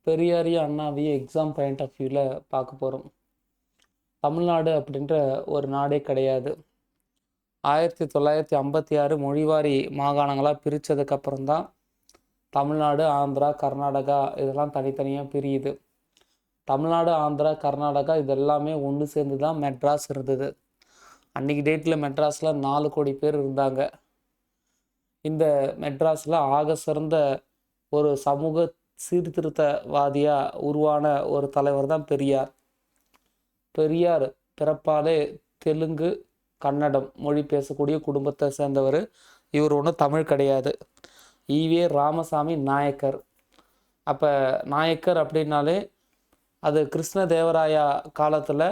பெரியாரையும் அண்ணாவையும் exam point of வியூவில் பார்க்க போகிறோம். தமிழ்நாடு அப்படின்ற ஒரு நாடே கிடையாது. 1956 மொழிவாரி மாகாணங்களாக பிரித்ததுக்கப்புறம் தான் தமிழ்நாடு, ஆந்திரா, கர்நாடகா இதெல்லாம் தனித்தனியாக பிரியுது. தமிழ்நாடு, ஆந்திரா, கர்நாடகா இது எல்லாமே ஒன்று சேர்ந்து தான் மெட்ராஸ் இருந்தது. அன்றைக்கி டேட்டில் மெட்ராஸில் 4 கோடி பேர் இருந்தாங்க. இந்த மெட்ராஸில் ஆக சிறந்த ஒரு சமூக சீர்திருத்தவாதியாக உருவான ஒரு தலைவர் தான் பெரியார். பெரியார் பிறப்பாலே தெலுங்கு, கன்னடம் மொழி பேசக்கூடிய குடும்பத்தை சேர்ந்தவர். இவர் ஒன்றும் தமிழ் கிடையாது. ஈவே ராமசாமி நாயக்கர். அப்போ நாயக்கர் அப்படின்னாலே அது கிருஷ்ணதேவராயா காலத்தில்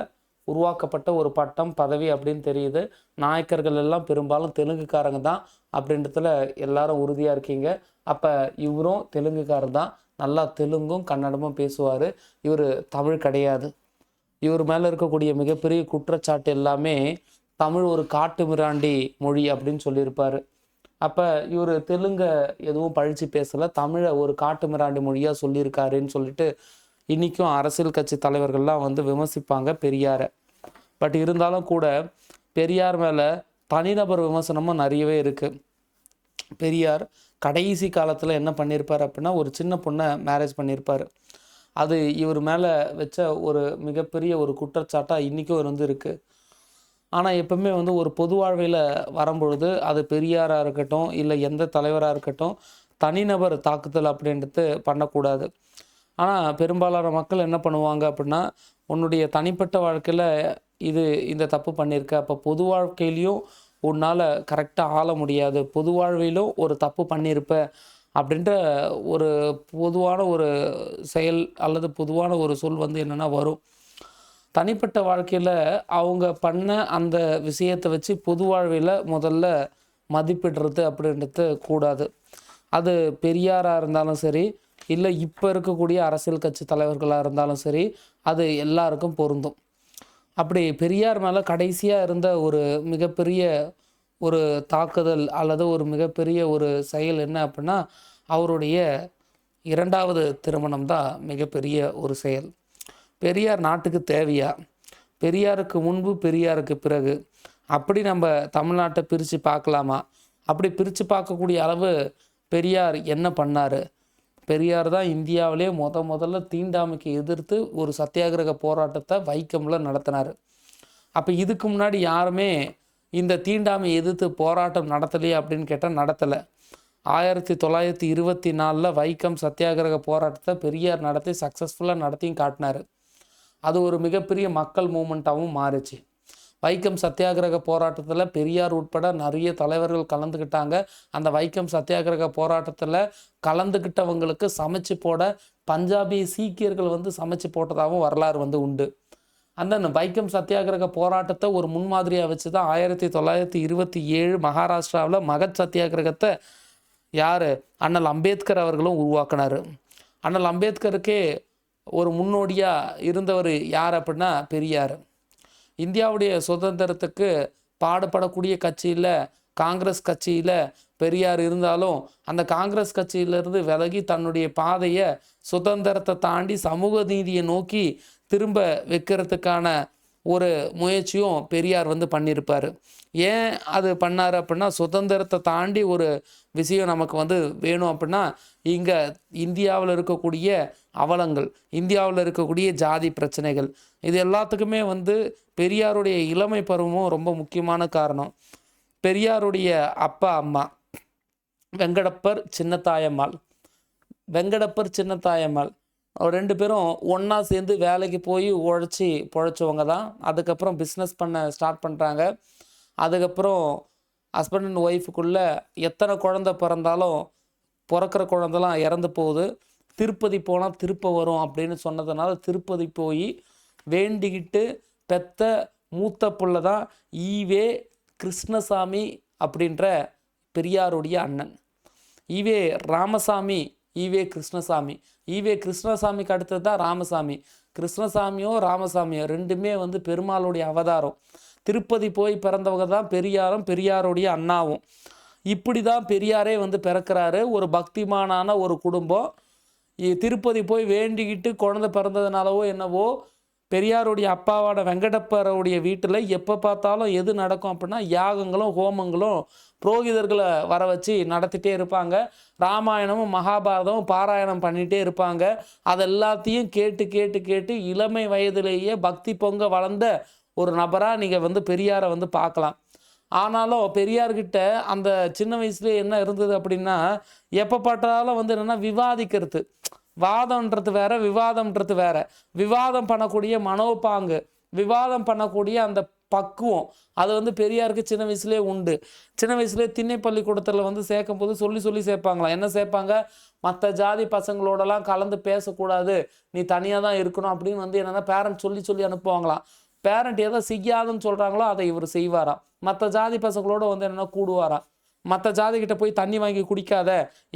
உருவாக்கப்பட்ட ஒரு பட்டம், பதவி அப்படின்னு தெரியுது. நாயக்கர்கள் எல்லாம் பெரும்பாலும் தெலுங்குக்காரங்க தான் அப்படின்றதுல எல்லாரும் உறுதியாக இருக்கீங்க. அப்போ இவரும் தெலுங்குக்காரர் தான். நல்லா தெலுங்கும் கன்னடமும் பேசுவார். இவர் தமிழ் கிடையாது. இவர் மேலே இருக்கக்கூடிய மிகப்பெரிய குற்றச்சாட்டு எல்லாமே தமிழ் ஒரு காட்டு மிராண்டி மொழி அப்படின்னு சொல்லியிருப்பார். அப்போ இவர் தெலுங்கை எதுவும் பழித்து பேசலை, தமிழை ஒரு காட்டு மிராண்டி மொழியாக சொல்லியிருக்காருன்னு சொல்லிட்டு இன்றைக்கும் அரசியல் கட்சி தலைவர்கள்லாம் வந்து விமர்சிப்பாங்க பெரியாரை. பட் இருந்தாலும் கூட பெரியார் மேலே தனிநபர் விமர்சனமும் நிறையவே இருக்குது. பெரியார் கடைசி காலத்தில் என்ன பண்ணியிருப்பார் அப்படின்னா, ஒரு சின்ன பொண்ணை மேரேஜ் பண்ணியிருப்பார். அது இவர் மேலே வச்ச ஒரு மிகப்பெரிய ஒரு குற்றச்சாட்டாக இன்றைக்கும் வந்து இருக்குது. ஆனால் எப்பவுமே வந்து ஒரு பொது வாழ்வில் வரும்பொழுது அது பெரியாராக இருக்கட்டும் இல்லை எந்த தலைவராக இருக்கட்டும் தனிநபர் தாக்குதல் அப்படின்றது பண்ணக்கூடாது. ஆனால் பெரும்பாலான மக்கள் என்ன பண்ணுவாங்க அப்படின்னா, உன்னுடைய தனிப்பட்ட வாழ்க்கையில் இந்த தப்பு பண்ணியிருக்க, அப்போ பொது வாழ்க்கையிலையும் உன்னால் கரெக்டாக ஆள முடியாது, பொது வாழ்விலும் ஒரு தப்பு பண்ணியிருப்ப அப்படின்ற ஒரு பொதுவான ஒரு செயல் அல்லது பொதுவான ஒரு சொல் வந்து என்னென்னா வரும். தனிப்பட்ட வாழ்க்கையில் அவங்க பண்ண அந்த விஷயத்தை வச்சு பொது வாழ்வில் முதல்ல மதிப்பிடுறது அப்படின்றது கூடாது. அது பெரியாராக இருந்தாலும் சரி இல்லை இப்போ இருக்கக்கூடிய அரசியல் கட்சி தலைவர்களாக இருந்தாலும் சரி, அது எல்லாருக்கும் பொருந்தும். அப்படி பெரியார் மேலே கடைசியாக இருந்த ஒரு மிகப்பெரிய ஒரு தாக்குதல் அல்லது ஒரு மிகப்பெரிய ஒரு செயல் என்ன அப்படின்னா, அவருடைய 2வது திருமணம் தான் மிகப்பெரிய ஒரு செயல். பெரியார் நாட்டுக்கு தேவையா, பெரியாருக்கு முன்பு பெரியாருக்கு பிறகு அப்படி நம்ம தமிழ்நாட்டை பிரித்து பார்க்கலாமா? அப்படி பிரித்து பார்க்கக்கூடிய அளவு பெரியார் என்ன பண்ணார்? பெரியார் தான் இந்தியாவிலே முதல்ல தீண்டாமைக்கு எதிர்த்து ஒரு சத்தியாகிரக போராட்டத்தை வைக்கமில் நடத்தினார். அப்போ இதுக்கு முன்னாடி யாருமே இந்த தீண்டாமை எதிர்த்து போராட்டம் நடத்தலையே அப்படின்னு கேட்டால் நடத்தலை. 1924 வைக்கம் சத்தியாகிரக போராட்டத்தை பெரியார் நடத்தி சக்ஸஸ்ஃபுல்லாக நடத்தியும் காட்டினார். அது ஒரு மிகப்பெரிய மக்கள் மூமெண்ட்டாகவும் மாறிச்சு. வைக்கம் சத்தியாகிரக போராட்டத்தில் பெரியார் உட்பட நிறைய தலைவர்கள் கலந்துக்கிட்டாங்க. அந்த வைக்கம் சத்தியாகிரக போராட்டத்தில் கலந்துக்கிட்டவங்களுக்கு சமைச்சு போட பஞ்சாபி சீக்கியர்கள் வந்து சமைச்சு போட்டதாகவும் வரலாறு வந்து உண்டு. அந்த வைக்கம் சத்தியாகிரக போராட்டத்தை ஒரு முன்மாதிரியாக வச்சு தான் 1927 மகாராஷ்டிராவில் மகத் சத்தியாகிரகத்தை யார் அண்ணல் அம்பேத்கர் அவர்களும் உருவாக்கினார். அண்ணல் அம்பேத்கருக்கே ஒரு முன்னோடியாக இருந்தவர் யார் அப்படின்னா பெரியார். இந்தியாவுடைய சுதந்திரத்துக்கு பாடுபடக்கூடிய கட்சியில் காங்கிரஸ் கட்சியில் பெரியார் இருந்தாலும் அந்த காங்கிரஸ் கட்சியிலிருந்து விலகி தன்னுடைய பாதையை சுதந்திரத்தை தாண்டி சமூக நீதியை நோக்கி திரும்ப வைக்கிறதுக்கான ஒரு முயற்சியும் பெரியார் வந்து பண்ணியிருப்பார். ஏன் அது பண்ணார் அப்படின்னா, சுதந்திரத்தை தாண்டி ஒரு விஷயம் நமக்கு வந்து வேணும் அப்படின்னா, இங்கே இந்தியாவில் இருக்கக்கூடிய அவலங்கள், இந்தியாவில் இருக்கக்கூடிய ஜாதி பிரச்சனைகள், இது எல்லாத்துக்குமே வந்து பெரியாருடைய இளமை பருவமும் ரொம்ப முக்கியமான காரணம். பெரியாருடைய அப்பா அம்மா வெங்கடப்பர் சின்னத்தாயம்மாள். வெங்கடப்பர் சின்னத்தாயம்மாள் 2 பேரும் ஒன்றா சேர்ந்து வேலைக்கு போய் உழைச்சி பொழைச்சவங்க தான். அதுக்கப்புறம் பிஸ்னஸ் பண்ண ஸ்டார்ட் பண்ணுறாங்க. அதுக்கப்புறம் ஹஸ்பண்ட் அண்ட் ஒய்ஃபுக்குள்ளே எத்தனை குழந்தை பிறந்தாலும் பிறக்கிற குழந்தைலாம் இறந்து போகுது. திருப்பதி போனால் திருப்ப வரும் அப்படின்னு சொன்னதுனால திருப்பதி போய் வேண்டிக்கிட்டு பெத்த மூத்த பிள்ளை தான் ஈவே கிருஷ்ணசாமி அப்படின்ற பெரியாருடைய அண்ணன். E V Ramasamy, E V Krishnasamy. E V கிருஷ்ணசாமிக்கு அடுத்தது தான் ராமசாமி. கிருஷ்ணசாமியோ ராமசாமியோ ரெண்டுமே வந்து பெருமாளுடைய அவதாரம். திருப்பதி போய் பிறந்தவங்க தான் பெரியாரும் பெரியாருடைய அண்ணாவும். இப்படி தான் பெரியாரே வந்து பிறக்கிறாரு. ஒரு பக்திமானான ஒரு குடும்பம். திருப்பதி போய் வேண்டிக்கிட்டு குழந்தை பிறந்ததுனாலவோ என்னவோ பெரியாருடைய அப்பாவோட வெங்கடப்பருடைய வீட்டில் எப்போ பார்த்தாலும் எது நடக்கும் அப்படின்னா யாகங்களும் ஹோமங்களும் புரோகிதர்களை வர வச்சு நடத்திட்டே இருப்பாங்க. ராமாயணமும் மகாபாரதமும் பாராயணம் பண்ணிகிட்டே இருப்பாங்க. அது எல்லாத்தையும் கேட்டு கேட்டு கேட்டு இளமை வயதிலேயே பக்தி பொங்க வளர்ந்த ஒரு நபராக நீங்கள் பெரியாரை பார்க்கலாம். ஆனாலும் பெரியார்கிட்ட அந்த சின்ன வயசுலேயே என்ன இருந்தது அப்படின்னா, எப்போ பார்த்தாலும் என்னென்னா விவாதிக்கிறது. வாதம்ன்றது வேற, விவாதம்ன்றது வேற. விவாதம் பண்ணக்கூடிய மனோபாங்கு, விவாதம் பண்ணக்கூடிய அந்த பக்குவம், அது பெரியாருக்கு சின்ன வயசுலேயே உண்டு. சின்ன வயசுலேயே திண்ணை பள்ளிக்கூடத்தில் சேர்க்கும் போது சொல்லி சொல்லி சேர்ப்பாங்களாம். என்ன சேர்ப்பாங்க? மற்ற ஜாதி பசங்களோடலாம் கலந்து பேசக்கூடாது, நீ தனியாக தான் இருக்கணும் அப்படின்னு என்னென்னா பேரண்ட் சொல்லி சொல்லி அனுப்புவாங்களாம். பேரண்ட் எதை செய்யாதுன்னு சொல்கிறாங்களோ அதை இவர் செய்வாராம். மற்ற ஜாதி பசங்களோட என்னென்னா கூடுவாராம். மற்ற ஜாதிக்கிட்ட போய் தண்ணி வாங்கி குடிக்காத,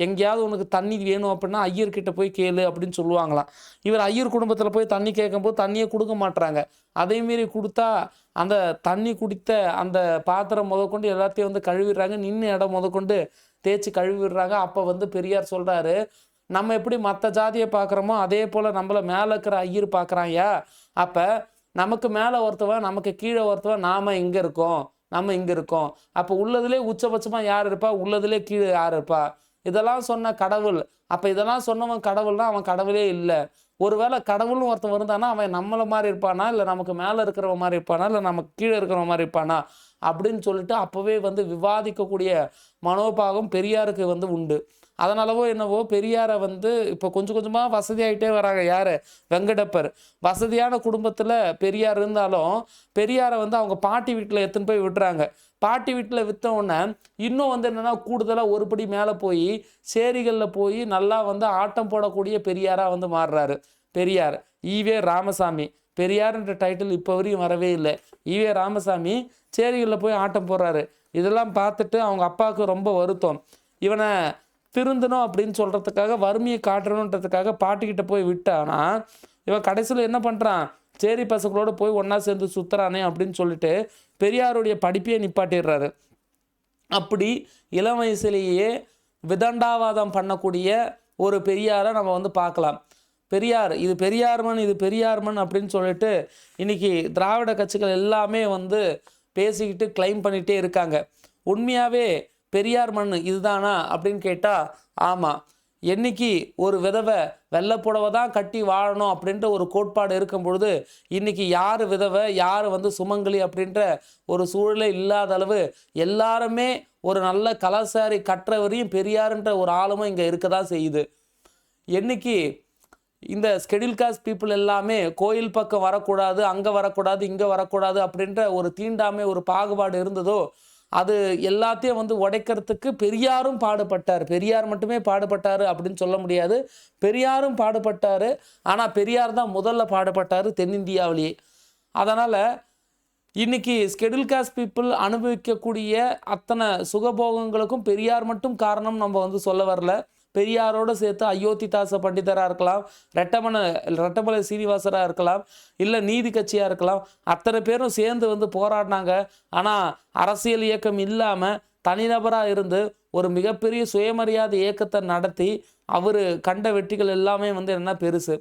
எங்கேயாவது உனக்கு தண்ணி வேணும் அப்படின்னா ஐயர்கிட்ட போய் கேளு அப்படின்னு சொல்லுவாங்களாம். இவர் ஐயர் குடும்பத்தில் போய் தண்ணி கேட்கும்போது தண்ணியை கொடுக்க மாட்டுறாங்க. அதேமாரி கொடுத்தா அந்த தண்ணி குடித்த அந்த பாத்திரம் முதற்கொண்டு எல்லாத்தையும் கழுவிடுறாங்க. நின்று இடம் முதற்கொண்டு தேய்ச்சி கழுவிடுறாங்க. அப்போ பெரியார் சொல்கிறாரு, நம்ம எப்படி மற்ற ஜாதியை பார்க்குறோமோ அதே போல் நம்மளை மேலே இருக்கிற ஐயர் பார்க்குறாயா. அப்போ நமக்கு மேலே ஒருத்தவன், நமக்கு கீழே ஒருத்தவன், நாம் இங்கே இருக்கோம், நம்ம இங்கே இருக்கோம். அப்போ உள்ளதுலே உச்சபட்சமாக யார் இருப்பா, உள்ளதுலே கீழே யார் இருப்பா? இதெல்லாம் சொன்ன கடவுள். அப்போ இதெல்லாம் சொன்னவன் கடவுள்னா அவன் கடவுளே இல்லை. ஒருவேளை கடவுள்னு ஒருத்தன் இருந்தானா அவன் நம்மளை மாதிரி இருப்பானா, இல்லை நமக்கு மேலே இருக்கிறவன் மாதிரி இருப்பானா, இல்லை நமக்கு கீழே இருக்கிறவன் மாதிரி இருப்பானா அப்படின்னு சொல்லிட்டு அப்போவே விவாதிக்கக்கூடிய மனோபாகம் பெரியாருக்கு உண்டு. அதனாலவோ என்னவோ பெரியாரை இப்போ கொஞ்சம் கொஞ்சமாக வசதியாகிட்டே வராங்க. யார்? வெங்கடப்பர். வசதியான குடும்பத்தில் பெரியார் இருந்தாலும் பெரியாரை அவங்க பாட்டி வீட்டில் எடுத்துன்னு போய் விட்டுறாங்க. பாட்டி வீட்டில் விற்ற உடனே இன்னும் என்னென்னா கூடுதலாக ஒரு படி மேலே போய் சேரிகளில் போய் நல்லா ஆட்டம் போடக்கூடிய பெரியாராக மாறுறாரு. பெரியார் ஈவே ராமசாமி. பெரியார்ன்ற டைட்டில் இப்போ வரையும் வரவே இல்லை. ஈவே ராமசாமி சேரிகளில் போய் ஆட்டம் போடுறாரு. இதெல்லாம் பார்த்துட்டு அவங்க அப்பாவுக்கு ரொம்ப வருத்தம். இவனை திருந்தணும் அப்படின்னு சொல்கிறதுக்காக, வறுமையை காட்டணுன்றதுக்காக பாட்டிக்கிட்ட போய் விட்டானா இவன் கடைசியில் என்ன பண்ணுறான்? சேரி பசங்களோடு போய் ஒன்றா சேர்ந்து சுற்றுறானே அப்படின்னு சொல்லிட்டு பெரியாருடைய படிப்பையே நிப்பாட்டிடுறாரு. அப்படி இளம் வயசுலேயே விதண்டாவாதம் பண்ணக்கூடிய ஒரு பெரியாரை நம்ம பார்க்கலாம். பெரியார் இது பெரியார்மன், இது பெரியார்மன் அப்படின்னு சொல்லிட்டு இன்றைக்கி திராவிட கட்சிகள் எல்லாமே பேசிக்கிட்டு கிளைம் பண்ணிகிட்டே இருக்காங்க. உண்மையாகவே பெரியார் மண் இதுதானா அப்படின்னு கேட்டால் ஆமாம். என்னைக்கு ஒரு விதவை வெள்ளை புடவை தான் கட்டி வாழணும் அப்படின்ற ஒரு கோட்பாடு இருக்கும் பொழுது இன்றைக்கி யார் விதவை, யார் சுமங்கலி அப்படின்ற ஒரு சூழலே இல்லாத அளவு எல்லாருமே ஒரு நல்ல கலாசாரி கற்றவரையும் பெரியார்ன்ற ஒரு ஆளுமும் இங்கே இருக்க தான் செய்யுது. என்னைக்கு இந்த ஸ்கெடியூல் காஸ்ட் பீப்புள் எல்லாமே கோயில் பக்கம் வரக்கூடாது, அங்கே வரக்கூடாது, இங்கே வரக்கூடாது அப்படின்ற ஒரு தீண்டாமை, ஒரு பாகுபாடு இருந்ததோ அது எல்லாத்தையும் உடைக்கிறதுக்கு பெரியாரும் பாடுபட்டார். பெரியார் மட்டுமே பாடுபட்டார் அப்படின்னு சொல்ல முடியாது. பெரியாரும் பாடுபட்டார். ஆனால் பெரியார் தான் முதல்ல பாடுபட்டார் தென்னிந்தியாவிலேயே. அதனால் இன்றைக்கி ஸ்கெடியூல் காஸ்ட் பீப்புள் அனுபவிக்கக்கூடிய அத்தனை சுகபோகங்களுக்கும் பெரியார் மட்டும் காரணம் நம்ம சொல்ல வரல. பெரியாரோடு சேர்த்து அயோத்திதாச பண்டிதராக இருக்கலாம், ரெட்டமலை சீனிவாசராக இருக்கலாம், இல்லை நீதி கட்சியாக இருக்கலாம். அத்தனை பேரும் சேர்ந்து போராடினாங்க. ஆனால் அரசியல் இயக்கம் இல்லாமல் தனிநபராக இருந்து ஒரு மிகப்பெரிய சுயமரியாதை இயக்கத்தை நடத்தி அவர் கண்ட வெற்றிகள் எல்லாமே என்ன பெருசு.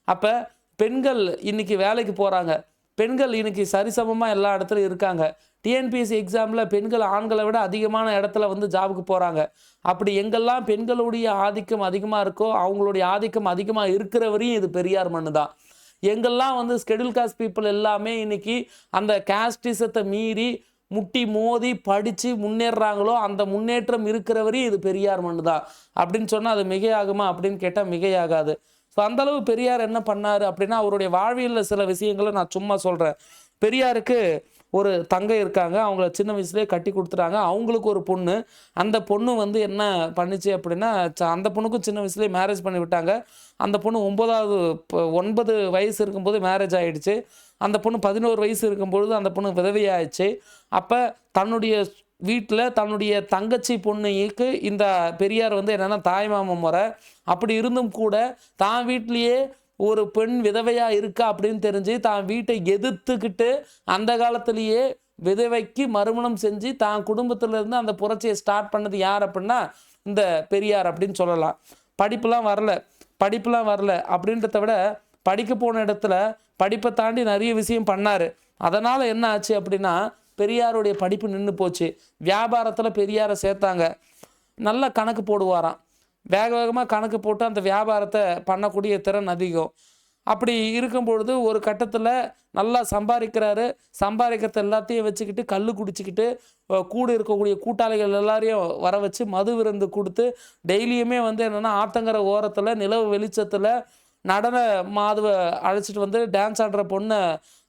அப்போ பெண்கள் இன்றைக்கி வேலைக்கு போகிறாங்க. பெண்கள் இன்றைக்கி சரிசமமாக எல்லா இடத்துலையும் இருக்காங்க. டிஎன்பிஎஸ்சி எக்ஸாமில் பெண்கள் ஆண்களை விட அதிகமான இடத்துல ஜாபுக்கு போகிறாங்க. அப்படி எங்கெல்லாம் பெண்களுடைய ஆதிக்கம் அதிகமாக இருக்கோ அவங்களுடைய ஆதிக்கம் அதிகமாக இருக்கிறவரையும் இது பெரியார் மண்ணு தான். எங்கெல்லாம் ஸ்கெடியூல் காஸ்ட் பீப்புள் எல்லாமே இன்றைக்கி அந்த காஸ்டிசத்தை மீறி முட்டி மோதி படித்து முன்னேறுறாங்களோ அந்த முன்னேற்றம் இருக்கிறவரையும் இது பெரியார் மண்ணு தான் அப்படின்னு சொன்னால் அது மிகையாகுமா அப்படின்னு கேட்டால் மிகையாகாது. ஸோ அந்தளவு பெரியார் என்ன பண்ணார் அப்படின்னா அவருடைய வாழ்வியலில் சில விஷயங்களை நான் சும்மா சொல்கிறேன். பெரியாருக்கு ஒரு தங்கை இருக்காங்க. அவங்கள சின்ன வயசுலேயே கட்டி கொடுத்துட்டாங்க. அவங்களுக்கு ஒரு பொண்ணு. அந்த பொண்ணு என்ன பண்ணிச்சு அப்படின்னா அந்த பொண்ணுக்கும் சின்ன வயசுலேயே மேரேஜ் பண்ணி விட்டாங்க. அந்த பொண்ணு 9 வயசு இருக்கும்போது மேரேஜ் ஆகிடுச்சு. அந்த பொண்ணு 11 வயசு இருக்கும்பொழுது அந்த பொண்ணு விதவையாகிடுச்சு. அப்போ தன்னுடைய வீட்டில் தன்னுடைய தங்கச்சி பொண்ணுக்கு இந்த பெரியார் என்னென்னா தாய்மாமன் முறை. அப்படி இருந்தும் கூட தான் வீட்லேயே ஒரு பெண் விதவையாக இருக்கா அப்படின்னு தெரிஞ்சு தான் வீட்டை எதிர்த்துக்கிட்டு அந்த காலத்திலேயே விதவைக்கு மறுமணம் செஞ்சு தான் குடும்பத்திலேருந்து அந்த புரட்சியை ஸ்டார்ட் பண்ணது யார் அப்படின்னா இந்த பெரியார் அப்படின்னு சொல்லலாம். படிப்புலாம் வரல. படிப்புலாம் வரல அப்படின்றத விட படிக்க போன இடத்துல படிப்பை தாண்டி நிறைய விஷயம் பண்ணார். அதனால் என்ன ஆச்சு அப்படின்னா பெரியாருடைய படிப்பு நின்று போச்சு. வியாபாரத்தில் பெரியாரை சேர்த்தாங்க. நல்ல கணக்கு போடுவாராம். வேக வேகமாக கணக்கு போட்டு அந்த வியாபாரத்தை பண்ணக்கூடிய திறன் அதிகம். அப்படி இருக்கும் பொழுது ஒரு கட்டத்தில் நல்லா சம்பாதிக்கிறாரு. சம்பாதிக்கிறத எல்லாத்தையும் வச்சுக்கிட்டு கல் குடிச்சிக்கிட்டு கூட இருக்கக்கூடிய கூட்டாளிகள் எல்லாரையும் வர வச்சு மது விருந்து கொடுத்து டெய்லியுமே வந்து என்னென்னா ஆத்தங்கரை ஓரத்தில் நிலவு வெளிச்சத்தில் நடன மாதுவை அழைச்சிட்டு வந்து டான்ஸ் ஆடுற பொண்ணை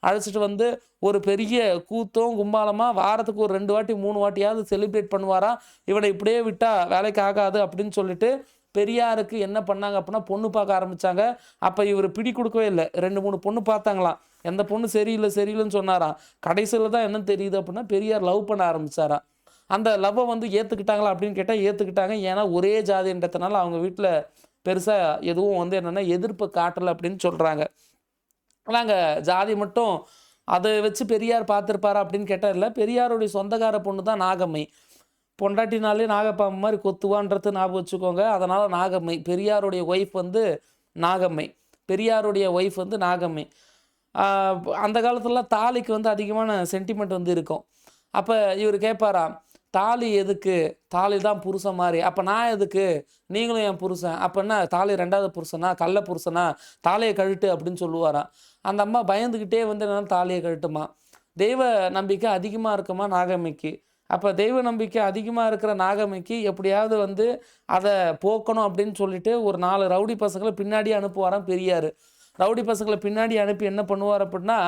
அழைச்சிட்டு வந்து ஒரு பெரிய கூத்தும் கும்பாலமாக வாரத்துக்கு ஒரு 2 வாட்டி 3 வாட்டியாவது செலிப்ரேட் பண்ணுவாராம். இவனை இப்படியே விட்டால் வேலைக்கு ஆகாது அப்படின்னு சொல்லிட்டு பெரியாருக்கு என்ன பண்ணாங்க அப்படின்னா பொண்ணு பார்க்க ஆரம்பித்தாங்க. அப்போ இவர் பிடி கொடுக்கவே இல்லை. 2-3 பொண்ணு பார்த்தாங்களாம். எந்த பொண்ணு சரியில்லைன்னு சொன்னாராம். கடைசியில் தான் என்ன தெரியுது அப்படின்னா பெரியார் லவ் பண்ண ஆரம்பித்தாராம். அந்த லவ்வை வந்து ஏற்றுக்கிட்டாங்களா அப்படின்னு கேட்டால் ஏற்றுக்கிட்டாங்க. ஏன்னா ஒரே ஜாதின்றதுனால அவங்க வீட்டில் பெருசாக எதுவும் வந்து என்னென்னா எதிர்ப்பு காட்டலை அப்படின்னு சொல்கிறாங்க. நாங்கள் ஜாதி மட்டும் அதை வச்சு பெரியார் பார்த்துருப்பாரா அப்படின்னு கேட்டால் இல்லை. பெரியாருடைய சொந்தக்கார பொண்ணு தான் நாகம்மை. பொண்டாட்டினாலே நாகப்பாம்பு மாதிரி கொத்துவான்றது ஞாபகம் வச்சுக்கோங்க. அதனால் நாகம்மை. பெரியாருடைய ஒய்ஃப் வந்து நாகம்மை. பெரியாருடைய ஒய்ஃப் வந்து நாகம்மை. அந்த காலத்துலலாம் தாலிக்கு வந்து அதிகமான சென்டிமெண்ட் வந்து இருக்கும். அப்போ இவர் கேட்பாராம், தாலி எதுக்கு? தாலி தான் புருஷன் மாதிரி. அப்போ நான் எதுக்கு? நீங்களும் என் புருஷன். அப்போ என்ன தாலி 2வது புருஷனா? கள்ள புருஷனா? தாலியை கழட்டு அப்படின்னு சொல்லுவாராம். அந்த அம்மா பயந்துக்கிட்டே வந்து என்னன்னா தாலியை கழட்டுமா. தெய்வ நம்பிக்கை அதிகமாக இருக்குமா நாகம்மைக்கு. அப்போ தெய்வ நம்பிக்கை அதிகமாக இருக்கிற நாகம்மைக்கு எப்படியாவது வந்து அதை போக்கணும் அப்படின்னு சொல்லிட்டு ஒரு 4 ரவுடி பசங்களை பின்னாடி அனுப்புவாராம் பெரியார். ரவுடி பசங்களை பின்னாடி அனுப்பி என்ன பண்ணுவார் அப்படின்னா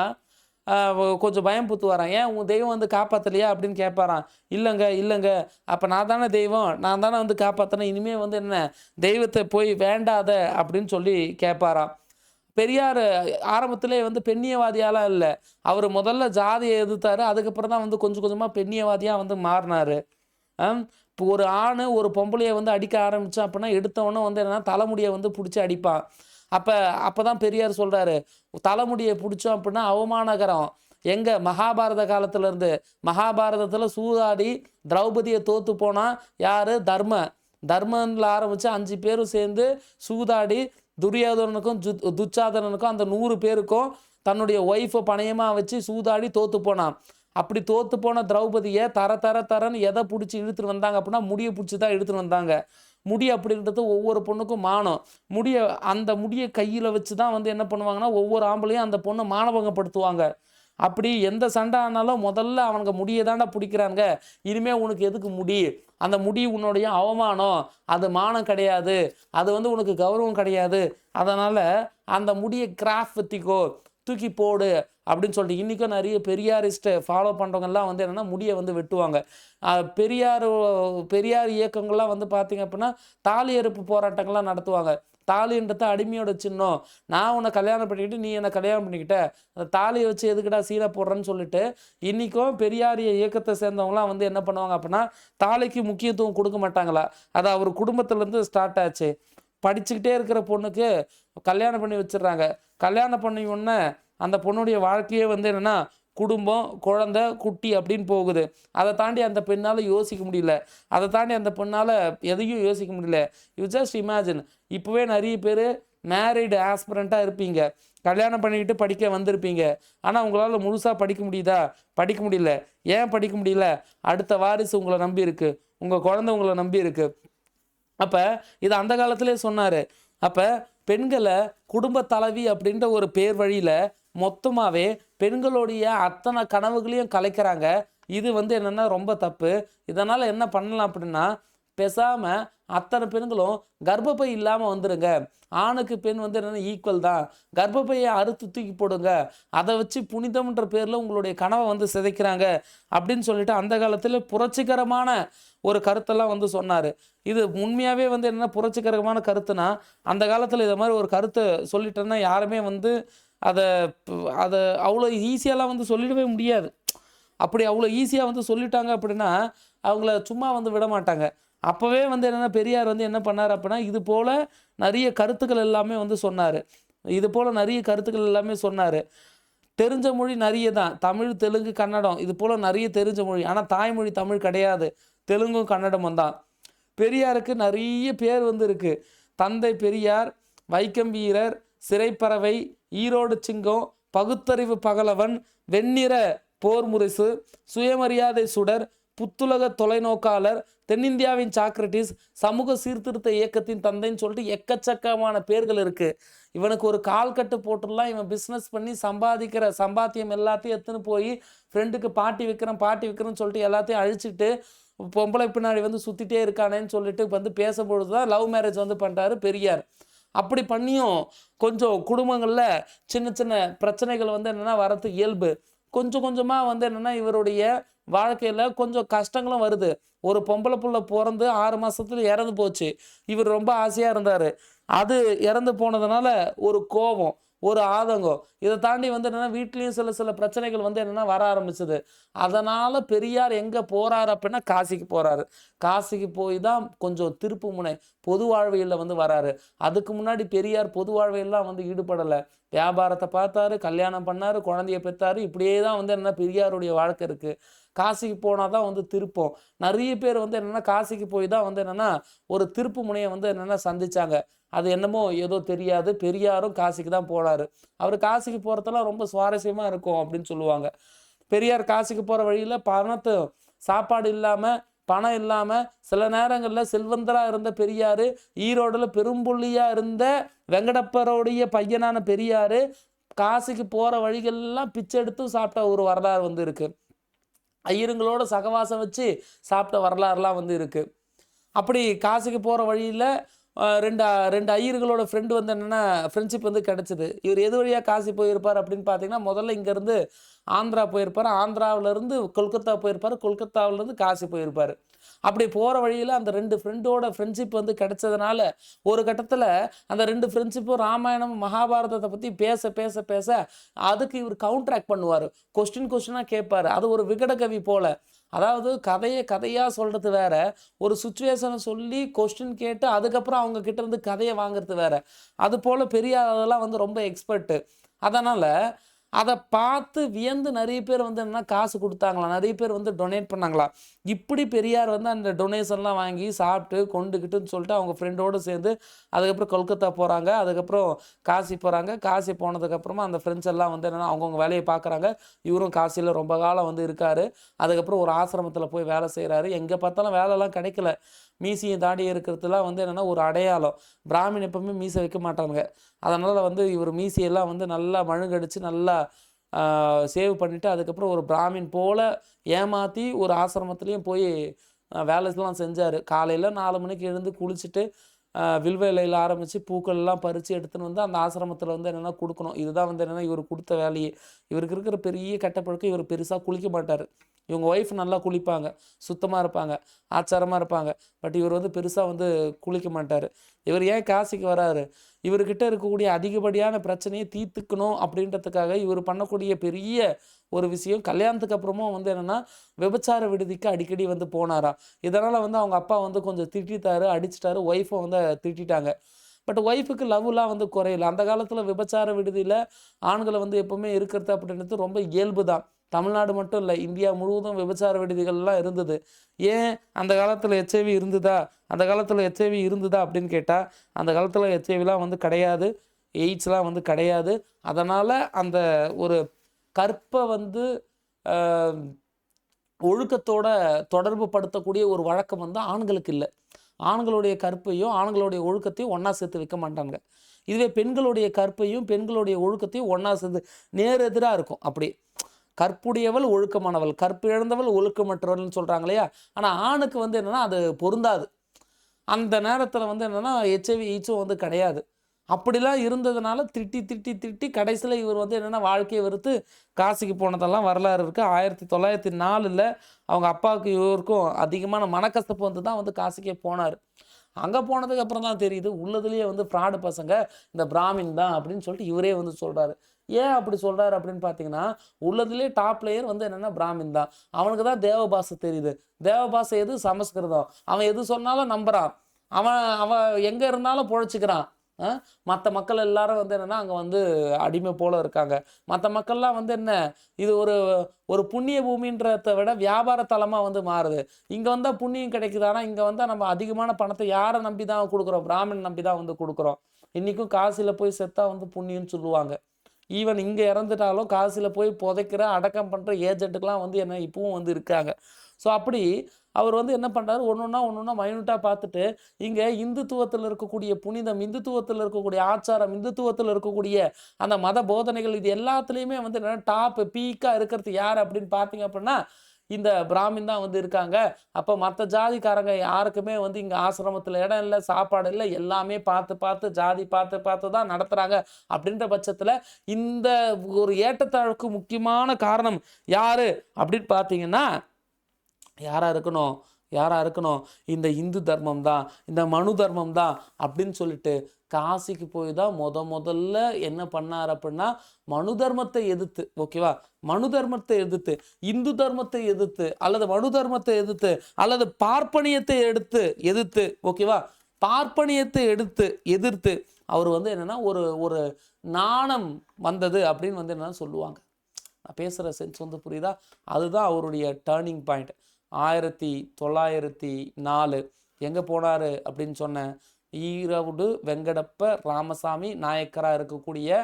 கொஞ்சம் பயம் புத்துவாராம். ஏன் உங்கள் தெய்வம் வந்து காப்பாற்றலையா அப்படின்னு கேட்பாராம். இல்லைங்க அப்போ நான் தானே தெய்வம், நான் தானே வந்து காப்பாற்றினேன், இனிமேல் வந்து என்ன தெய்வத்தை போய் வேண்டாத அப்படின்னு சொல்லி கேட்பாராம். பெரியார் ஆரம்பத்திலே வந்து பெண்ணியவாதியாலாம் இல்லை. அவர் முதல்ல ஜாதியை எதிர்த்தாரு. அதுக்கப்புறம் தான் வந்து கொஞ்சம் கொஞ்சமாக பெண்ணியவாதியாக வந்து மாறினார். இப்போ ஒரு ஆண் ஒரு பொம்பளையை வந்து அடிக்க ஆரம்பித்தான் அப்படின்னா எடுத்தவொன்னே வந்து என்னென்னா தலைமுடியை வந்து பிடிச்சி அடிப்பான். அப்போ தான் பெரியார் சொல்கிறாரு, தலைமுடியை பிடிச்சோம் அப்படின்னா அவமானகரம். எங்கே மகாபாரத காலத்துலேருந்து மகாபாரதத்தில் சூதாடி திரௌபதியை தோற்று போனால் யார்? தர்மனில் ஆரம்பித்து 5 பேரும் சேர்ந்து சூதாடி துரியோதனனுக்கும் துச்சாதனனுக்கும் அந்த 100 பேருக்கும் தன்னுடைய ஒய்ஃபை பணையமாக வச்சு சூதாடி தோற்று போனான். அப்படி தோற்று போன திரௌபதியை தரன்னு எதை பிடிச்சி இழுத்துட்டு வந்தாங்க அப்படின்னா முடியை பிடிச்சி தான் இழுத்துட்டு வந்தாங்க. முடி அப்படின்றது ஒவ்வொரு பொண்ணுக்கும் மானம். அந்த முடியை கையில் வச்சு தான் வந்து என்ன பண்ணுவாங்கன்னா ஒவ்வொரு ஆம்பளையும் அந்த பொண்ணை மானபங்கப்படுத்துவாங்க. அப்படி எந்த சண்டை ஆனாலும் முதல்ல அவனுங்க முடியை தாண்டா பிடிக்கிறாங்க. இனிமேல் உனக்கு எதுக்கு முடி? அந்த முடி உன்னுடைய அவமானம், அது மானம் கிடையாது, அது வந்து உனக்கு கௌரவம் கிடையாது. அதனால் அந்த முடியை கிராஃப்டிக்கோ தூக்கி போடு அப்படின்னு சொல்லிட்டு இன்றைக்கும் நிறைய பெரியாரிஸ்ட்டை ஃபாலோ பண்ணுறவங்கெல்லாம் வந்து என்னென்னா முடியை வந்து வெட்டுவாங்க. பெரியார் இயக்கங்கள்லாம் வந்து பார்த்திங்க அப்படின்னா தாலி அறுப்பு போராட்டங்கள்லாம் நடத்துவாங்க. தாலின்றது அடிமையோட சின்னம். நான் உன்னை கல்யாணம் பண்ணிக்கிட்டு நீ என்னை கல்யாணம் பண்ணிக்கிட்ட, அந்த தாலியை வச்சு எதுக்குடா சீனை போடுறேன்னு சொல்லிட்டு இன்றைக்கும் பெரியாரிய இயக்கத்தை சேர்ந்தவங்களாம் வந்து என்ன பண்ணுவாங்க அப்படின்னா தாலிக்கு முக்கியத்துவம் கொடுக்க மாட்டாங்களா. அது அவர் குடும்பத்துலேருந்து ஸ்டார்ட் ஆச்சு. படிச்சுக்கிட்டே இருக்கிற பொண்ணுக்கு கல்யாணம் பண்ணி வச்சிடுறாங்க. கல்யாணம் பண்ணி உடனே அந்த பொண்ணுடைய வாழ்க்கையே வந்து என்னென்னா குடும்பம், குழந்தை, குட்டி அப்படின்னு போகுது. அதை தாண்டி அந்த பெண்ணால் யோசிக்க முடியல. அதை தாண்டி அந்த பெண்ணால் எதையும் யோசிக்க முடியல. You just imagine. இப்போவே நிறைய பேர் மேரிடு ஆஸ்பிரண்ட்டாக இருப்பீங்க, கல்யாணம் பண்ணிக்கிட்டு படிக்க வந்திருப்பீங்க. ஆனால் உங்களால் முழுசாக படிக்க முடியுதா? படிக்க முடியல. ஏன் படிக்க முடியல? அடுத்த வாரிசு உங்களை நம்பி இருக்குது, உங்கள் குழந்தை உங்களை நம்பி இருக்குது. அப்போ இது அந்த காலத்திலே சொன்னார். அப்போ பெண்களை குடும்ப தலைவி அப்படின்ற ஒரு பேர் வழியில் மொத்தமாகவே பெண்களுடைய அத்தனை கனவுகளையும் கலைக்கிறாங்க. இது வந்து என்னென்னா ரொம்ப தப்பு. இதனால் என்ன பண்ணலாம் அப்படின்னா பேசாமல் அத்தனை பெண்களும் கர்ப்பப்பை இல்லாமல் வந்துடுங்க. ஆணுக்கு பெண் வந்து என்னென்னா ஈக்குவல் தான். கர்ப்பப்பையை அறுத்து தூக்கி போடுங்க. அதை வச்சு புனிதம்ன்ற பேரில் உங்களுடைய கனவை வந்து சிதைக்கிறாங்க அப்படின்னு சொல்லிட்டு அந்த காலத்தில் புரட்சிகரமான ஒரு கருத்தெல்லாம் வந்து சொன்னார். இது உண்மையாகவே வந்து என்னென்னா புரட்சிகரமான கருத்துனா அந்த காலத்தில் இதை மாதிரி ஒரு கருத்தை சொல்லிட்டேன்னா யாருமே வந்து அதை அவ்வளோ ஈஸியாலாம் வந்து சொல்லிடவே முடியாது. அப்படி அவ்வளோ ஈஸியாக வந்து சொல்லிட்டாங்க அப்படின்னா அவங்கள சும்மா வந்து விட மாட்டாங்க. அப்போவே வந்து என்னென்னா பெரியார் வந்து என்ன பண்ணார் அப்படின்னா இது போல் நிறைய கருத்துக்கள் எல்லாமே வந்து சொன்னார். தெரிஞ்ச மொழி நிறைய தான், தமிழ், தெலுங்கு, கன்னடம், இது போல் நிறைய தெரிஞ்ச மொழி. ஆனால் தாய்மொழி தமிழ் கிடையாது, தெலுங்கும் கன்னடமும் தான். பெரியாருக்கு நிறைய பேர் வந்து இருக்குது. தந்தை பெரியார், வைக்கம் வீரர், சிறைப்பறவை, ஈரோடு சிங்கம், பகுத்தறிவு பகலவன், வெண்ணிற போர் முரசு, சுயமரியாதை சுடர், புத்துலக தொலைநோக்காளர், தென்னிந்தியாவின் சாக்ரட்டிஸ், சமூக சீர்திருத்த இயக்கத்தின் தந்தைன்னு சொல்லிட்டு எக்கச்சக்கமான பேர்கள் இருக்கு. இவனுக்கு ஒரு கால் கட்டு போட்டுடலாம். இவன் பிஸ்னஸ் பண்ணி சம்பாதிக்கிற சம்பாத்தியம் எல்லாத்தையும் எடுத்துன்னு போய் ஃப்ரெண்டுக்கு பாட்டி வைக்கிறேன்னு சொல்லிட்டு எல்லாத்தையும் அழிச்சிட்டு பொம்பளை பின்னாடி வந்து சுற்றிட்டே இருக்கானேன்னு சொல்லிட்டு வந்து பேசும்பொழுது தான் லவ் மேரேஜ் வந்து பண்ணுறாரு பெரியார். அப்படி பண்ணியும் கொஞ்சம் குடும்பங்களில் சின்ன சின்ன பிரச்சனைகள் வந்து என்னென்னா வரது இயல்பு. கொஞ்சம் கொஞ்சமாக வந்து என்னென்னா இவருடைய வாழ்க்கையில் கொஞ்சம் கஷ்டங்களும் வருது. ஒரு பொம்பளை புள்ள பிறந்து 6 மாதத்துல இறந்து போச்சு. இவர் ரொம்ப ஆசையாக இருந்தார். அது இறந்து போனதுனால ஒரு கோபம், ஒரு ஆதங்கம், இதை தாண்டி வந்து என்னென்னா வீட்லேயும் சில பிரச்சனைகள் வந்து என்னென்னா வர ஆரம்பிச்சது. அதனால் பெரியார் எங்கே போகிறாரு அப்படின்னா காசிக்கு போகிறாரு. காசிக்கு போய் தான் கொஞ்சம் திருப்பு முனை பொது வாழ்வியலில் வந்து வராரு. அதுக்கு முன்னாடி பெரியார் பொது வாழ்வியல்லாம் வந்து ஈடுபடலை. வியாபாரத்தை பார்த்தாரு, கல்யாணம் பண்ணார், குழந்தைய பெற்றாரு. இப்படியே தான் வந்து என்ன பெரியாருடைய வாழ்க்கை இருக்குது. காசிக்கு போனால் தான் வந்து திருப்பம். நிறைய பேர் வந்து என்னென்னா காசிக்கு போய் தான் வந்து என்னென்னா ஒரு திருப்பு முனையை வந்து என்னென்னா சந்திச்சாங்க. அது என்னமோ ஏதோ தெரியாது. பெரியாரும் காசிக்கு தான் போனார். அவர் காசிக்கு போகிறதெல்லாம் ரொம்ப சுவாரஸ்யமாக இருக்கும் அப்படின்னு சொல்லுவாங்க. பெரியார் காசிக்கு போகிற வழியில் சாப்பாடு இல்லாமல், பணம் இல்லாமல், சில நேரங்களில் செல்வந்தராக இருந்த பெரியார், ஈரோடில் பெரும்புள்ளியாக இருந்த வெங்கடப்பருடைய பையனான பெரியார் காசிக்கு போகிற வழிகள்லாம் பிச்சை எடுத்து சாப்பிட்ட ஒரு வரலாறு வந்து இருக்குது. ஐயருங்களோட சகவாசம் வச்சு சாப்பிட்ட வரலாறுலாம் வந்து இருக்குது. அப்படி காசிக்கு போகிற வழியில் ரெண்டு ஐயர்களோட ஃப்ரெண்டு வந்து என்னென்னா ஃப்ரெண்ட்ஷிப் வந்து கிடச்சிது. இவர் எது வழியாக காசி போயிருப்பார் அப்படின்னு பார்த்தீங்கன்னா, முதல்ல இங்கேருந்து ஆந்திரா போயிருப்பார், ஆந்திராவிலேருந்து கொல்கத்தா போயிருப்பார், கொல்கத்தாவிலேருந்து காசி போயிருப்பார். அப்படி போகிற வழியில் அந்த 2 ஃப்ரெண்டோட ஃப்ரெண்ட்ஷிப் வந்து கிடைச்சதுனால ஒரு கட்டத்தில் அந்த 2 ஃப்ரெண்ட்ஷிப்பும் ராமாயணம் மகாபாரதத்தை பற்றி பேச அதுக்கு இவர் கவுண்ட்ராக்ட் பண்ணுவார். கொஸ்டினாக கேட்பார். அது ஒரு விகடகவி போல். அதாவது கதையாக சொல்கிறது வேற, ஒரு சுச்சுவேஷனை சொல்லி கொஸ்டின் கேட்டு அதுக்கப்புறம் அவங்க கிட்ட இருந்து கதையை வாங்குறது வேற. அது போல் பெரியார் அதெல்லாம் வந்து ரொம்ப எக்ஸ்பர்ட்டு. அதனால் அதை பார்த்து வியந்து நிறைய பேர் வந்து என்ன காசு கொடுத்தாங்களாம், நிறைய பேர் வந்து டொனேட் பண்ணாங்களாம். இப்படி பெரியார் வந்து அந்த டொனேஷன்லாம் வாங்கி சாப்பிட்டு கொண்டுக்கிட்டுன்னு சொல்லிட்டு அவங்க ஃப்ரெண்டோடு சேர்ந்து அதுக்கப்புறம் கொல்கத்தா போகிறாங்க. அதுக்கப்புறம் காசி போகிறாங்க. காசி போனதுக்கப்புறமா அந்த ஃப்ரெண்ட்ஸ் எல்லாம் வந்து என்னென்னா அவங்கவுங்க வேலையை பார்க்குறாங்க. இவரும் காசியில் ரொம்ப காலம் வந்து இருக்கார். அதுக்கப்புறம் ஒரு ஆசிரமத்தில் போய் வேலை செய்கிறாரு. எங்கே பார்த்தாலும் வேலைலாம் கிடைக்கல. மீசையை தாடி இருக்கிறதுலாம் வந்து என்னென்னா ஒரு அடையாளம். பிராமின் எப்பவுமே மீசை வைக்க மாட்டாங்க. அதனால் வந்து இவர் மீசையெல்லாம் வந்து நல்லா மழுங்கடிச்சு நல்லா சேவ் பண்ணிவிட்டு அதுக்கப்புறம் ஒரு பிராமின் போல் ஏமாற்றி ஒரு ஆசிரமத்துலேயும் போய் வேலைலாம் செஞ்சார். காலையில் 4 மணிக்கு எழுந்து குளிச்சுட்டு வில்வேலையில் ஆரம்பித்து பூக்கள்லாம் பறித்து எடுத்துன்னு வந்து அந்த ஆசிரமத்தில் வந்து என்னென்னா கொடுக்கணும். இதுதான் வந்து என்னென்னா இவர் கொடுத்த வேலையே. இவருக்கு இருக்கிற பெரிய கெட்டப்பழக்கம், இவர் பெருசாக குளிக்க மாட்டார். இவங்க ஒய்ஃப் நல்லா குளிப்பாங்க, சுத்தமாக இருப்பாங்க, ஆச்சாரமாக இருப்பாங்க. பட் இவர் வந்து பெருசாக வந்து குளிக்க மாட்டார். இவர் ஏன் காசிக்கு வராரு? இவர்கிட்ட இருக்கக்கூடிய அதிகப்படியான பிரச்சனையை தீர்த்துக்கணும் அப்படின்றதுக்காக இவர் பண்ணக்கூடிய பெரிய ஒரு விஷயம், கல்யாணத்துக்கு அப்புறமும் வந்து என்னென்னா விபச்சார விடுதிக்கு அடிக்கடி வந்து போனாராம். இதனால் வந்து அவங்க அப்பா வந்து கொஞ்சம் திட்டாரு, அடிச்சிட்டாரு. ஒய்ஃபை வந்து திட்டாங்க. பட் ஒய்ஃபுக்கு லவ்லாம் வந்து குறையல. அந்த காலத்தில் விபச்சார விடுதியில் ஆண்களை வந்து எப்போவுமே இருக்கிறது அப்படின்றது ரொம்ப இயல்பு தான். தமிழ்நாடு மட்டும் இல்லை, இந்தியா முழுவதும் விபச்சார விடுதிகள்லாம் இருந்தது. ஏன் அந்த காலத்தில் ஹெச்ஐவி இருந்ததா? அந்த காலத்தில் ஹெச்ஐவி இருந்ததா அப்படின்னு கேட்டால் அந்த காலத்தில் ஹெச்ஐவிலாம் வந்து கிடையாது, எய்ட்ஸ்லாம் வந்து கிடையாது. அதனால் அந்த ஒரு கற்பை வந்து ஒழுக்கத்தோட தொடர்பு படுத்தக்கூடிய ஒரு வழக்கம் வந்து ஆண்களுக்கு இல்லை. ஆண்களுடைய கற்பையும் ஆண்களுடைய ஒழுக்கத்தையும் ஒன்றா சேர்த்து வைக்க மாட்டாங்க. இதுவே பெண்களுடைய கற்பையும் பெண்களுடைய ஒழுக்கத்தையும் ஒன்றா சேர்ந்து நேரெதிராக இருக்கும். அப்படி கற்புடையவள் ஒழுக்கமானவள், கற்பு இழந்தவள் ஒழுக்கமற்றவள்னு சொல்கிறாங்க இல்லையா? ஆனால் ஆணுக்கு வந்து என்னென்னா அது பொருந்தாது. அந்த நேரத்தில் வந்து என்னென்னா ஹெச்ஐவி எய்ட்ஸும் வந்து கிடையாது. அப்படிலாம் இருந்ததுனால திட்டி கடைசியில் இவர் வந்து என்னென்னா வாழ்க்கையை வெறுத்து காசிக்கு போனதெல்லாம் வரலாறு இருக்குது. 1904 அவங்க அப்பாவுக்கு இவருக்கும் அதிகமான மனக்கசப்பு வந்து தான் வந்து காசிக்கே போனார். அங்கே போனதுக்கு அப்புறம் தான் தெரியுது உள்ளதுலேயே வந்து ஃப்ராடு பசங்க இந்த பிராமின் தான் அப்படின்னு சொல்லிட்டு இவரே வந்து சொல்கிறாரு. ஏன் அப்படி சொல்கிறாரு அப்படின்னு பார்த்தீங்கன்னா, உள்ளதுலேயே டாப் லேயர் வந்து என்னென்னா பிராமின் தான். அவனுக்கு தான் தேவபாஷை தெரியுது. தேவபாஷை எது? சமஸ்கிருதம். அவன் எது சொன்னாலும் நம்புகிறான். அவன் எங்கே இருந்தாலும் பொழைச்சிக்கிறான். மற்ற மக்கள் எல்லாரும் வந்து என்னென்னா அங்கே வந்து அடிமை போல் இருக்காங்க. மற்ற மக்கள்லாம் வந்து என்ன, இது ஒரு புண்ணிய பூமின்றதை விட வியாபார தலமாக வந்து மாறுது. இங்கே வந்தால் புண்ணியம் கிடைக்குது. ஆனால் இங்கே வந்தால் நம்ம அதிகமான பணத்தை யாரை நம்பி தான் கொடுக்குறோம்? பிராமணன் நம்பி தான் வந்து கொடுக்குறோம். இன்றைக்கும் காசியில் போய் செத்தா வந்து புண்ணியம்னு சொல்லுவாங்க. ஈவன் இங்கே இறந்துட்டாலும் காசில் போய் புதைக்கிற அடக்கம் பண்ணுற ஏஜென்ட்டுக்கெலாம் வந்து என்ன இப்பவும் வந்து இருக்காங்க. ஸோ அப்படி அவர் வந்து என்ன பண்ணுறாரு, ஒன்று ஒன்றா மைனூட்டாக பார்த்துட்டு இங்கே இந்துத்துவத்தில் இருக்கக்கூடிய புனிதம், இந்துத்துவத்தில் இருக்கக்கூடிய ஆச்சாரம், இந்துத்துவத்தில் இருக்கக்கூடிய அந்த மத போதனைகள், இது எல்லாத்துலேயுமே வந்து என்னென்னா டாப் பீக்காக இருக்கிறது யார் அப்படின்னு பார்த்தீங்க அப்படின்னா இந்த பிராமின் தான் வந்து இருக்காங்க. அப்போ மற்ற ஜாதிக்காரங்க யாருக்குமே வந்து இங்கே ஆசிரமத்தில் இடம் இல்லை, சாப்பாடு இல்லை, எல்லாமே பார்த்து ஜாதி பார்த்து தான் நடத்துகிறாங்க. அப்படின்ற பட்சத்தில் இந்த ஒரு ஏற்றத்தாழ்வுக்கு முக்கியமான காரணம் யாரு அப்படின்னு பார்த்தீங்கன்னா யாரா இருக்கணும் இந்த இந்து தர்மம் தான், இந்த மனு தர்மம் தான் அப்படின்னு சொல்லிட்டு காசிக்கு போய் தான் முதல்ல என்ன பண்ணார் அப்படின்னா மனு தர்மத்தை எதிர்த்து, ஓகேவா, மனு தர்மத்தை எதிர்த்து, இந்து தர்மத்தை எதிர்த்து, அல்லது மனு தர்மத்தை எதிர்த்து, அல்லது பார்ப்பனியத்தை எதிர்த்து, ஓகேவா, பார்ப்பனியத்தை எதிர்த்து அவர் வந்து என்னன்னா ஒரு நாணம் வந்தது அப்படின்னு வந்து என்னன்னா சொல்லுவாங்க. நான் பேசுகிற சென்ஸ் வந்து புரியுதா? அதுதான் அவருடைய டேர்னிங் பாயிண்ட். 1904 எங்கே போனார் அப்படின்னு சொன்னேன், ஈரோடு வெங்கடப்ப ராமசாமி நாயக்கராக இருக்கக்கூடிய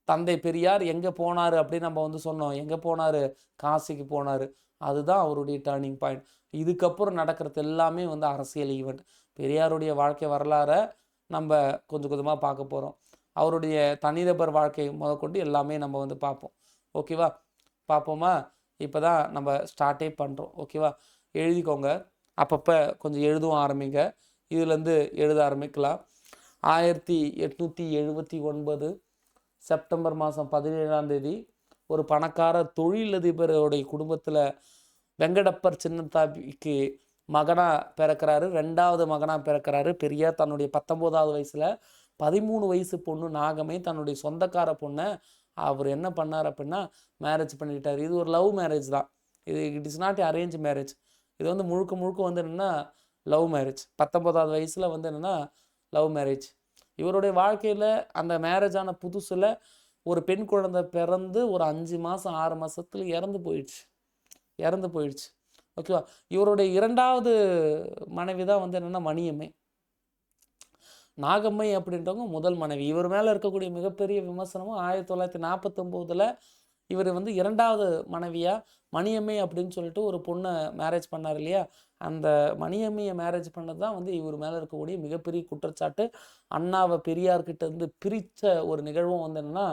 தந்தை பெரியார் எங்கே போனார் அப்படின்னு நம்ம வந்து சொன்னோம். எங்கே போனார்? காசிக்கு போனார். அதுதான் அவருடைய டேர்னிங் பாயிண்ட். இதுக்கப்புறம் நடக்கிறது எல்லாமே வந்து அரசியல் ஈவெண்ட். பெரியாருடைய வாழ்க்கை வரலாறை நம்ம கொஞ்சம் கொஞ்சமாக பார்க்க போகிறோம். அவருடைய தனிநபர் வாழ்க்கை முதற்கொண்டு எல்லாமே நம்ம வந்து பார்ப்போம். ஓகேவா, பார்ப்போமா? இப்போ தான் நம்ம ஸ்டார்ட்டே பண்ணுறோம். ஓகேவா, எழுதிக்கோங்க, அப்பப்போ கொஞ்சம் எழுதவும் ஆரம்பிங்க. இதுலேருந்து எழுத ஆரம்பிக்கலாம். 1879 செப்டம்பர் மாதம் 17ஆம் தேதி ஒரு பணக்கார தொழிலதிபருடைய குடும்பத்தில் வெங்கடப்பர் சின்னத்தாபிக்கு மகனாக பிறக்கிறாரு, 2வது மகனாக பிறக்கிறாரு. பெரியார் தன்னுடைய 19வது வயசில் 13 வயசு பொண்ணு நாகமே தன்னுடைய சொந்தக்கார பொண்ணை அவர் என்ன பண்ணார் அப்படின்னா மேரேஜ் பண்ணிக்கிட்டார். இது ஒரு லவ் மேரேஜ் தான். It is not arrange marriage. இது வந்து முழுக்க வந்து என்னென்னா லவ் மேரேஜ். 19வது வயசில் வந்து என்னென்னா லவ் மேரேஜ். இவருடைய வாழ்க்கையில் அந்த மேரேஜ் ஆன புதுசில் ஒரு பெண் குழந்தை பிறந்து ஒரு 5 மாதம் 6 மாதத்துல இறந்து போயிடுச்சு. ஓகேவா, இவருடைய 2வது மனைவி தான் வந்து என்னென்னா மணியம்மை. நாகம்மை அப்படின்றவங்க முதல் மனைவி. இவர் மேலே இருக்கக்கூடிய மிகப்பெரிய விமர்சனமும் 1949 இவர் வந்து 2வது மனைவியாக மணியம்மை அப்படின்னு சொல்லிட்டு ஒரு பொண்ணை மேரேஜ் பண்ணார் இல்லையா, அந்த மணியம்மையை மேரேஜ் பண்ணது தான் வந்து இவர் மேலே இருக்கக்கூடிய மிகப்பெரிய குற்றச்சாட்டு. அண்ணாவை பெரியார்கிட்ட இருந்து பிரித்த ஒரு நிகழ்வும் வந்து என்னென்னா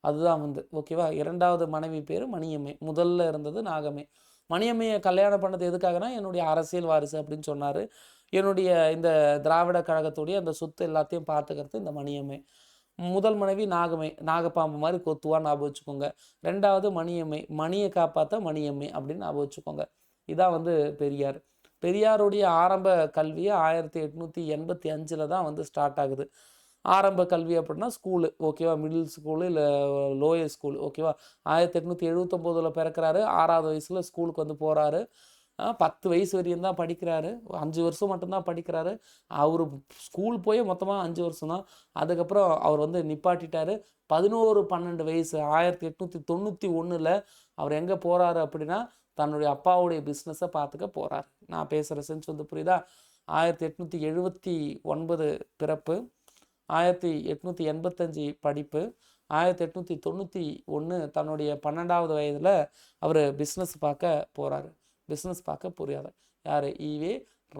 அதுதான் வந்து, ஓகேவா. 2வது மனைவி பேர் மணியம்மை, முதல்ல இருந்தது நாகம்மை. மணியம்மையை கல்யாணம் பண்ணது எதுக்காகனா என்னுடைய அரசியல் வாரிசு அப்படின்னு சொன்னார். என்னுடைய இந்த திராவிட கழகத்துடைய அந்த சொத்து எல்லாத்தையும் பார்த்துக்கிறது இந்த மணியம்மை. முதல் மனைவி நாகம்மை, நாகப்பாம்பு மாதிரி கொத்துவா ஞாபகம் வச்சுக்கோங்க. 2வது மணியம்மை, மணியை காப்பாற்ற மணியம்மை அப்படின்னு ஞாபகம் வச்சுக்கோங்க. இதான் வந்து பெரியார். பெரியாருடைய ஆரம்ப கல்வியை 1885 தான் வந்து ஸ்டார்ட் ஆகுது. ஆரம்ப கல்வி அப்படின்னா ஸ்கூலு, ஓகேவா, மிடில் ஸ்கூலு இல்லை லோயர் ஸ்கூல், ஓகேவா. 1879 பிறக்கிறாரு. 6வது வயசில் ஸ்கூலுக்கு வந்து போகிறாரு. 10 வயசு வரையும் தான் படிக்கிறாரு. 5 வருஷம் மட்டும்தான் படிக்கிறாரு. அவர் ஸ்கூல் போய் மொத்தமாக 5 வருஷம் தான். அதுக்கப்புறம் அவர் வந்து நிப்பாட்டிட்டார். 11-12 வயசு 1891 அவர் எங்கே போகிறாரு அப்படின்னா தன்னுடைய அப்பாவுடைய பிஸ்னஸை பார்த்துக்க போகிறார். நான் பேசுகிற சென்ஸ் வந்து புரியுதா? 1879 பிறப்பு, 1885 படிப்பு, 1891 தன்னுடைய 12வது வயதில் அவர் பிஸ்னஸ் பார்க்க போகிறாரு. யார்? ஈவே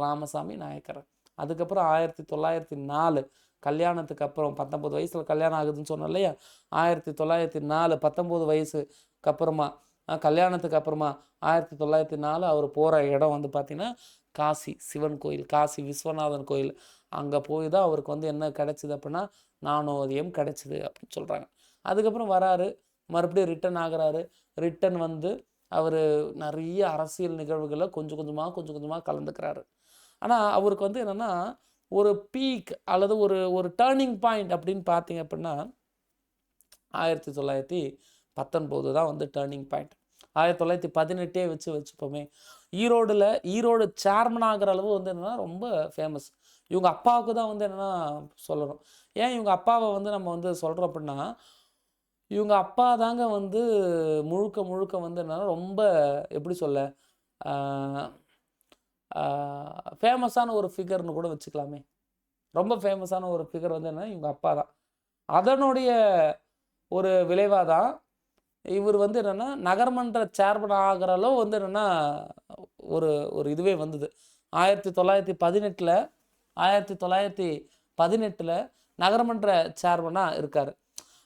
ராமசாமி நாயக்கர். அதுக்கப்புறம் 1904 கல்யாணத்துக்கு அப்புறம் 19 வயசில் கல்யாணம் ஆகுதுன்னு சொன்னோம் இல்லையா, 1904 19 வயசுக்கு அப்புறமா கல்யாணத்துக்கு அப்புறமா 1904 அவர் போகிற இடம் வந்து பார்த்திங்கன்னா காசி சிவன் கோயில், காசி விஸ்வநாதன் கோயில். அங்கே போய் தான் அவருக்கு வந்து என்ன கிடச்சிது அப்படின்னா ஞானோதயம் கிடச்சிது அப்படின்னு சொல்கிறாங்க. அதுக்கப்புறம் வராரு, மறுபடியும் ரிட்டன் ஆகிறாரு. ரிட்டன் வந்து அவர் நிறைய அரசியல் நிகழ்வுகளை கொஞ்சம் கொஞ்சமாக கலந்துக்கிறாரு. ஆனால் அவருக்கு வந்து என்னென்னா ஒரு பீக் அல்லது ஒரு டேர்னிங் பாயிண்ட் அப்படின்னு பார்த்தீங்க அப்படின்னா 1919 தான் வந்து டேர்னிங் பாயிண்ட். 1918 வச்சுப்போமே. ஈரோடு சேர்மன் ஆகிற அளவு வந்து என்னென்னா ரொம்ப ஃபேமஸ். இவங்க அப்பாவுக்கு தான் வந்து என்னென்னா சொல்லணும். ஏன் இவங்க அப்பாவை வந்து நம்ம வந்து சொல்கிறோம் அப்படின்னா இவங்க அப்பா தாங்க வந்து முழுக்க வந்து என்னன்னா ரொம்ப எப்படி சொல்ல ஃபேமஸான ஒரு ஃபிகர்னு கூட வச்சுக்கலாமே. ரொம்ப ஃபேமஸான ஒரு ஃபிகர் வந்து என்னன்னா இவங்க அப்பா தான். அதனுடைய ஒரு விளைவாக தான் இவர் வந்து என்னென்னா நகர்மன்ற சேர்மன் ஆகிற அளவு வந்து என்னென்னா ஒரு ஒரு இதுவே வந்தது. 1918 நகரமன்ற சேர்மனாக இருக்கார்.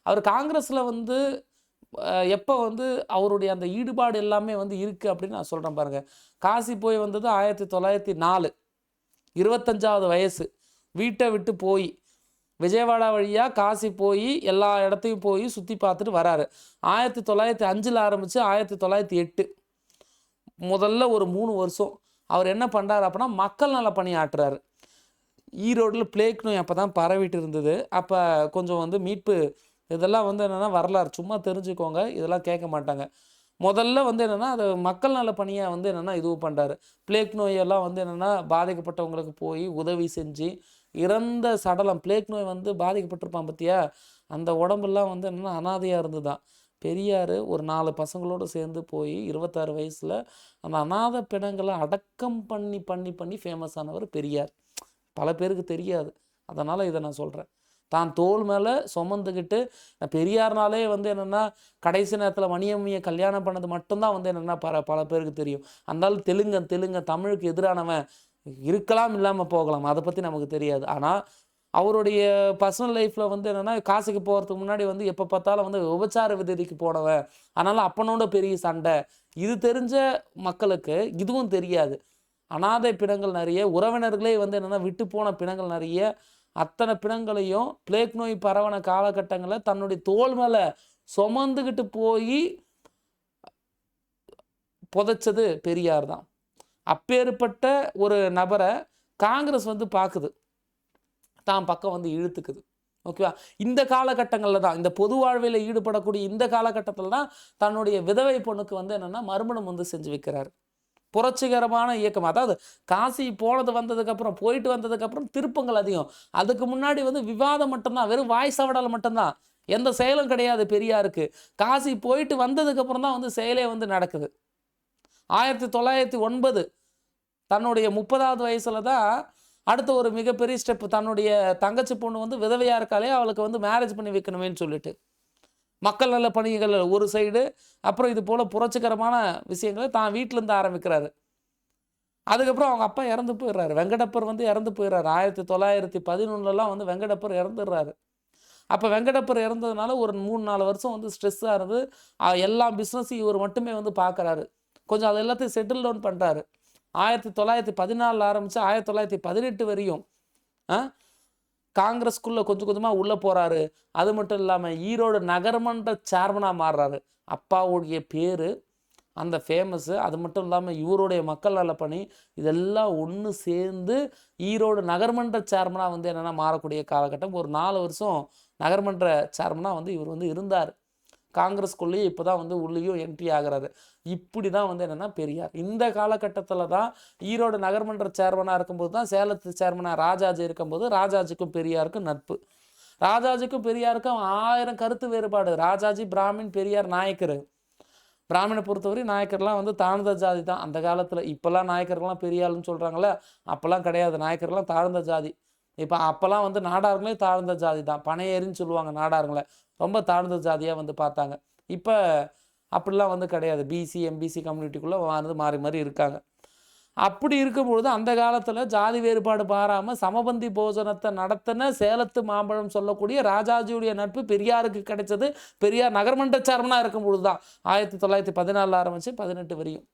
அவர் காங்கிரஸில் வந்து எப்போ வந்து அவருடைய அந்த ஈடுபாடு எல்லாமே வந்து இருக்குது அப்படின்னு நான் சொல்கிறேன் பாருங்கள். காசி போய் வந்தது 1904, 25வது வயசு. வீட்டை விட்டு போய் விஜயவாடா வழியாக காசி போய் எல்லா இடத்தையும் போய் சுற்றி பார்த்துட்டு வராரு. 1905 ஆரம்பித்து 1908 முதல்ல ஒரு 3 வருஷம் அவர் என்ன பண்ணுறாரு அப்படின்னா மக்கள் நல பணி ஆற்றுறாரு. ஈரோடில் பிளேக் நோய் அப்போ தான் பரவிட்டு இருந்தது. அப்போ கொஞ்சம் வந்து மீட்பு இதெல்லாம் வந்து என்னென்னா வரலாறு சும்மா தெரிஞ்சுக்கோங்க, இதெல்லாம் கேட்க மாட்டாங்க. முதல்ல வந்து என்னென்னா அது மக்கள் நல பணியை வந்து என்னென்னா இதுவும் பண்ணுறாரு. பிளேக் நோயெல்லாம் வந்து என்னென்னா பாதிக்கப்பட்டவங்களுக்கு போய் உதவி செஞ்சு இறந்த சடலம் பிளேக் நோய் வந்து பாதிக்கப்பட்டிருப்பான் பார்த்தியா, அந்த உடம்பெல்லாம் வந்து என்னென்னா அனாதையாக இருந்து தான் பெரியார் ஒரு 4 பசங்களோடு சேர்ந்து போய் 26 வயசில் அந்த அனாதை பிணங்களை அடக்கம் பண்ணி பண்ணி பண்ணி ஃபேமஸ் ஆனவர் பெரியார். பல பேருக்கு தெரியாது, அதனால் இதை நான் சொல்கிறேன். தான் தோல் மேலே சுமந்துக்கிட்டு பெரியார்னாலே வந்து என்னென்னா கடைசி நேரத்தில் மணியம்மையை கல்யாணம் பண்ணது மட்டும்தான் வந்து என்னென்னா பல பேருக்கு தெரியும். அந்தாலும் தெலுங்கன் தமிழுக்கு எதிரானவன் இருக்கலாம், இல்லாமல் போகலாம், அதை பற்றி நமக்கு தெரியாது. ஆனால் அவருடைய பர்சனல் லைஃப்பில் வந்து என்னென்னா காசுக்கு போகிறதுக்கு முன்னாடி வந்து எப்போ பார்த்தாலும் வந்து விபச்சார விடுதிக்கு போனவன், அதனால் அப்பனோட பெரிய சண்டை. இது தெரிஞ்ச மக்களுக்கு இதுவும் தெரியாது. அனாதை பிணங்கள் நிறைய, உறவினர்களே வந்து என்னென்னா விட்டு போன பிணங்கள் நிறைய, அத்தனை பிணங்களையும் பிளேக் நோய் பரவன காலகட்டங்களில் தன்னுடைய தோல் மேலே சுமந்துக்கிட்டு போய் புதைச்சது பெரியார் தான். அப்பேற்பட்ட ஒரு நபரை காங்கிரஸ் வந்து பார்க்குது, தான் பக்கம் வந்து இழுத்துக்குது. ஓகேவா? இந்த காலகட்டங்களில் தான், இந்த பொது வாழ்வில் ஈடுபடக்கூடிய இந்த காலகட்டத்தில் தான் தன்னுடைய விதவை பொண்ணுக்கு வந்து என்னென்னா மறுமணம் வந்து செஞ்சு வைக்கிறார். புரட்சிகரமான இயக்கம். அதாவது காசி போயிட்டு வந்ததுக்கப்புறம் திருப்பங்கள் அதிகம். அதுக்கு முன்னாடி வந்து விவாதம் மட்டும்தான், வெறும் வாய் சவடல் மட்டும்தான், எந்த செயலும் கிடையாது பெரியாருக்கு. காசி போயிட்டு வந்ததுக்கப்புறம் தான் வந்து செயலே வந்து நடக்குது. 1909 தன்னுடைய 30வது வயசில் தான் அடுத்த ஒரு மிகப்பெரிய ஸ்டெப்பு. தன்னுடைய தங்கச்சி பொண்ணு வந்து விதவையாக இருக்காலே, அவளுக்கு வந்து மேரேஜ் பண்ணி வைக்கணுமேன்னு சொல்லிட்டு மக்கள் நல பணிகள் ஒரு சைடு, அப்புறம் இது போல் புரட்சிகரமான விஷயங்களை தான் வீட்டிலேருந்து ஆரம்பிக்கிறாரு. அதுக்கப்புறம் அவங்க அப்பா இறந்து போயிடுறாரு. வெங்கடப்பர் வந்து இறந்து போயிடுறாரு. 1911 வந்து வெங்கடப்பர் இறந்துடுறாரு. அப்போ வெங்கடப்பர் இறந்ததுனால ஒரு 3-4 வருஷம் வந்து ஸ்ட்ரெஸ்ஸாக இருந்து எல்லா பிஸ்னஸையும் இவர் மட்டுமே வந்து பார்க்குறாரு. கொஞ்சம் அது எல்லாத்தையும் செட்டில் டவுன் பண்ணுறாரு. 1914 ஆரம்பித்து 1918 வரையும் காங்கிரஸ்குள்ளே கொஞ்சம் கொஞ்சமாக உள்ளே போகிறாரு. அது மட்டும் இல்லாமல் ஈரோடு நகர்மன்ற சேர்மனாக மாறுறாரு. அப்பாவுடைய பேர் அந்த ஃபேமஸ்ஸு, அது மட்டும் இல்லாமல் இவருடைய மக்கள் நல பணி, இதெல்லாம் ஒன்று சேர்ந்து ஈரோடு நகர்மன்ற சேர்மனாக வந்து என்னென்னா மாறக்கூடிய காலகட்டம். ஒரு 4 வருஷம் நகர்மன்ற சேர்மனாக வந்து இவர் வந்து இருந்தார். காங்கிரஸ்குள்ளேயே இப்போ தான் வந்து உள்ளேயும் என்ட்ரி ஆகிறாரு. இப்படி தான் வந்து என்னென்னா பெரியார். இந்த காலகட்டத்தில் தான் ஈரோடு நகர்மன்ற சேர்மனாக இருக்கும்போது தான் சேலத்து சேர்மனாக ராஜாஜி இருக்கும்போது ராஜாஜிக்கும் பெரியாருக்கும் நட்பு. ராஜாஜிக்கும் பெரியாருக்கும் 1000 கருத்து வேறுபாடு. ராஜாஜி பிராமின், பெரியார் நாயக்கர். பிராமணை பொறுத்தவரை நாயக்கர்லாம் வந்து தாழ்ந்த ஜாதி தான் அந்த காலத்தில். இப்போல்லாம் நாயக்கர்கள்லாம் பெரியாள்னு சொல்கிறாங்களே, அப்போல்லாம் கிடையாது. நாயக்கர்லாம் தாழ்ந்த ஜாதி. இப்போ அப்போல்லாம் வந்து நாடார்களே தாழ்ந்த ஜாதி தான், பனையேறின்னு சொல்லுவாங்க நாடார்களை. ரொம்ப தாழ்ந்த ஜாதியாக வந்து பார்த்தாங்க. இப்போ அப்படிலாம் வந்து கிடையாது. பிசி எம்பிசி கம்யூனிட்டிக்குள்ளே வந்து மாறி மாறி இருக்காங்க. அப்படி இருக்கும்பொழுது அந்த காலத்தில் ஜாதி வேறுபாடு பாராமல் சமபந்தி போஜனத்தை நடத்தின சேலத்து மாம்பழம் சொல்லக்கூடிய ராஜாஜியுடைய நட்பு பெரியாருக்கு கிடைச்சது. பெரியார் நகர்மன்ற சேர்மனாக இருக்கும்பொழுது தான் 1914 ஆரம்பித்து 18 வரையும்.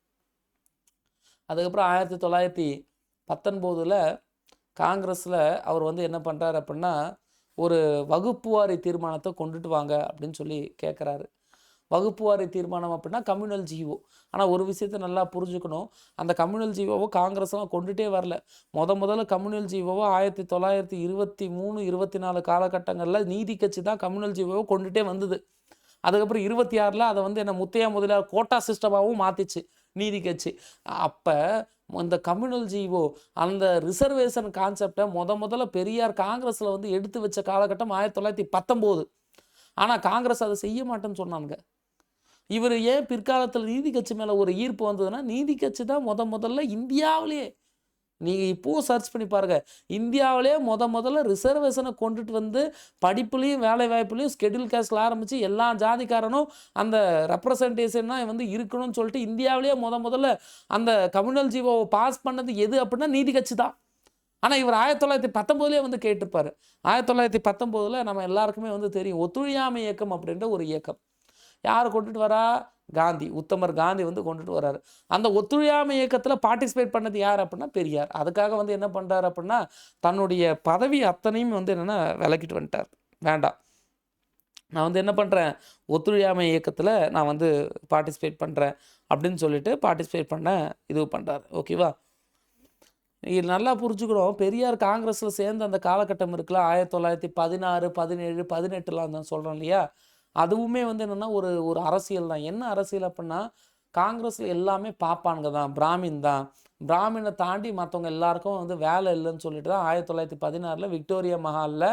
அதுக்கப்புறம் 1919 காங்கிரஸில் அவர் வந்து என்ன பண்ணுறாரு அப்படின்னா, ஒரு வகுப்பு வாரி தீர்மானத்தை கொண்டுட்டு வாங்க அப்படின்னு சொல்லி கேட்குறாரு. வகுப்பு வாரி தீர்மானம் அப்படின்னா கம்யூனல் ஜிஓ. ஆனால் ஒரு விஷயத்தை நல்லா புரிஞ்சுக்கணும், அந்த கம்யூனல் ஜிஓவை காங்கிரஸ்லாம் கொண்டுகிட்டே வரல. முதல்ல கம்யூனல் ஜிஓவை 1923, 24 காலகட்டங்களில் நீதி கட்சி தான் கம்யூனல் ஜிஓவை கொண்டுகிட்டே வந்தது. அதுக்கப்புறம் 26 அதை வந்து என்ன முத்தையா முதலியார் கோட்டா சிஸ்டமாகவும் மாற்றிச்சு நீதி கட்சி. அப்போ இந்த கம்யூனல் ஜிஓ அந்த ரிசர்வேஷன் கான்செப்டை முதல்ல பெரியார் காங்கிரஸில் வந்து எடுத்து வச்ச காலகட்டம் 1919. ஆனால் காங்கிரஸ் அதை செய்ய மாட்டேன்னு சொன்னாங்க. இவர் ஏன் பிற்காலத்தில் நீதி கட்சி மேலே ஒரு ஈர்ப்பு வந்ததுன்னா, நீதி கட்சி தான் முதல்ல இந்தியாவிலேயே நீங்கள் இப்போவும் சர்ச் பண்ணி பாருங்கள். இந்தியாவிலே முதல்ல ரிசர்வேஷனை கொண்டுட்டு வந்து படிப்புலேயும் வேலை வாய்ப்புலையும் ஸ்கெடியூல் கேஸ்டில் ஆரம்பித்து எல்லா ஜாதிக்காரனும் அந்த ரெப்ரசன்டேஷனாக வந்து இருக்கணும்னு சொல்லிட்டு இந்தியாவிலேயே முதல்ல அந்த கம்யூனல் ஜீவோவை பாஸ் பண்ணது எது அப்படின்னா நீதி கட்சி தான். ஆனால் இவர் 1919 வந்து கேட்டிருப்பார். 1919 நம்ம எல்லாருக்குமே வந்து தெரியும் ஒத்துழையாமை இயக்கம் அப்படின்ற ஒரு இயக்கம். யார் கொண்டுட்டு வரா? காந்தி, உத்தமர் காந்தி வந்து கொண்டுட்டு வர்றாரு. அந்த ஒத்துழையாமை இயக்கத்தில் பார்ட்டிசிபேட் பண்ணது யார் அப்படின்னா பெரியார். அதுக்காக வந்து என்ன பண்ணுறாரு அப்படின்னா தன்னுடைய பதவி அத்தனையும் வந்து என்னென்னா விலக்கிட்டு வந்துட்டார். வேண்டாம், நான் வந்து என்ன பண்ணுறேன், ஒத்துழையாமை இயக்கத்தில் நான் வந்து பார்ட்டிசிபேட் பண்ணுறேன் அப்படின்னு சொல்லிட்டு பார்ட்டிசிபேட் பண்ண இது பண்ணுறாரு. ஓகேவா? இது நல்லா புரிஞ்சுக்கணும். பெரியார் காங்கிரஸில் சேர்ந்த அந்த காலகட்டம் இருக்குல்ல, 1916, 17, 18 தான் சொல்கிறோம் இல்லையா, அதுவுமே வந்து என்னென்னா ஒரு அரசியல் தான். என்ன அரசியல் அப்படின்னா காங்கிரஸில் எல்லாமே பாப்பானுங்க தான், பிராமின் தான். பிராமினை தாண்டி மற்றவங்க எல்லாருக்கும் வந்து வேலை இல்லைன்னு சொல்லிட்டு தான் 1916 விக்டோரியா மஹாலில்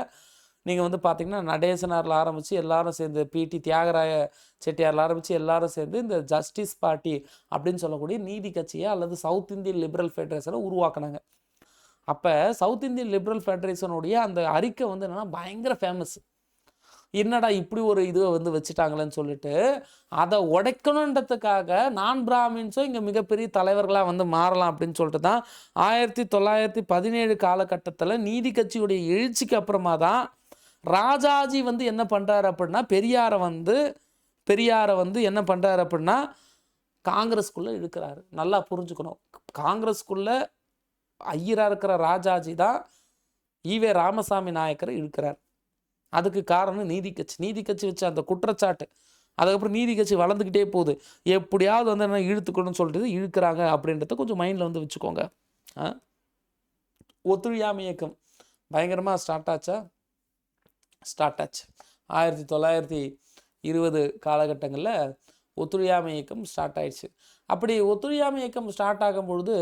நீங்கள் வந்து பார்த்தீங்கன்னா நடேசனாரில் ஆரம்பித்து எல்லாரும் சேர்ந்து பிடி தியாகராய செட்டியாரில் ஆரம்பித்து எல்லாரும் சேர்ந்து இந்த ஜஸ்டிஸ் பார்ட்டி அப்படின்னு சொல்லக்கூடிய நீதி கட்சியை அல்லது சவுத் இந்தியன் லிபரல் ஃபெடரேஷனை உருவாக்குனாங்க. அப்போ சவுத் இந்தியன் லிபரல் ஃபெடரேஷனுடைய அந்த அறிக்கை வந்து என்னென்னா பயங்கர ஃபேமஸ். என்னடா இப்படி ஒரு இது வந்து வச்சுட்டாங்களேன்னு சொல்லிட்டு அதை உடைக்கணுன்றதுக்காக நான் பிராமின்ஸும் இங்கே மிகப்பெரிய தலைவர்களாக வந்து மாறலாம் அப்படின்னு சொல்லிட்டு தான் 1917 காலகட்டத்தில் நீதி கட்சியுடைய எழுச்சிக்கு அப்புறமா தான் ராஜாஜி வந்து என்ன பண்ணுறாரு அப்படின்னா பெரியாரை வந்து என்ன பண்ணுறாரு அப்படின்னா காங்கிரஸ்குள்ளே இழுக்கிறாரு. நல்லா புரிஞ்சுக்கணும், காங்கிரஸ்குள்ளே ஐயராக இருக்கிற ராஜாஜி தான் ஈவே ராமசாமி நாயக்கரை இழுக்கிறார். அதுக்கு காரணம் நீதி கட்சி வச்ச அந்த குற்றச்சாட்டு. அதுக்கப்புறம் நீதி கட்சி வளர்ந்துக்கிட்டே போகுது. எப்படியாவது வந்து என்ன இழுத்துக்கணும்னு சொல்லிட்டு இழுக்கிறாங்க அப்படின்றத கொஞ்சம் மைண்டில் வந்து வச்சுக்கோங்க. ஒத்துழையாமை இயக்கம் பயங்கரமாக ஸ்டார்ட் ஆச்சு. 1920 காலகட்டங்களில் ஒத்துழையாமை இயக்கம் ஸ்டார்ட் ஆயிடுச்சு. அப்படி ஒத்துழையாமை இயக்கம் ஸ்டார்ட் ஆகும்பொழுது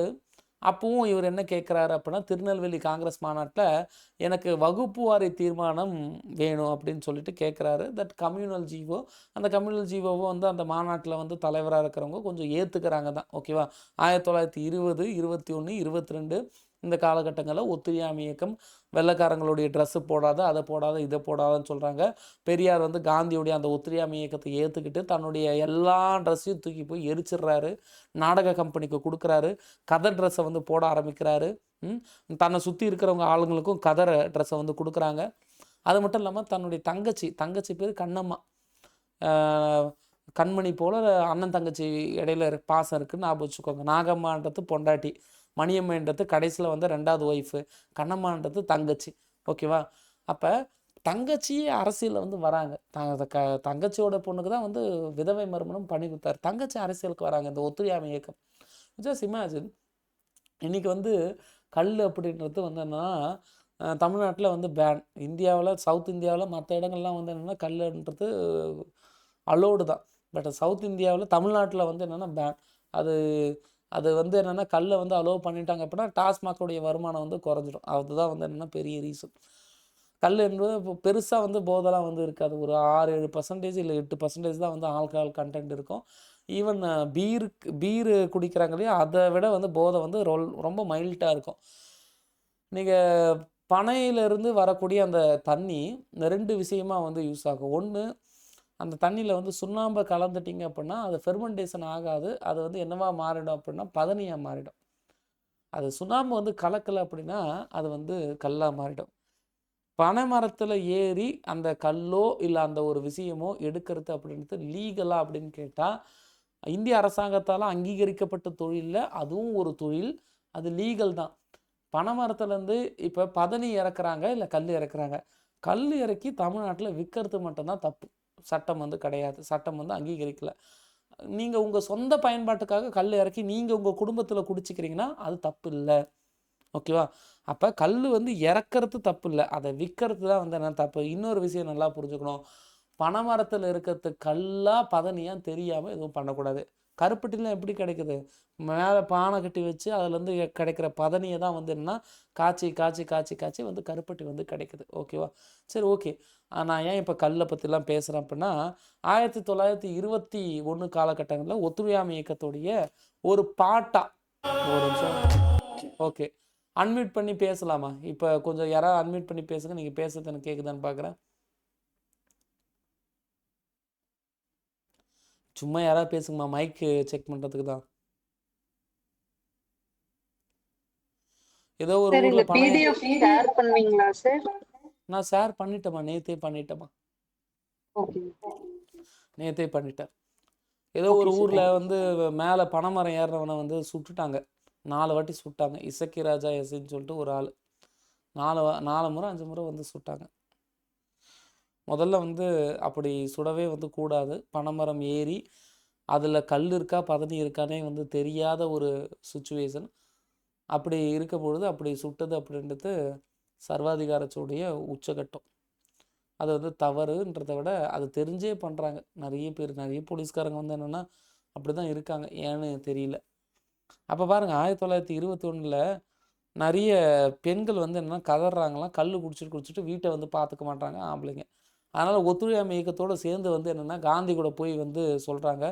அப்பவும் இவர் என்ன கேட்குறாரு அப்படின்னா திருநெல்வேலி காங்கிரஸ் மாநாட்டில் எனக்கு வகுப்பு வாரி தீர்மானம் வேணும் அப்படின்னு சொல்லிட்டு கேட்குறாரு. தட் கம்யூனல் ஜீவோ, அந்த கம்யூனல் ஜீவோவை வந்து அந்த மாநாட்டில் வந்து தலைவராக இருக்கிறவங்க கொஞ்சம் ஏற்றுக்கிறாங்க தான். ஓகேவா? 1920, 21, 22 இந்த காலகட்டங்களில் ஒத்துழையாமை இயக்கம் வெள்ளைக்காரங்களுடைய ட்ரெஸ்ஸு போடாத, அதை போடாத, இதை போடாதன்னு சொல்கிறாங்க. பெரியார் வந்து காந்தியுடைய அந்த ஒத்துழையாமை இயக்கத்தை ஏற்றுக்கிட்டு தன்னுடைய எல்லா ட்ரெஸ்ஸையும் தூக்கி போய் எரிச்சிடுறாரு. நாடக கம்பெனிக்கு கொடுக்குறாரு. கதர் ட்ரெஸ்ஸை வந்து போட ஆரம்பிக்கிறாரு. தன்னை சுற்றி இருக்கிறவங்க ஆளுங்களுக்கும் கதர் ட்ரெஸ்ஸை வந்து கொடுக்குறாங்க. அது மட்டும் இல்லாமல் தன்னுடைய தங்கச்சி பேர் கண்ணம்மா, கண்மணி போல் அண்ணன் தங்கச்சி இடையில பாசம் இருக்குதுன்னு ஞாபகம் வச்சுக்கோங்க. நாகம்மான்றது பொண்டாட்டி, மணியம்மைன்றது கடைசியில் வந்து 2வது ஒய்ஃபு, கண்ணம்மான்றது தங்கச்சி. ஓகேவா? அப்போ தங்கச்சி அரசியலில் வந்து வராங்க. தங்கச்சியோட பொண்ணுக்கு தான் வந்து விதவை மறுமணம் பண்ணி கொடுத்தாரு. தங்கச்சி அரசியலுக்கு வராங்க இந்த ஒத்துழையாமை இயக்கம். ஜஸ்ட் இமேஜின், இன்றைக்கி வந்து கல் அப்படின்றது வந்து என்னன்னா தமிழ்நாட்டில் வந்து பேன். இந்தியாவில் சவுத் இந்தியாவில் மற்ற இடங்கள்லாம் வந்து என்னென்னா கல்லுன்றது அலோடு தான். பட் சவுத் இந்தியாவில் தமிழ்நாட்டில் வந்து என்னென்னா பேன். அது வந்து என்னென்னா கல்லை வந்து அலோவ் பண்ணிட்டாங்க அப்படின்னா டாஸ்மாகோடைய வருமானம் வந்து குறைஞ்சிடும். அதுதான் வந்து என்னென்னா பெரிய ரீசன். கல் என்பது இப்போ பெருசாக வந்து போதெல்லாம் வந்து இருக்காது. ஒரு 6-7% இல்லை 8% தான் வந்து ஆல்கஹால் கண்டென்ட் இருக்கும். ஈவன் பீரு குடிக்கிறாங்க இல்லையா, அதை விட வந்து போதை வந்து ரொம்ப மைல்டாக இருக்கும். நீங்கள் பனையிலிருந்து வரக்கூடிய அந்த தண்ணி 2 விஷயமா வந்து யூஸ் ஆகும். ஒன்று, அந்த தண்ணியில் வந்து சுண்ணாம்பை கலந்துட்டிங்க அப்படின்னா அது ஃபெர்மெண்டேஷன் ஆகாது. அது வந்து என்னவா மாறிடும் அப்படின்னா பதனியாக மாறிடும். அது சுண்ணாம்பு வந்து கலக்கலை அப்படின்னா அது வந்து கல்லாக மாறிடும். பனை மரத்தில் ஏறி அந்த கல்லோ இல்லை அந்த ஒரு விஷயமோ எடுக்கிறது அப்படின்றது லீகலாக அப்படின்னு கேட்டால் இந்திய அரசாங்கத்தால் அங்கீகரிக்கப்பட்ட தொழிலில் அதுவும் ஒரு தொழில், அது லீகல் தான். பனை மரத்துலேருந்து இப்போ பதனி இறக்குறாங்க இல்லை கல் இறக்குறாங்க. கல் இறக்கி தமிழ்நாட்டில் விற்கிறது மட்டும்தான் தப்பு. சட்டம் வந்து கிடையாது, சட்டம் வந்து அங்கீகரிக்கலை. நீங்கள் உங்கள் சொந்த பயன்பாட்டுக்காக கல் இறக்கி நீங்கள் உங்கள் குடும்பத்தில் குடிச்சிக்கிறீங்கன்னா அது தப்பு இல்லை. ஓகேவா? அப்போ கல் வந்து இறக்கிறது தப்பு இல்லை, அதை விற்கிறது தான் வந்து என்ன தப்பு. இன்னொரு விஷயம் நல்லா புரிஞ்சுக்கணும், பனை மரத்தில் இருக்கிறது கல்லாக பதனியாக தெரியாமல் எதுவும் பண்ணக்கூடாது. கருப்பட்டிலாம் எப்படி கிடைக்குது? மேலே பானை கட்டி வச்சு அதுலேருந்து கிடைக்கிற பதனியை தான் வந்து என்னன்னா காய்ச்சி வந்து கருப்பட்டி வந்து கிடைக்குது. ஓகேவா? சரி, ஓகே. நான் ஏன் இப்போ கல்லை பற்றிலாம் பேசுகிறேன் அப்படின்னா 1921 காலகட்டங்களில் ஒத்துழையாமை இயக்கத்துடைய ஒரு பாட்டா ஒரு நிமிஷம். ஓகே, அன்மியூட் பண்ணி பேசலாமா? இப்போ கொஞ்சம் யாராவது அன்மியூட் பண்ணி பேசுங்க. நீங்கள் பேசுறது எனக்கு கேட்குதான்னு பார்க்குறேன். சும்மா யாராவது பேசுங்கம்மா, மைக்கு செக் பண்ணுறதுக்கு தான். ஏதோ ஒரு ஊரில் பிடிஎஃப் ஷேர் பண்ணுவீங்களா சார்? நான் ஷேர் பண்ணிட்டேம்மா, நேற்றே பண்ணிட்டேம்மா, ஓகே நேற்றே பண்ணிட்டேன். ஏதோ ஒரு ஊரில் வந்து மேலே பனைமரம் ஏறுறவனை வந்து சுட்டுட்டாங்க, 4 வாட்டி சுட்டாங்க. இசக்கி ராஜா எஸ்ன்னு சொல்லிட்டு ஒரு ஆள் 4 முறை 5 முறை வந்து சுட்டாங்க. முதல்ல வந்து அப்படி சுடவே வந்து கூடாது. பனைமரம் ஏறி அதில் கல் இருக்கா பதனி இருக்கானே வந்து தெரியாத ஒரு சுச்சுவேஷன். அப்படி இருக்க பொழுது அப்படி சுட்டது அப்படின்றது சர்வாதிகாரத்துடைய உச்சகட்டம். அது வந்து தவறுன்றதை விட அது தெரிஞ்சே பண்ணுறாங்க நிறைய பேர். நிறைய போலீஸ்காரங்க வந்து என்னென்னா அப்படி தான் இருக்காங்க, ஏன்னு தெரியல. அப்போ பாருங்கள், 1921 நிறைய பெண்கள் வந்து என்னென்னா கதறாங்களாம், கல் குடிச்சிட்டு வீட்டை வந்து பார்த்துக்க மாட்டாங்க ஆம்பளைங்க. அதனால் ஒத்துழையாமை இயக்கத்தோடு சேர்ந்து வந்து என்னென்னா காந்தி கூட போய் வந்து சொல்கிறாங்க,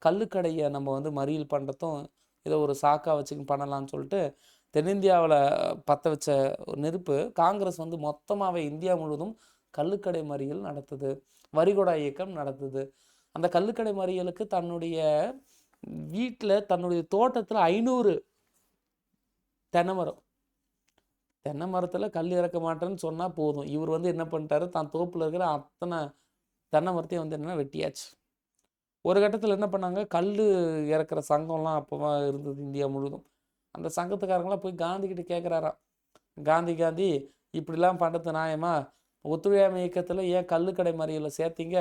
கல்லுக்கடையை நம்ம வந்து மறியல் பண்ணுறதும் இதை ஒரு சாக்காக வச்சுக்க பண்ணலான்னு சொல்லிட்டு தென்னிந்தியாவில் பற்ற வச்ச நெருப்பு காங்கிரஸ் வந்து மொத்தமாகவே இந்தியா முழுவதும் கல்லுக்கடை மறியல் நடத்துது, வரிகொடா இயக்கம் நடத்துது. அந்த கல்லுக்கடை மறியலுக்கு தன்னுடைய வீட்டில் தன்னுடைய தோட்டத்தில் 500 தென்னை மரத்தில் கல் இறக்க மாட்டேன்னு சொன்னால் போதும், இவர் வந்து என்ன பண்ணிட்டாரு, தான் தோப்பில் இருக்கிற அத்தனை தென்னை மரத்தையும் வந்து என்னென்னா வெட்டியாச்சு. ஒரு கட்டத்தில் என்ன பண்ணாங்க, கல் இறக்குற சங்கம்லாம் அப்போவா இருந்தது இந்தியா முழுவதும். அந்த சங்கத்துக்காரங்களாம் போய் காந்திக்கிட்ட கேட்குறாராம், காந்தி இப்படிலாம் பண்ணுறது நியாயமா? ஒத்துழையாமை இயக்கத்தில் ஏன் கல்லுக்கடை மறியலை சேர்த்திங்க?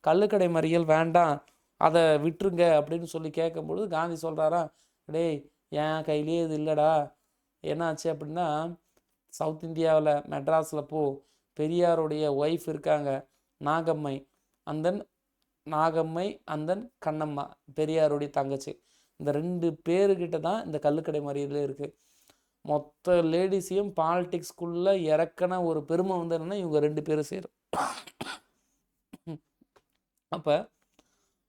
கல்லுக்கடை மறியல் வேண்டாம், அதை விட்டுருங்க அப்படின்னு சொல்லி கேட்கும்பொழுது காந்தி சொல்கிறாராம், டேய் என் கையிலேயே இது இல்லைடா. என்னாச்சு அப்படின்னா, சவுத் இந்தியாவில் மெட்ராஸில் போ, பெரியாருடைய ஒய்ஃப் இருக்காங்க நாகம்மை, அந்தன் கண்ணம்மா, பெரியாருடைய தங்கச்சி, இந்த 2 பேருக்கிட்ட தான் இந்த கல்லுக்கடை மறியலே இருக்குது. மொத்த லேடிஸையும் பாலிடிக்ஸ்குள்ளே இறக்கின ஒரு பெருமை வந்து என்னென்னா இவங்க 2 பேரும் சேரும். அப்போ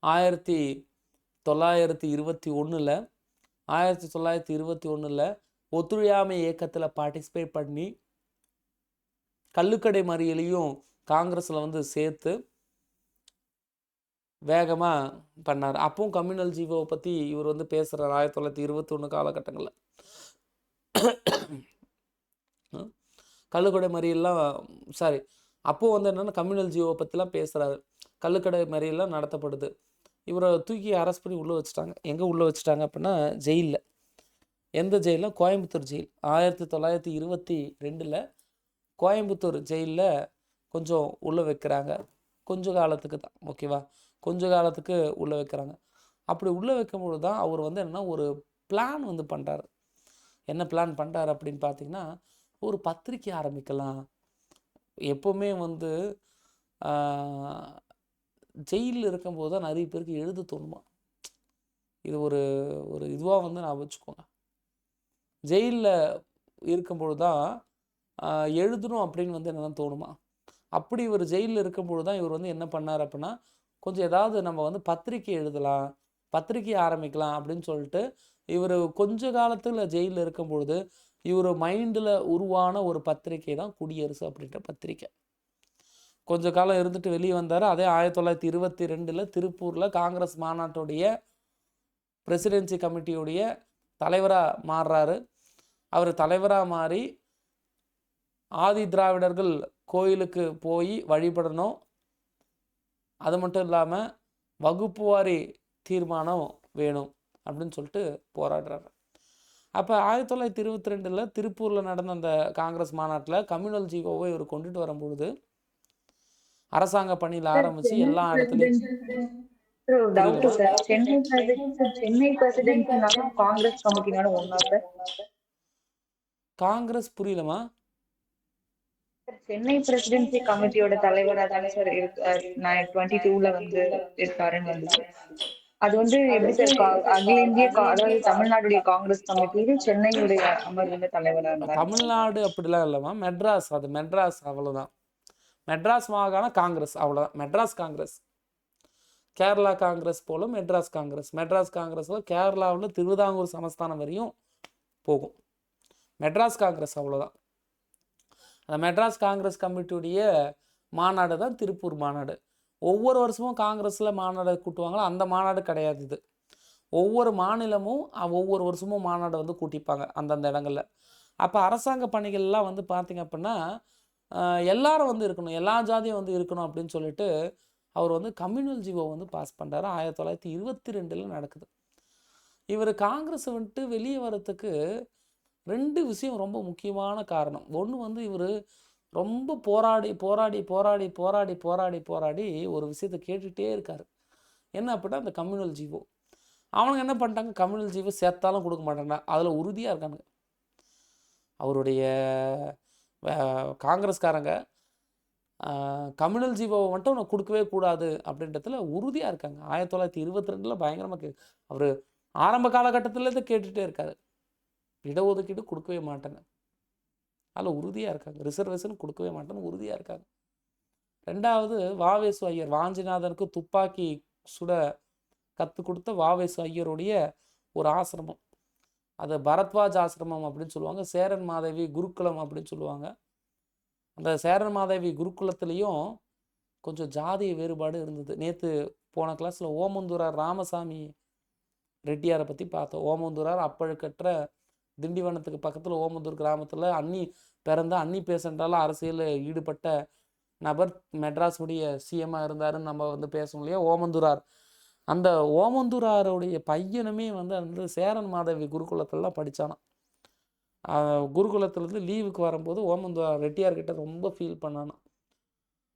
1921 ஒத்துழையாமை இயக்கத்தில் பார்ட்டிசிபேட் பண்ணி கல்லுக்கடை மறியலையும் காங்கிரஸில் வந்து சேர்த்து வேகமாக பண்ணார். அப்பவும் கம்யூனல் ஜீவோவை பற்றி இவர் வந்து பேசுகிறார் 1921 காலகட்டங்களில். கல்லுக்கடை மறியெல்லாம் அப்போது வந்து என்னென்னா கம்யூனல் ஜீவோவை பற்றிலாம் பேசுகிறாரு. கல்லுக்கடை மறியெல்லாம் நடத்தப்படுது. இவரை தூக்கி அரெஸ்ட் பண்ணி உள்ளே வச்சுட்டாங்க. எங்கே உள்ளே வச்சுட்டாங்க அப்படின்னா ஜெயிலில். எந்த ஜெயிலில்? கோயம்புத்தூர் ஜெயில். 1922 கோயம்புத்தூர் ஜெயிலில் கொஞ்சம் உள்ளே வைக்கிறாங்க. கொஞ்சம் காலத்துக்கு தான், ஓகேவா, கொஞ்சம் காலத்துக்கு உள்ளே வைக்கிறாங்க. அப்படி உள்ளே வைக்கும்பொழுது தான் அவர் வந்து என்னென்னா ஒரு பிளான் வந்து பண்ணுறாரு. என்ன பிளான் பண்ணுறாரு அப்படின்னு பார்த்தீங்கன்னா, ஒரு பத்திரிக்கை ஆரம்பிக்கலாம். எப்போவுமே வந்து ஜெயிலில் இருக்கும்போது தான் நிறைய பேருக்கு எழுத தோணுமா. இது ஒரு ஒரு இதுவாக வந்து நான் வச்சுக்கோங்க. ஜெயிலில் இருக்கும்பொழுது தான் எழுதணும் அப்படின்னு வந்து என்னென்ன தோணுமா. அப்படி இவர் ஜெயிலில் இருக்கும்பொழுது தான் இவர் வந்து என்ன பண்ணார் அப்படின்னா, கொஞ்சம் ஏதாவது நம்ம வந்து பத்திரிக்கை எழுதலாம், பத்திரிக்கை ஆரம்பிக்கலாம் அப்படின்னு சொல்லிட்டு இவர் கொஞ்ச காலத்தில் ஜெயிலில் இருக்கும்பொழுது இவர் மைண்டில் உருவான ஒரு பத்திரிக்கை தான் குடியரசு அப்படின்ற பத்திரிக்கை. கொஞ்ச காலம் இருந்துட்டு வெளியே வந்தார். அதே 1922 திருப்பூரில் காங்கிரஸ் மாநாட்டுடைய பிரசிடென்சி கமிட்டியுடைய தலைவராக மாறுறாரு. அவர் தலைவராக மாறி ஆதி திராவிடர்கள் கோயிலுக்கு போய் வழிபடணும், அது மட்டும் இல்லாமல் வகுப்பு வாரி தீர்மானம் வேணும் அப்படின்னு சொல்லிட்டு போராடுறாரு. அப்போ 1922 திருப்பூரில் நடந்த அந்த காங்கிரஸ் மாநாட்டில் கம்யூனல் ஜீவோவை இவர் கொண்டுட்டு வரும்பொழுது அரசாங்க பணியில் ஆரம்பித்து எல்லா இடத்துலையும் காங்கிரஸ் புரியலமா? சென்னை பிரசிடென்சி கமிட்டியோட தலைவரா தானே சார் 22 வந்து இருக்காருன்னு வந்துச்சு. அது வந்து எப்படி சார் அகில இந்திய அதாவது தமிழ்நாடுடைய காங்கிரஸ் கமிட்டியில சென்னையுடைய அமர்வுல தலைவரா இருந்தார். தமிழ்நாடு அப்படிலாம் இல்லைம்மா, மெட்ராஸ். அது மெட்ராஸ், அவ்வளோதான். மெட்ராஸ் மாகாண காங்கிரஸ், அவ்வளோதான். மெட்ராஸ் காங்கிரஸ். கேரளா காங்கிரஸ் போல மெட்ராஸ் காங்கிரஸ். மெட்ராஸ் காங்கிரஸில் கேரளாவில் திருவிதாங்கூர் சமஸ்தானம் வரையும் போகும். மெட்ராஸ் காங்கிரஸ் அவ்வளோதான். அந்த மெட்ராஸ் காங்கிரஸ் கமிட்டியுடைய மாநாடு தான் திருப்பூர் மாநாடு. ஒவ்வொரு வருஷமும் காங்கிரஸில் மாநாடு கூட்டுவாங்களோ அந்த மாநாடு கிடையாது இது. ஒவ்வொரு மாநிலமும் ஒவ்வொரு வருஷமும் மாநாடு வந்து கூட்டிப்பாங்க அந்தந்த இடங்களில். அப்போ அரசாங்க பணிகள்லாம் வந்து பார்த்திங்க அப்படின்னா எல்லாரும் வந்து இருக்கணும், எல்லா ஜாதியும் வந்து இருக்கணும் அப்படின்னு சொல்லிட்டு அவர் வந்து கம்யூனல் ஜீவோ வந்து பாஸ் பண்ணுறாரு. 1922 நடக்குது. இவர் காங்கிரஸை வந்துட்டு வெளியே வர்றதுக்கு 2 விஷயம் ரொம்ப முக்கியமான காரணம். ஒன்று வந்து இவர் ரொம்ப போராடி போராடி போராடி போராடி போராடி போராடி ஒரு விஷயத்தை கேட்டுகிட்டே இருக்கார். என்ன அப்படின்னா அந்த கம்யூனல் ஜீவோ. அவனுங்க என்ன பண்ணிட்டாங்க, கம்யூனல் ஜீவோ சேர்த்தாலும் கொடுக்க மாட்டாங்க, அதில் உறுதியாக இருக்காங்க. அவருடைய காங்கிரஸ்காரங்க கம்யூனல் ஜீவோவை மட்டும் நான் கொடுக்கவே கூடாது அப்படின்றதுல உறுதியாக இருக்காங்க. 1922 பயங்கரமாக அவர் ஆரம்ப காலகட்டத்திலேருந்து கேட்டுகிட்டே இருக்காரு, இடஒதுக்கீடு கொடுக்கவே மாட்டேன்னு. அதில் உறுதியாக இருக்காங்க. ரிசர்வேஷன் கொடுக்கவே மாட்டேன்னு உறுதியாக இருக்காங்க. ரெண்டாவது வாவேசு ஐயர், வாஞ்சிநாதனுக்கு துப்பாக்கி சுட கற்றுக் கொடுத்த வாவேசு ஐயருடைய ஒரு ஆசிரமம், அது பரத்வாஜ் ஆசிரமம் அப்படின்னு சொல்லுவாங்க. சேரன் மாதேவி குருகுலம் அப்படின்னு சொல்லுவாங்க. அந்த சேரன் மாதேவி குருகுலத்துலேயும் கொஞ்சம் ஜாதிய வேறுபாடு இருந்தது. நேற்று போன கிளாஸில் ஓமந்தூரார் ராமசாமி ரெட்டியாரை பற்றி பார்த்தோம். ஓமந்தூரார் அப்பழுக்கற்ற திண்டிவனத்துக்கு பக்கத்தில் ஓமந்தூர் கிராமத்தில் அன்னி பேசண்டால அரசியலில் ஈடுபட்ட நபர், மெட்ராஸுடைய சிஎம்மாக இருந்தாருன்னு நம்ம வந்து பேசணும் இல்லையா, ஓமந்தூரார். அந்த ஓமந்தூராருடைய பையனுமே வந்து அந்த சேரன் மாதவி குருகுலத்தில் தான் படித்தானான். குருகுலத்துலேருந்து லீவுக்கு வரும்போது ஓமந்தூரார் ரெட்டியார்கிட்ட ரொம்ப ஃபீல் பண்ணானான்.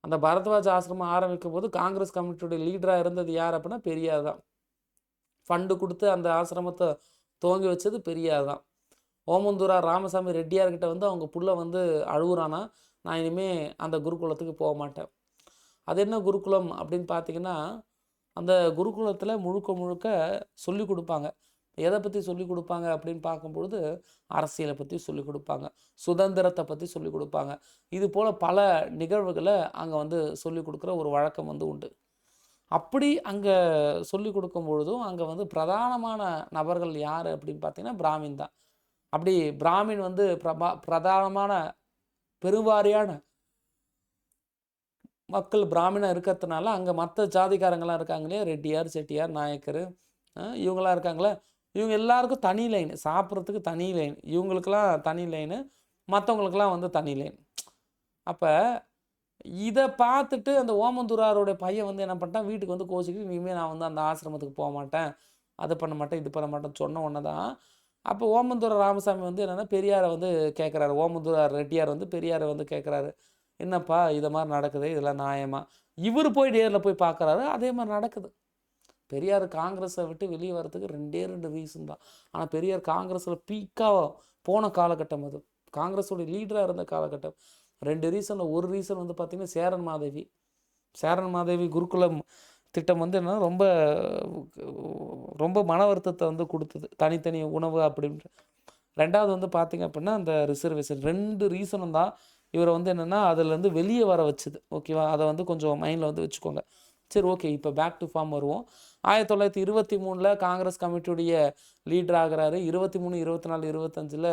அந்த பரத்வாஜ் ஆசிரமம் ஆரம்பிக்கும் போது காங்கிரஸ் கமிட்டியுடைய லீடராக இருந்தது யார் அப்படின்னா பெரியார் தான். ஃபண்டு கொடுத்து அந்த ஆசிரமத்தை துவங்கி வச்சது பெரியார் தான். ஓமந்தூரார் ராமசாமி ரெட்டியார்கிட்ட வந்து அவங்க புள்ள வந்து அழுகுறானா, நான் இனிமேல் அந்த குருகுலத்துக்கு போக மாட்டேன். அது என்ன குருகுலம் அப்படின்னு பார்த்தீங்கன்னா, அந்த குருகுலத்தில் முழுக்க முழுக்க சொல்லிக் கொடுப்பாங்க. எதை பற்றி சொல்லிக் கொடுப்பாங்க அப்படின்னு பார்க்கும்பொழுது அரசியலை பற்றி சொல்லிக் கொடுப்பாங்க, சுதந்திரத்தை பற்றி சொல்லிக் கொடுப்பாங்க. இது போல் பல நிகழ்வுகளை அங்கே வந்து சொல்லிக் கொடுக்குற ஒரு வழக்கம் வந்து உண்டு. அப்படி அங்கே சொல்லிக் கொடுக்கும் பொழுதும் அங்கே வந்து பிரதானமான நபர்கள் யார் அப்படின்னு பார்த்தீங்கன்னா பிராமின் தான். அப்படி பிராமின் வந்து பிரதானமான பெருவாரியான மக்கள் பிராமணம் இருக்கிறதுனால அங்கே மற்ற ஜாதிக்காரங்களாம் இருக்காங்களே, ரெட்டியார், செட்டியார், நாயக்கர், இவங்களாம் இருக்காங்களே, இவங்க எல்லாருக்கும் தனி லைன், சாப்பிட்றதுக்கு தனி லைன், இவங்களுக்கெல்லாம் தனி லைனு, மற்றவங்களுக்கெல்லாம் வந்து தனி லைன். அப்போ இதை பார்த்துட்டு அந்த ஓமந்தூராரோடைய பையன் வந்து என்ன பண்ணிட்டான், வீட்டுக்கு வந்து கோச்சிக்கிட்டு இனிமேல் நான் வந்து அந்த ஆசிரமத்துக்கு போக மாட்டேன், அது பண்ண மாட்டேன், இது பண்ண மாட்டேன்னு சொன்ன உடனே தான் அப்போ ஓமந்தூர ராமசாமி வந்து என்னென்னா பெரியாரை வந்து கேட்குறாரு. ஓமந்தூரார் ரெட்டியார் வந்து பெரியாரை வந்து கேட்குறாரு, என்னப்பா இதை மாதிரி நடக்குது, இதெல்லாம் நியாயமா? இவர் போய் நேரில் போய் பார்க்குறாரு, அதே மாதிரி நடக்குது. பெரியார் காங்கிரஸை விட்டு வெளியே வரதுக்கு 2 ரீசன் தான். ஆனால் பெரியார் காங்கிரஸில் பீக்காக போன காலகட்டம், அது காங்கிரஸோடைய லீடராக இருந்த காலகட்டம். 2 ரீசனில் ஒரு ரீசன் வந்து பார்த்திங்கன்னா சேரன் மாதேவி குருகுலம் திட்டம் வந்து என்னன்னா ரொம்ப ரொம்ப மன வருத்தத்தை வந்து கொடுத்தது, தனித்தனி உணவு அப்படின்ற. ரெண்டாவது வந்து பார்த்திங்க அப்படின்னா அந்த ரிசர்வேஷன். 2 ரீசனும் தான் இவரை வந்து என்னென்னா அதுலேருந்து வெளியே வர வச்சுது. ஓகேவா, அதை வந்து கொஞ்சம் மைண்டில் வந்து வச்சுக்கோங்க. சரி, ஓகே, இப்போ பேக் டு ஃபார்ம் வருவோம். 1923 காங்கிரஸ் கமிட்டியுடைய லீடர் ஆகிறாரு. 23, 24, 25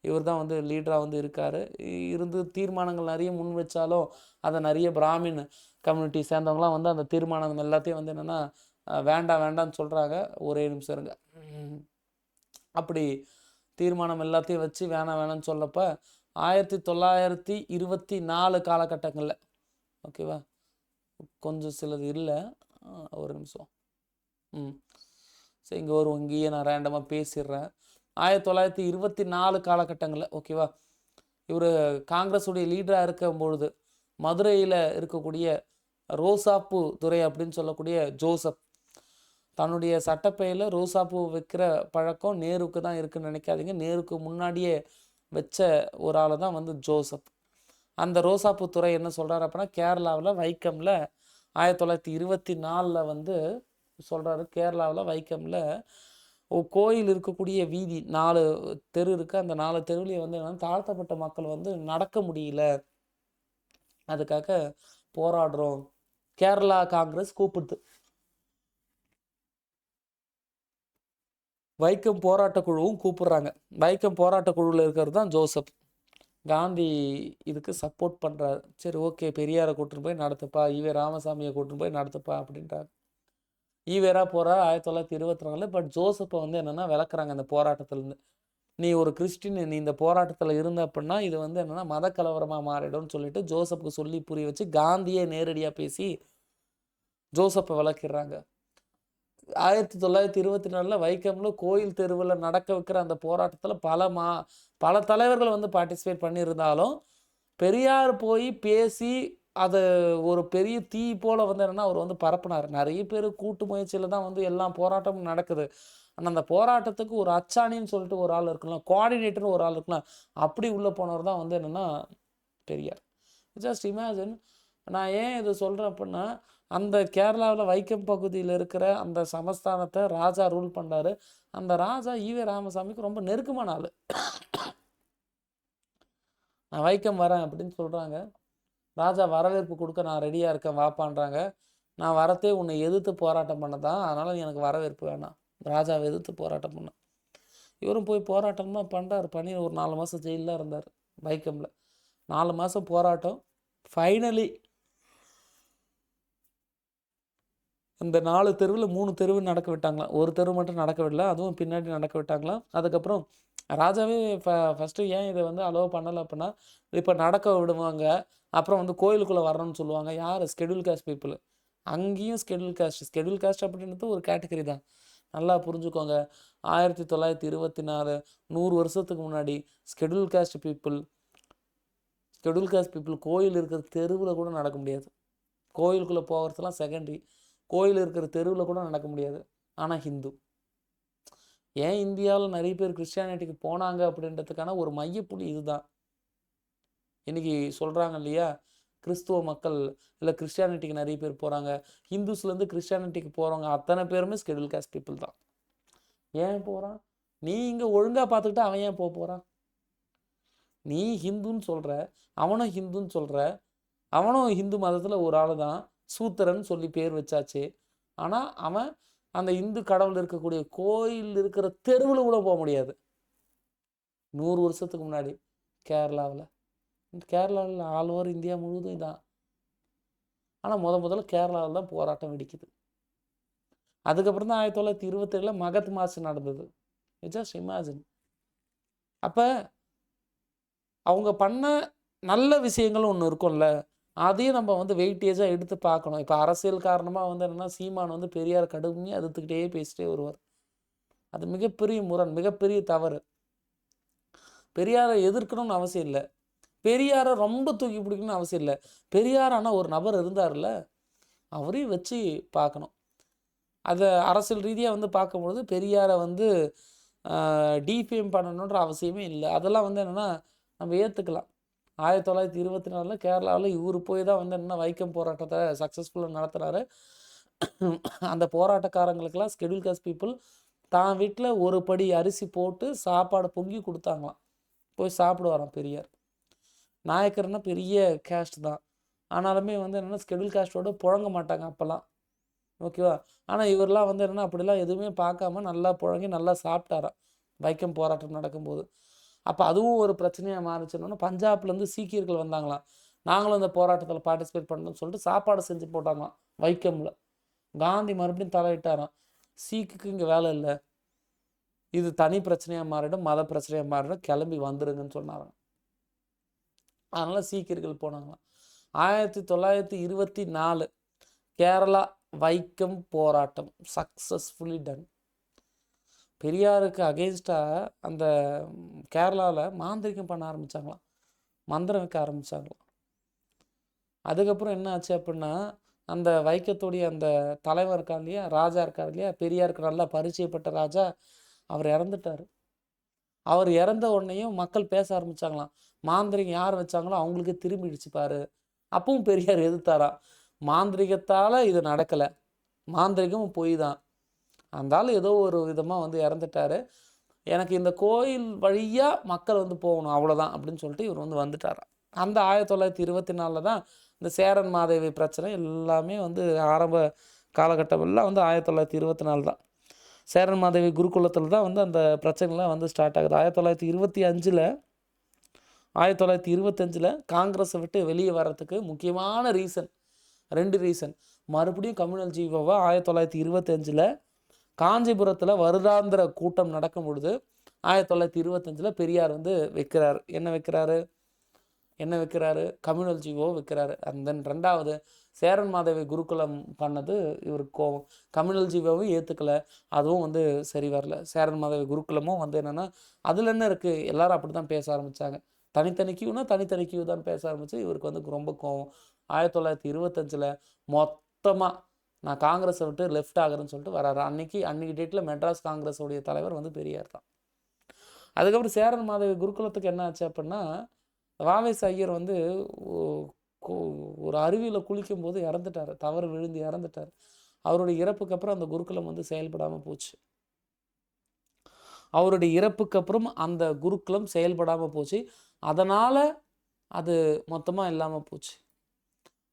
இவர் தான் வந்து லீடராக வந்து இருக்கார். இருந்து தீர்மானங்கள் நிறைய முன் வச்சாலும் அதை நிறைய பிராமின் கம்யூனிட்டி சேர்ந்தவங்களாம் வந்து அந்த தீர்மானம் எல்லாத்தையும் வந்து என்னென்னா வேண்டாம் வேண்டாம்னு சொல்கிறாங்க. ஒரே நிமிஷம் இருங்க. அப்படி தீர்மானம் எல்லாத்தையும் வச்சு வேணாம்னு சொல்லப்போ 1924 காலகட்டங்களில், ஓகேவா, கொஞ்சம் சிலது இல்லை, ஒரு நிமிஷம். சரி, இங்கே வரும், இங்கேயே நான் ரேண்டமாக பேசிடுறேன். 1924 காலகட்டங்களில், ஓகேவா, இவர் காங்கிரஸுடைய லீடராக இருக்கும்பொழுது மதுரையில் இருக்கக்கூடிய ரோசாப்பூ துரை அப்படின்னு சொல்லக்கூடிய ஜோசப் தன்னுடைய சட்டப்பையில் ரோசாப்பூ வைக்கிற பழக்கம் நேருக்கு தான் இருக்குன்னு நினைக்காதீங்க. நேருக்கு முன்னாடியே வச்ச ஒரு ஆள் தான் வந்து ஜோசப். அந்த ரோசாப்பூ துறை என்ன சொல்கிறார் அப்படின்னா, கேரளாவில் வைக்கமில் 1924 வந்து சொல்கிறாரு. கேரளாவில் வைக்கமில் கோயில் இருக்கக்கூடிய வீதி 4 தெரு இருக்குது. அந்த 4 தெருவிலேயே வந்து என்னென்னா தாழ்த்தப்பட்ட மக்கள் வந்து நடக்க முடியல, அதுக்காக போராடுறோம். கேரளா காங்கிரஸ் கூப்பிடுது. வைக்கம் போராட்ட குழுவும் கூப்பிடுறாங்க. வைக்கம் போராட்ட குழுவில் இருக்கிறது தான் ஜோசப். காந்தி இதுக்கு சப்போர்ட் பண்ணுறாரு. சரி ஓகே, பெரியாரை கூட்டின்னு போய் நடத்துப்பா, ஈவே ராமசாமியை கூட்டின்னு போய் நடத்துப்பா அப்படின்றாரு. ஈவேரா போகிறார் 1924. பட் ஜோசப்பை வந்து என்னென்னா விளக்குறாங்க இந்த போராட்டத்திலேருந்து. நீ ஒரு கிறிஸ்டின், நீ இந்த போராட்டத்தில் இருந்த அப்படின்னா இது வந்து என்னென்னா மத கலவரமாக மாறிடும்னு சொல்லிட்டு ஜோசப்புக்கு சொல்லி புரிய வச்சு காந்தியே நேரடியாக பேசி ஜோசப்பை விளக்கிடுறாங்க. 1924 வைக்கம்ல கோயில் தெருவில் நடக்க வைக்கிற அந்த போராட்டத்தில் பல தலைவர்கள் வந்து பார்ட்டிசிபேட் பண்ணியிருந்தாலும் பெரியார் போய் பேசி அதை ஒரு பெரிய தீ போல் வந்து என்னென்னா அவர் வந்து பரப்புனார். நிறைய பேர் கூட்டு முயற்சியில் தான் வந்து எல்லா போராட்டமும் நடக்குது. ஆனால் அந்த போராட்டத்துக்கு ஒரு அச்சாணின்னு சொல்லிட்டு ஒரு ஆள் இருக்கலாம், கோஆர்டினேட்டர்னு ஒரு ஆள் இருக்கலாம். அப்படி உள்ளே போனவர் தான் வந்து என்னென்னா பெரியார். Just imagine. நான் ஏன் இதை சொல்கிறேன் அப்படின்னா, அந்த கேரளாவில் வைக்கம் பகுதியில் இருக்கிற அந்த சமஸ்தானத்தை ராஜா ரூல் பண்ணார். அந்த ராஜா ஈவே ராமசாமிக்கு ரொம்ப நெருக்கமான ஆள். நான் வைக்கம் வரேன் அப்படின்னு சொல்கிறாங்க. ராஜா வரவேற்பு கொடுக்க நான் ரெடியாக இருக்கேன் வாப்பான்றாங்க. நான் வரத்தே உன்னை எதிர்த்து போராட்டம் பண்ண தான், அதனால் எனக்கு வரவேற்பு வேணாம். ராஜாவை எதிர்த்து போராட்டம் பண்ண இவரும் போய் போராட்டம்லாம் பண்ணுறாரு. பண்ணி ஒரு 4 மாதம் ஜெயிலில் இருந்தார் வைக்கமில். 4 மாதம் போராட்டம். ஃபைனலி இந்த 4 தெருவில் 3 தெருவு நடக்க விட்டாங்களாம். ஒரு தெரு மட்டும் நடக்க விடல, அதுவும் பின்னாடி நடக்க விட்டாங்களாம். அதுக்கப்புறம் ராஜாவே ஃபஸ்ட்டு ஏன் இதை வந்து அலோவ் பண்ணலை அப்படின்னா, இப்போ நடக்க விடுவாங்க, அப்புறம் வந்து கோயிலுக்குள்ளே வரணும்னு சொல்லுவாங்க. யார்? Schedule cost people. அங்கேயும் ஸ்கெடியூல் காஸ்ட் அப்படின்றது ஒரு கேட்டகரி தான். நல்லா புரிஞ்சுக்கோங்க. 1924 100 வருஷத்துக்கு முன்னாடி ஸ்கெடியூல் காஸ்ட் பீப்புள் கோயில் இருக்கிற தெருவில் கூட நடக்க முடியாது. கோயிலுக்குள்ளே போகிறதுலாம் செகண்டரி. கோயில் இருக்கிற தெருவில் கூட நடக்க முடியாது. ஆனால் ஹிந்து. ஏன் இந்தியாவில் நிறைய பேர் கிறிஸ்டியானிட்டிக்கு போனாங்க அப்படின்றதுக்கான ஒரு மையப்புள்ளி இதுதான். இன்றைக்கி சொல்கிறாங்க இல்லையா, கிறிஸ்துவ மக்கள் இல்லை கிறிஸ்டியானிட்டிக்கு நிறைய பேர் போகிறாங்க. ஹிந்துஸ்லேருந்து கிறிஸ்டியானிட்டிக்கு போகிறவங்க அத்தனை பேருமே ஸ்கெடியூல் காஸ்ட் பீப்புள் தான். ஏன் போகிறான்? நீ இங்கே ஒழுங்காக பார்த்துக்கிட்டா அவன் ஏன் போகிறான்? நீ ஹிந்துன்னு சொல்கிற, அவனும் ஹிந்துன்னு சொல்கிற, அவனும் ஹிந்து மதத்தில் ஒரு ஆள் தான், சூத்திரன் சொல்லி பேர் வச்சாச்சு. ஆனால் அவன் அந்த இந்து கடவுள் இருக்கக்கூடிய கோயில் இருக்கிற தெருவில் கூட போக முடியாது. 100 வருஷத்துக்கு முன்னாடி கேரளாவில் ஆல் ஓவர் இந்தியா முழுவதும் இதான். ஆனால் முதல்ல கேரளாவில் தான் போராட்டம் வெடிக்குது. அதுக்கப்புறம் தான் 1927 மகத் மார்ச் நடந்தது. Just imagine. அப்போ அவங்க பண்ண நல்ல விஷயங்களும் ஒன்று இருக்கும்ல, அதையும் நம்ம வந்து வெயிட்டேஜாக எடுத்து பார்க்கணும். இப்போ அரசியல் காரணமாக வந்து என்னென்னா சீமான் வந்து பெரியார் கடுமையாக எதிர்த்துக்கிட்டே பேசிட்டே வருவார். அது மிகப்பெரிய முரண், மிகப்பெரிய தவறு. பெரியாரை எதிர்க்கணும்னு அவசியம் இல்லை, பெரியாரை ரொம்ப தூக்கி பிடிக்கணும்னு அவசியம் இல்லை. பெரியார் ஆனால் ஒரு நபர் இருந்தார்ல, அவரையும் வச்சு பார்க்கணும். அதை அரசியல் ரீதியாக வந்து பார்க்கும்பொழுது பெரியாரை வந்து டிஃபேம் பண்ணணுன்ற அவசியமே இல்லை. அதெல்லாம் வந்து என்னென்னா நம்ம ஏற்றுக்கலாம். 1924 கேரளாவில் இவர் போய் தான் வந்து என்னென்னா வைக்கம் போராட்டத்தை சக்ஸஸ்ஃபுல்லாக நடத்துகிறாரு. அந்த போராட்டக்காரங்களுக்கெல்லாம் ஸ்கெடியூல் காஸ்ட் பீப்புள் தான் வீட்டில் ஒரு படி அரிசி போட்டு சாப்பாடு பொங்கி கொடுத்தாங்களாம். போய் சாப்பிடுவாராம் பெரியார். நாயக்கர்னா பெரிய கேஸ்ட் தான், ஆனாலுமே வந்து என்னென்னா ஸ்கெடியூல் காஸ்ட்டோடு புழங்க மாட்டாங்க அப்போல்லாம். ஓகேவா? ஆனால் இவரெலாம் வந்து என்னென்னா அப்படிலாம் எதுவுமே பார்க்காம நல்லா புழங்கி நல்லா சாப்பிட்டாராம் வைக்கம் போராட்டம் நடக்கும்போது. அப்போ அதுவும் ஒரு பிரச்சனையாக மாறிச்சுன்னா பஞ்சாப்லேருந்து சீக்கியர்கள் வந்தாங்களாம். நாங்களும் இந்த போராட்டத்தில் பார்ட்டிசிபேட் பண்ணணும்னு சொல்லிட்டு சாப்பாடு செஞ்சு போட்டாங்களாம் வைக்கமில். காந்தி மறுபடியும் தலையிட்டாராம், சீக்குக்கு இங்கே வேலை இல்லை, இது தனி பிரச்சனையாக மாறிடும், மத பிரச்சனையாக மாறிடும், கிளம்பி வந்துடுங்கன்னு சொன்னாராம். அதனால் சீக்கியர்கள் போனாங்களாம். 1924 கேரளா வைக்கம் போராட்டம் சக்ஸஸ்ஃபுல்லி டன். பெரியாருக்கு அகெயின்ஸ்டாக அந்த கேரளாவில் மாந்திரிகம் பண்ண ஆரம்பித்தாங்களாம், மந்திரம் வைக்க ஆரம்பித்தாங்களாம். அதுக்கப்புறம் என்ன ஆச்சு அப்படின்னா, அந்த வைக்கத்துடைய அந்த தலைவர் இருக்கார் இல்லையா, ராஜா இருக்கார் இல்லையா, பெரியாருக்கு நல்லா பரிச்சயப்பட்ட ராஜா, அவர் இறந்துட்டார். அவர் இறந்த உடனேயும் மக்கள் பேச ஆரம்பித்தாங்களாம், மாந்திரிகம் யார் வச்சாங்களோ அவங்களுக்கு திரும்பிடுச்சு பாரு. அப்பவும் பெரியார் எதிர்த்தாரா, மாந்திரிகத்தால் இது நடக்கலை, மாந்திரிகமும் பொய் தான், அந்தாலும் ஏதோ ஒரு விதமாக வந்து இறந்துட்டார், எனக்கு இந்த கோயில் வழியாக மக்கள் வந்து போகணும் அவ்வளோதான் அப்படின்னு சொல்லிட்டு இவர் வந்து வந்துட்டாராம். அந்த 1924 தான் இந்த சேரன் மாதேவி பிரச்சனை எல்லாமே வந்து ஆரம்ப காலகட்டம் எல்லாம் வந்து 1924 தான். சேரன் மாதேவி குருகுலத்தில் தான் வந்து அந்த பிரச்சனைலாம் வந்து ஸ்டார்ட் ஆகுது. 1925 காங்கிரஸை விட்டு வெளியே வர்றதுக்கு முக்கியமான ரீசன் 2 ரீசன். மறுபடியும் கம்யூனல் ஜீவோவை 1925 காஞ்சிபுரத்தில் வருடாந்திர கூட்டம் நடக்கும் பொழுது 1925 பெரியார் வந்து வைக்கிறார். என்ன வைக்கிறாரு? கம்யூனல் ஜீவோ வைக்கிறாரு. அண்ட் தென் 2வது சேரன் மாதேவி குருகுலம் பண்ணது இவருக்கு கோவம். கம்யூனல் ஜீவோவும் ஏற்றுக்கலை, அதுவும் வந்து சரி வரல. சேரன் மாதேவி குருகுலமும் வந்து என்னென்னா அதில் என்ன இருக்குது, எல்லாரும் அப்படி தான் பேச ஆரம்பித்தாங்க. தனித்தனி கியூ தான் பேச ஆரம்பிச்சு இவருக்கு வந்து ரொம்ப கோவம். 1925 மொத்தமாக நான் காங்கிரஸை விட்டு லெஃப்ட் ஆகுறேன்னு சொல்லிட்டு வராரு. அன்னைக்கு டேட்டில் மெட்ராஸ் காங்கிரஸோடைய தலைவர் வந்து பெரியார் தான். அதுக்கப்புறம் சேரன் மாதேவி குருகுலத்துக்கு என்ன ஆச்சு அப்படின்னா, வாவேசு ஐயர் வந்து ஒரு அருவியில் குளிக்கும் போது இறந்துட்டார், தவறு விழுந்து இறந்துட்டார். அவருடைய இறப்புக்கு அப்புறம் அந்த குருகுலம் வந்து செயல்படாமல் போச்சு. அந்த குருகுலம் செயல்படாமல் போச்சு. அதனால் அது மொத்தமாக இல்லாமல் போச்சு.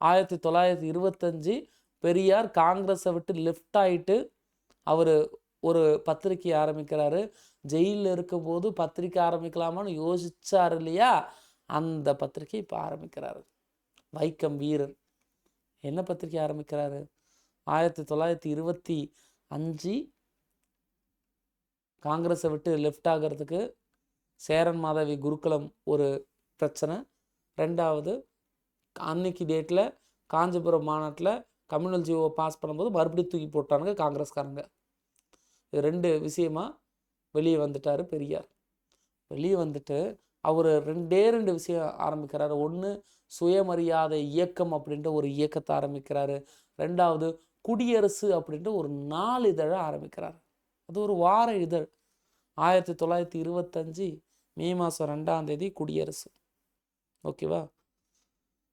1925 பெரியார் காங்கிரஸை விட்டு லெஃப்ட் ஆகிட்டு அவர் ஒரு பத்திரிக்கை ஆரம்பிக்கிறாரு. ஜெயிலில் இருக்கும்போது பத்திரிக்கை ஆரம்பிக்கலாமான்னு யோசிச்சார் இல்லையா, அந்த பத்திரிக்கை இப்போ ஆரம்பிக்கிறாரு. வைக்கம் வீரர் என்ன பத்திரிக்கை ஆரம்பிக்கிறாரு? 1925 காங்கிரஸை விட்டு லெஃப்ட் ஆகிறதுக்கு சேரன் மாதவி குருகுலம் ஒரு பிரச்சனை. 2வது அன்னைக்கு டேட்டில் காஞ்சிபுரம் மாநாட்டில் கம்யூனல் ஜிஓ பாஸ் பண்ணும்போது மறுபடியும் தூக்கி போட்டானுங்க காங்கிரஸ்காரங்க. இது 2 விஷயமா வெளியே வந்துட்டார் பெரியார். வெளியே வந்துட்டு அவர் 2 விஷயம் ஆரம்பிக்கிறாரு. ஒன்று, சுயமரியாதை இயக்கம் அப்படின்ற ஒரு இயக்கத்தை ஆரம்பிக்கிறாரு. 2வது குடியரசு அப்படின்ற ஒரு 4 இதழை ஆரம்பிக்கிறார். அது ஒரு வார இதழ். 1925 மே மாதம் 2ஆம் தேதி குடியரசு. ஓகேவா?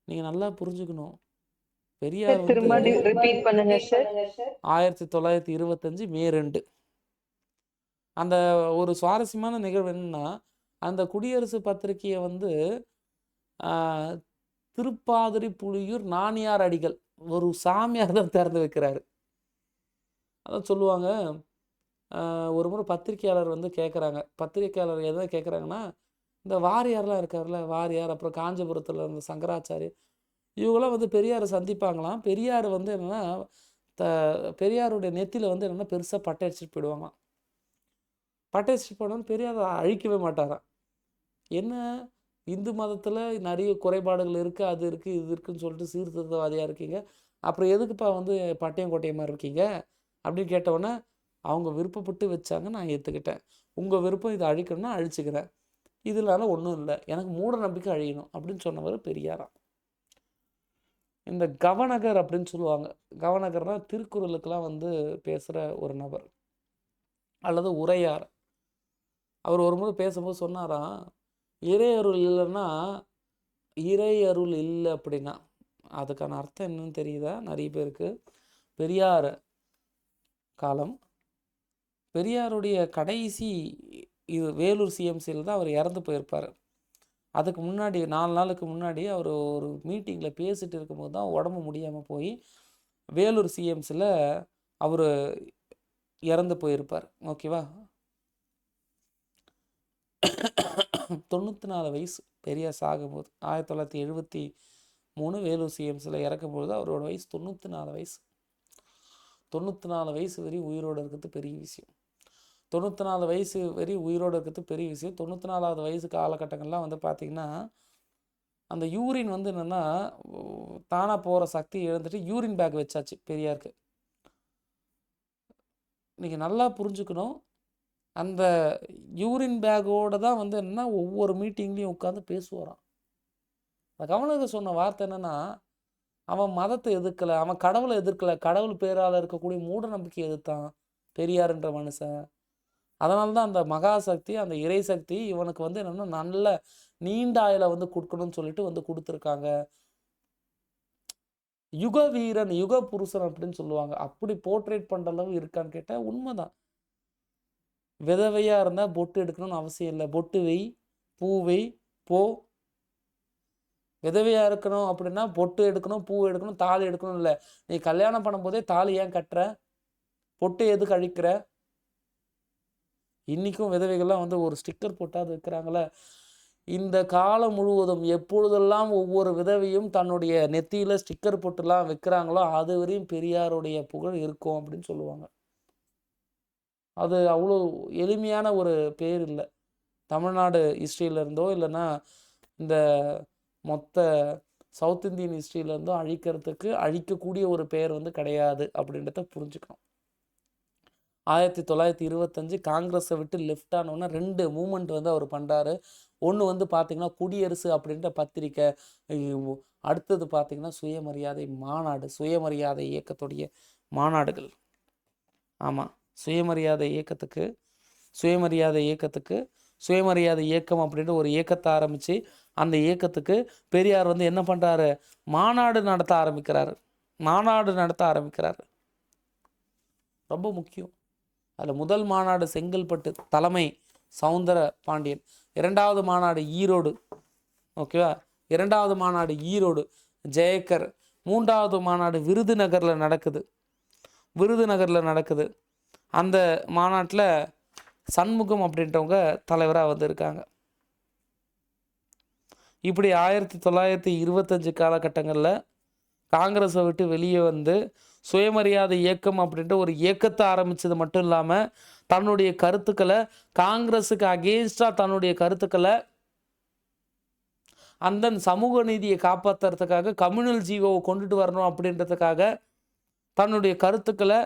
நீங்கள் நல்லா புரிஞ்சுக்கணும். பெரியார் 1925 மே 2. அந்த ஒரு சுவாரஸ்யமான நிகழ்வு என்னன்னா, அந்த குடியரசு பத்திரிகையை வந்து திருப்பாதிரி புலியூர் நாணியார் அடிகள் ஒரு சாமியார் தான் திறந்து வைக்கிறாரு. அதான் சொல்லுவாங்க, ஒரு முறை பத்திரிகையாளர் வந்து கேட்குறாங்க. பத்திரிகையாளர் எதை கேட்குறாங்கன்னா, இந்த வாரியார்லாம் இருக்கார்ல, வாரியார், அப்புறம் காஞ்சிபுரத்தில் இருந்த சங்கராச்சாரியர், இவங்களாம் வந்து பெரியாரை சந்திப்பாங்களாம். பெரியார் வந்து என்னென்னா பெரியாருடைய நெத்தியில் வந்து என்னென்னா பெருசாக பட்டை அடிச்சுட்டு போயிடுவாங்களாம். பட்டை அடிச்சுட்டு போனோன்னு பெரியார் அழிக்கவே மாட்டாராம். என்ன, இந்து மதத்தில் நிறைய குறைபாடுகள் இருக்குது, அது இருக்குது, இது இருக்குதுன்னு சொல்லிட்டு சீர்திருத்தவாதியாக இருக்கீங்க, அப்புறம் எதுக்குப்பா வந்து பட்டையும் கோட்டையமாக இருக்கீங்க அப்படின்னு கேட்டவுடனே, அவங்க விருப்பப்பட்டு வச்சாங்க, நான் ஏற்றுக்கிட்டேன். உங்கள் விருப்பம் இதை அழிக்கணும்னா அழிச்சுக்கிறேன், இதனால ஒன்றும் இல்லை, எனக்கு மூட நம்பிக்கை அழியணும் அப்படின்னு சொன்னவர் பெரியாராம். இந்த கவனகர் அப்படின்னு சொல்லுவாங்க. கவனகர்னால் திருக்குறளுக்கெல்லாம் வந்து பேசுகிற ஒரு நபர் அல்லது உரையார். அவர் ஒரு முறை பேசும்போது சொன்னாராம், இறையருள் இல்லைன்னா, இறையருள் இல்லை அப்படின்னா அதுக்கான அர்த்தம் என்னன்னு தெரியுதா நிறைய பேருக்கு? பெரியார் காலம், பெரியாருடைய கடைசி இது வேலூர் சிஎம்சியில் தான் அவர் இறந்து போயிருப்பார். அதுக்கு முன்னாடி 4 நாளுக்கு முன்னாடி அவர் ஒரு மீட்டிங்கில் பேசிட்டு இருக்கும்போது தான் உடம்பு முடியாமல் போய் வேலூர் சிஎம்சியில் அவர் இறந்து போயிருப்பார். ஓகேவா? 94 வயசு பெரியார் சாகும்போது. 1973 வேலூர் சிஎம்சியில் இறக்கும்போது அவரோட வயசு 94 வயசு. 94 வயசு வரையும் உயிரோடு இருக்கிறது பெரிய விஷயம். 94 வயசு வரையும் உயிரோடு இருக்கிறது பெரிய விஷயம். 94வது வயசு காலகட்டங்கள்லாம் வந்து பார்த்திங்கன்னா, அந்த யூரின் வந்து என்னென்னா தானாக போகிற சக்தி இழந்துட்டு யூரின் பேக் வச்சாச்சு பெரியாருக்கு. நீங்கள் நல்லா புரிஞ்சுக்கணும், அந்த யூரின் பேக்கோடு தான் வந்து என்னென்னா ஒவ்வொரு மீட்டிங்லேயும் உட்காந்து பேசுவாராம். அந்த கவர்னர் சொன்ன வார்த்தை என்னென்னா, அவன் மதத்தை எதிர்க்கலை, அவன் கடவுளை எதிர்க்கலை, கடவுள் பேரால் இருக்கக்கூடிய மூட நம்பிக்கை எதிர்த்தான் பெரியார்ன்ற மனுஷன். அதனால தான் அந்த மகாசக்தி, அந்த இறை சக்தி இவனுக்கு வந்து என்னென்னா நல்ல நீண்ட ஆயுளை வந்து கொடுக்கணும்னு சொல்லிட்டு வந்து கொடுத்துருக்காங்க. யுக வீரன், யுக புருஷன் அப்படின்னு சொல்லுவாங்க. அப்படி போர்ட்ரேட் பண்ணுற அளவு இருக்கான்னு கேட்டால் உண்மைதான். விதவையாக இருந்தால் பொட்டு எடுக்கணும்னு அவசியம் இல்லை. பொட்டு வை, பூ வை, போ. விதவையாக இருக்கணும் அப்படின்னா பொட்டு எடுக்கணும், பூ எடுக்கணும், தாலி எடுக்கணும் இல்லை. நீ கல்யாணம் பண்ணும்போதே தாலி ஏன் கட்டுற? பொட்டு எதுக்கு அழிக்கிற? இன்றைக்கும் விதவைகள்லாம் வந்து ஒரு ஸ்டிக்கர் போட்டால் அது வைக்கிறாங்களே. இந்த காலம் முழுவதும் எப்பொழுதெல்லாம் ஒவ்வொரு விதவையும் தன்னுடைய நெத்தியில் ஸ்டிக்கர் போட்டுலாம் வைக்கிறாங்களோ அது வரையும் பெரியாருடைய புகழ் இருக்கும் அப்படின்னு சொல்லுவாங்க. அது அவ்வளோ எளிமையான ஒரு பேர் இல்லை. தமிழ்நாடு ஹிஸ்ட்ரியிலேருந்தோ இல்லைன்னா இந்த மொத்த சவுத் இந்தியன் ஹிஸ்ட்ரியிலேருந்தோ அழிக்கக்கூடிய ஒரு பெயர் வந்து கிடையாது அப்படின்றத புரிஞ்சுக்கணும். 1925 காங்கிரஸை விட்டு லெஃப்ட் ஆனோன்னா 2 மூமெண்ட் வந்து அவர் பண்ணுறாரு. ஒன்று வந்து பார்த்திங்கன்னா குடியரசு அப்படின்ற பத்திரிக்கை, அடுத்தது பார்த்திங்கன்னா சுயமரியாதை மாநாடு, சுயமரியாதை இயக்கத்துடைய மாநாடுகள். ஆமாம், சுயமரியாதை இயக்கம் அப்படின்ற ஒரு இயக்கத்தை ஆரம்பித்து அந்த இயக்கத்துக்கு பெரியார் வந்து என்ன பண்ணுறாரு, மாநாடு நடத்த ஆரம்பிக்கிறாரு. ரொம்ப முக்கியம். அதில் முதல் மாநாடு செங்கல்பட்டு, தலைமை சவுந்தர பாண்டியன். 2வது மாநாடு ஈரோடு, ஓகேவா, 2வது மாநாடு ஈரோடு ஜெயக்கர். 3வது மாநாடு விருதுநகரில் நடக்குது. அந்த மாநாட்டில் சண்முகம் அப்படின்றவங்க தலைவராக வந்திருக்காங்க. இப்படி 1925 காலகட்டங்களில் காங்கிரஸை விட்டு வெளியே வந்து சுயமரியாதை இயக்கம் அப்படின்ற ஒரு இயக்கத்தை ஆரம்பித்தது மட்டும் இல்லாமல் தன்னுடைய கருத்துக்களை காங்கிரஸுக்கு அகெயின்ஸ்டாக தன்னுடைய கருத்துக்களை அந்த சமூக நீதியை காப்பாற்றுறதுக்காக கம்யூனல் ஜீவோவை கொண்டுட்டு வரணும் அப்படின்றதுக்காக தன்னுடைய கருத்துக்களை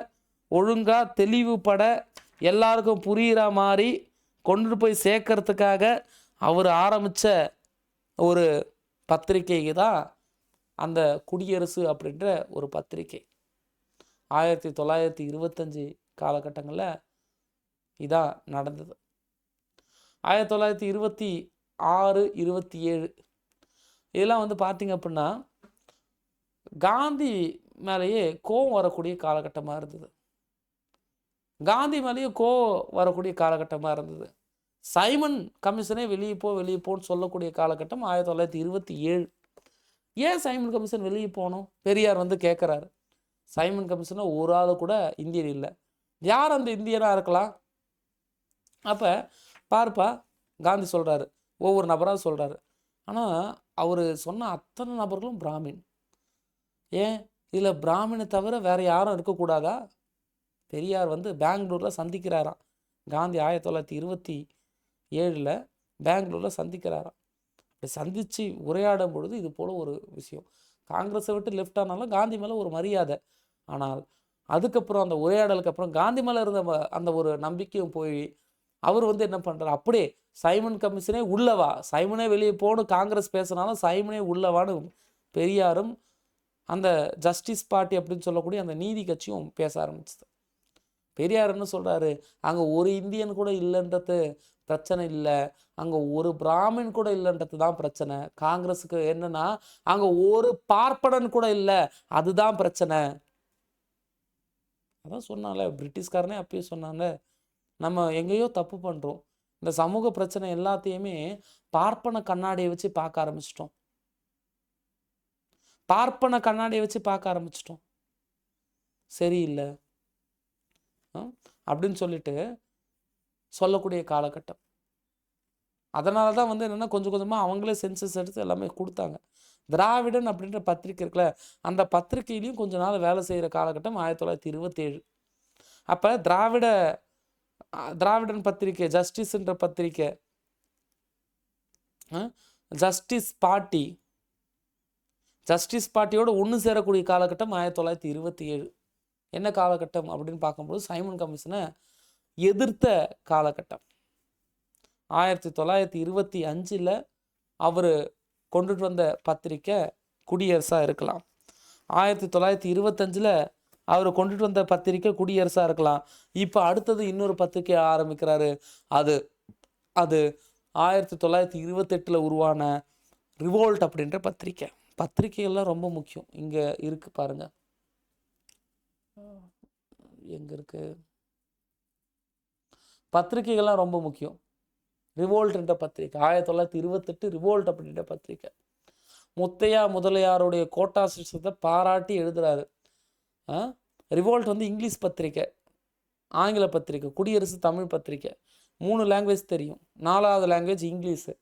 ஒழுங்காக தெளிவுபட எல்லாருக்கும் புரிகிற மாதிரி கொண்டுட்டு போய் சேர்க்கறதுக்காக அவர் ஆரம்பித்த ஒரு பத்திரிகை தான் அந்த குடியரசு அப்படின்ற ஒரு பத்திரிகை. 1925 காலகட்டங்களில் இதான் நடந்தது. 1926, 27 இதெல்லாம் வந்து பார்த்திங்க அப்படின்னா காந்தி மேலேயே கோவம் வரக்கூடிய காலகட்டமாக இருந்தது. சைமன் கமிஷனே வெளியே போன்னு சொல்லக்கூடிய காலகட்டம் 1927. ஏன் சைமன் கமிஷன் வெளியே போகணும்? பெரியார் வந்து கேட்குறாரு. சைமன் கமிஷனில் ஒரு ஆள் கூட இந்தியன் இல்லை. யார் அந்த இந்தியனாக இருக்கலாம்? அப்போ பார்ப்பா, காந்தி சொல்கிறாரு, ஒவ்வொரு நபராக சொல்கிறாரு. ஆனால் அவர் சொன்ன அத்தனை நபர்களும் பிராமின். ஏன் இதில் பிராமினை தவிர வேறு யாரும் இருக்கக்கூடாதா? பெரியார் வந்து பெங்களூரில் சந்திக்கிறாராம். காந்தி 1927 பெங்களூரில் சந்திக்கிறாராம். சந்தித்து உரையாடும் பொழுது இது போல் ஒரு விஷயம். காங்கிரஸை விட்டு லெஃப்ட் ஆனாலும் காந்தி மேலே ஒரு மரியாதை. ஆனால் அதுக்கப்புறம் அந்த உரையாடலுக்கு அப்புறம் காந்தி மேலே இருந்த அந்த ஒரு நம்பிக்கையும் போய் அவர் வந்து என்ன பண்ணுறாரு, அப்படியே சைமன் கமிஷனே உள்ளவா, சைமனே வெளியே போகணும் காங்கிரஸ் பேசினாலும் சைமனே உள்ளவான்னு பெரியாரும் அந்த ஜஸ்டிஸ் பார்ட்டி அப்படின்னு சொல்லக்கூடிய அந்த நீதி கட்சியும் பேச ஆரம்பிச்சது. பெரியார் என்ன சொல்கிறாரு, அங்கே ஒரு இந்தியன் கூட இல்லைன்றது பிரச்சனை இல்லை, அங்கே ஒரு பிராமின் கூட இல்லைன்றது தான் பிரச்சனை. காங்கிரஸுக்கு என்னன்னா அங்கே ஒரு பார்ப்பனன் கூட இல்லை, அதுதான் பிரச்சனை. அதான் சொன்னால பிரிட்டிஷ்காரனே அப்பயே சொன்னாங்க, நம்ம எங்கேயோ தப்பு பண்ணுறோம். இந்த சமூக பிரச்சனை எல்லாத்தையுமே பார்ப்பன கண்ணாடியை வச்சு பார்க்க ஆரம்பிச்சிட்டோம். சரியில்லை அப்படின்னு சொல்லிட்டு சொல்லக்கூடிய காலகட்டம். அதனால தான் வந்து என்னென்னா கொஞ்சம் கொஞ்சமாக அவங்களே சென்சஸ் எடுத்து எல்லாமே கொடுத்தாங்க. திராவிடன் அப்படின்ற பத்திரிக்கை இருக்குல்ல, அந்த பத்திரிகையிலையும் கொஞ்ச நாள் வேலை செய்கிற காலகட்டம் 1927. அப்போ திராவிடன் பத்திரிக்கை, ஜஸ்டிஸ்ன்ற பத்திரிக்கை, ஜஸ்டிஸ் பார்ட்டியோட ஒன்று சேரக்கூடிய காலகட்டம் 1927. என்ன காலகட்டம் அப்படின்னு பார்க்கும்போது சைமன் கமிஷனை எதிர்த்த காலகட்டம். 1925 அவர் கொண்டுட்டு வந்த பத்திரிக்கை குடியரசாக இருக்கலாம். 1925 அவர் கொண்டுட்டு வந்த பத்திரிக்கை குடியரசாக இருக்கலாம். இப்போ அடுத்தது இன்னொரு பத்திரிக்கை ஆரம்பிக்கிறாரு. அது 1928 உருவான ரிவோல்ட் அப்படின்ற பத்திரிக்கைகள்லாம் ரொம்ப முக்கியம். இங்கே இருக்குது பாருங்கள், எங்கே இருக்குது, பத்திரிக்கைகள்லாம் ரொம்ப முக்கியம். ரிவோல்ட்ன்ற பத்திரிக்கை 1928 ரிவோல்ட் அப்படின்ற பத்திரிக்கை. முத்தையா முதலியாருடைய கோட்டா சிஸ்டத்தை பாராட்டி எழுதுறாரு. ரிவோல்ட் வந்து இங்கிலீஷ் பத்திரிக்கை, ஆங்கில பத்திரிக்கை, குடியரசு தமிழ் பத்திரிக்கை. 3 லாங்குவேஜ் தெரியும், 4வது லாங்குவேஜ் இங்கிலீஷு.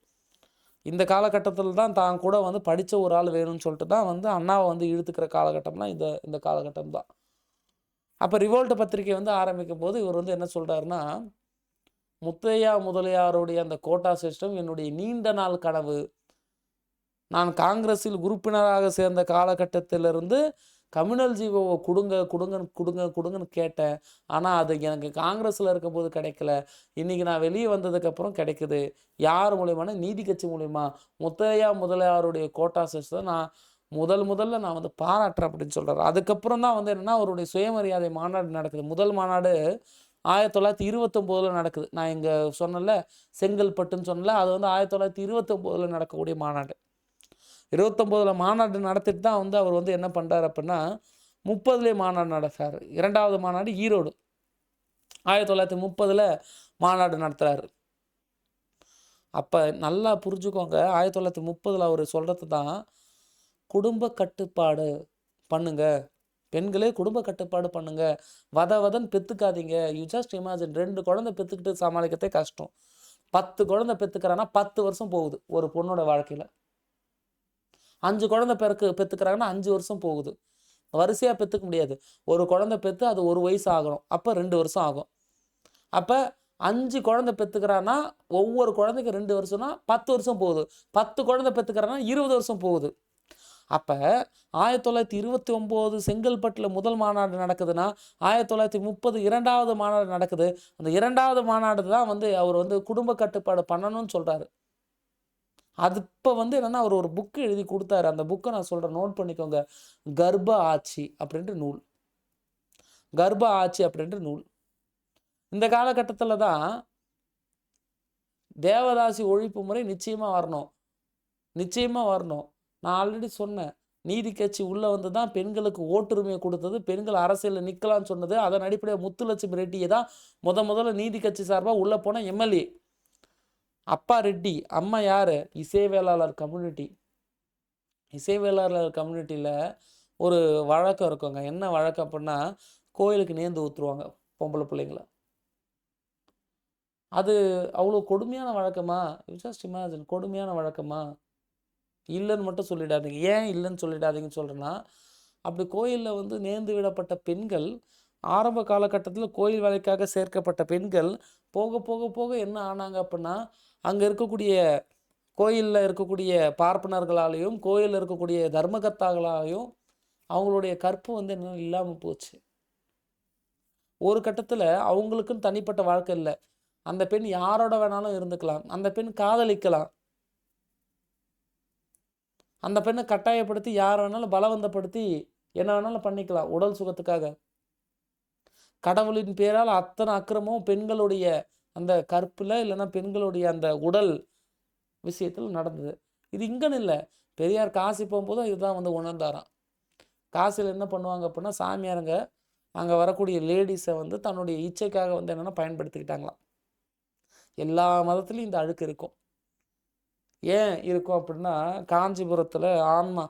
இந்த காலகட்டத்தில் தான் தான் கூட வந்து படித்த ஒரு ஆள் வேணும்னு சொல்லிட்டு தான் வந்து அண்ணாவை வந்து இழுத்துக்கிற காலகட்டம்னா இந்த இந்த காலகட்டம் தான். அப்போ ரிவோல்ட் பத்திரிகை வந்து ஆரம்பிக்கும் போது இவர் வந்து என்ன சொல்கிறாருன்னா, முத்தையா முதலியாருடைய அந்த கோட்டா சிஸ்டம் என்னுடைய நீண்ட நாள் கனவு. நான் காங்கிரஸில் உறுப்பினராக சேர்ந்த காலகட்டத்திலிருந்து கம்யூனல் ஜீவோவை கொடுங்க கொடுங்க கொடுங்க கொடுங்கன்னு கேட்டேன். ஆனால் அது எனக்கு காங்கிரஸில் இருக்கும்போது கிடைக்கல. இன்றைக்கி நான் வெளியே வந்ததுக்கப்புறம் கிடைக்குது. யார் மூலயமான? நீதி கட்சி மூலயமா. முத்தையா முதலியாருடைய கோட்டா சிஸ்டம் நான் முதல்ல நான் வந்து பாராட்டுறேன் அப்படின்னு சொல்கிறார். அதுக்கப்புறம் தான் வந்து என்னென்னா அவருடைய சுயமரியாதை மாநாடு நடக்குது. முதல் மாநாடு 1929 நடக்குது. நான் இங்கே சொன்னல செங்கல்பட்டுன்னு சொன்னல, அது வந்து 1929 நடக்கக்கூடிய மாநாடு. 29 மாநாடு நடத்திட்டு தான் வந்து அவர் வந்து என்ன பண்ணுறாரு அப்படின்னா 30 மாநாடு நடத்துறாரு. 2வது மாநாடு ஈரோடு 1930 மாநாடு நடத்துகிறாரு. அப்போ நல்லா புரிஞ்சுக்கோங்க, 1930 அவர் சொல்கிறது தான் குடும்ப கட்டுப்பாடு பண்ணுங்க, பெண்களே குடும்ப கட்டுப்பாடு பண்ணுங்க, வதன்னு பெற்றுக்காதீங்க. யூ ஜஸ்ட் இமேஜின் 2 குழந்தை பெற்றுக்கிட்டு சமாளிக்கிறதே கஷ்டம். 10 குழந்தை பெற்றுக்கிறான்னா 10 வருஷம் போகுது ஒரு பொண்ணோட வாழ்க்கையில். 5 குழந்தை பெற்றுக்கிறாங்கன்னா 5 வருஷம் போகுது. வரிசையாக பெற்றுக்க முடியாது. ஒரு குழந்தை பெற்று அது 1 வயசு ஆகணும், அப்போ 2 வருஷம் ஆகும். அப்போ 5 குழந்தை பெற்றுக்கிறான்னா ஒவ்வொரு குழந்தைக்கு 2 வருஷம்னா 10 வருஷம் போகுது. 10 குழந்தை பெற்றுக்கிறான்னா 20 வருஷம் போகுது. அப்போ 1929 செங்கல்பட்டில் முதல் மாநாடு நடக்குதுன்னா 1930 2வது மாநாடு நடக்குது. அந்த 2வது மாநாடு தான் வந்து அவர் வந்து குடும்ப கட்டுப்பாடு பண்ணணும்னு சொல்கிறாரு. அது இப்போ வந்து என்னென்னா அவர் ஒரு புக்கு எழுதி கொடுத்தாரு. அந்த புக்கை நான் சொல்கிறேன், நோட் பண்ணிக்கோங்க. கர்ப்ப ஆட்சி அப்படின்ற நூல். கர்ப்ப ஆட்சி அப்படின்ற நூல். இந்த காலகட்டத்தில் தான் தேவதாசி ஒழிப்பு முறை நிச்சயமாக வரணும். நான் ஆல்ரெடி சொன்னேன், நீதி கட்சி உள்ளே வந்து தான் பெண்களுக்கு ஓட்டுரிமையை கொடுத்தது, பெண்கள் அரசியலில் நிற்கலான்னு சொன்னது. அதன் அடிப்படையாக முத்துலட்சுமி ரெட்டியை தான் முதல்ல நீதி கட்சி சார்பாக உள்ளே போன எம்எல்ஏ. அப்பா ரெட்டி, அம்மா யார்? இசைவேளாளர் கம்யூனிட்டி. இசைவேளாளர் கம்யூனிட்டியில் ஒரு வழக்கம் இருக்குங்க. என்ன வழக்கம் அப்படின்னா, கோயிலுக்கு நேர்ந்து ஊற்றுருவாங்க பொம்பளை பிள்ளைங்கள. அது அவ்வளோ கொடுமையான வழக்கமா? ஜஸ்ட் இமேஜின், கொடுமையான வழக்கமா? இல்லைன்னு மட்டும் சொல்லிடாதீங்க. ஏன் இல்லைன்னு சொல்லிடாதீங்கன்னு சொல்கிறேன்னா, அப்படி கோயிலில் வந்து நேர்ந்து விடப்பட்ட பெண்கள், ஆரம்ப காலகட்டத்தில் கோயில் வேலைக்காக சேர்க்கப்பட்ட பெண்கள் போக போக போக என்ன ஆனாங்க அப்படின்னா, அங்கே இருக்கக்கூடிய கோயிலில் இருக்கக்கூடிய பார்ப்பனர்களாலேயும் கோயிலில் இருக்கக்கூடிய தர்மகர்த்தாக்களாலேயும் அவங்களுடைய கற்பு வந்து என்ன இல்லாமல் போச்சு. ஒரு கட்டத்தில் அவங்களுக்குன்னு தனிப்பட்ட வாழ்க்கை இல்லை. அந்த பெண் யாரோட வேணாலும் இருந்துக்கலாம். அந்த பெண் காதலிக்கலாம். அந்த பெண்ணை கட்டாயப்படுத்தி யார் வேணாலும் பலவந்தப்படுத்தி என்ன வேணாலும் பண்ணிக்கலாம் உடல் சுகத்துக்காக. கடவுளின் பேரால் அத்தனை அக்கிரமும் பெண்களுடைய அந்த கற்பில் இல்லைன்னா பெண்களுடைய அந்த உடல் விஷயத்தில் நடந்தது. இது இங்கன்னு இல்லை, பெரியார் காசி போகும்போதும் இதுதான் வந்து உணர்ந்தாராம். காசியில் என்ன பண்ணுவாங்க அப்படின்னா, சாமியாருங்க அங்கே வரக்கூடிய லேடிஸை வந்து தன்னுடைய இச்சைக்காக வந்து என்னென்னா பயன்படுத்திக்கிட்டாங்களாம். எல்லா மதத்துலேயும் இந்த அழுக்கு இருக்கும். ஏன் இருக்கும் அப்படின்னா, காஞ்சிபுரத்தில் ஆன்மா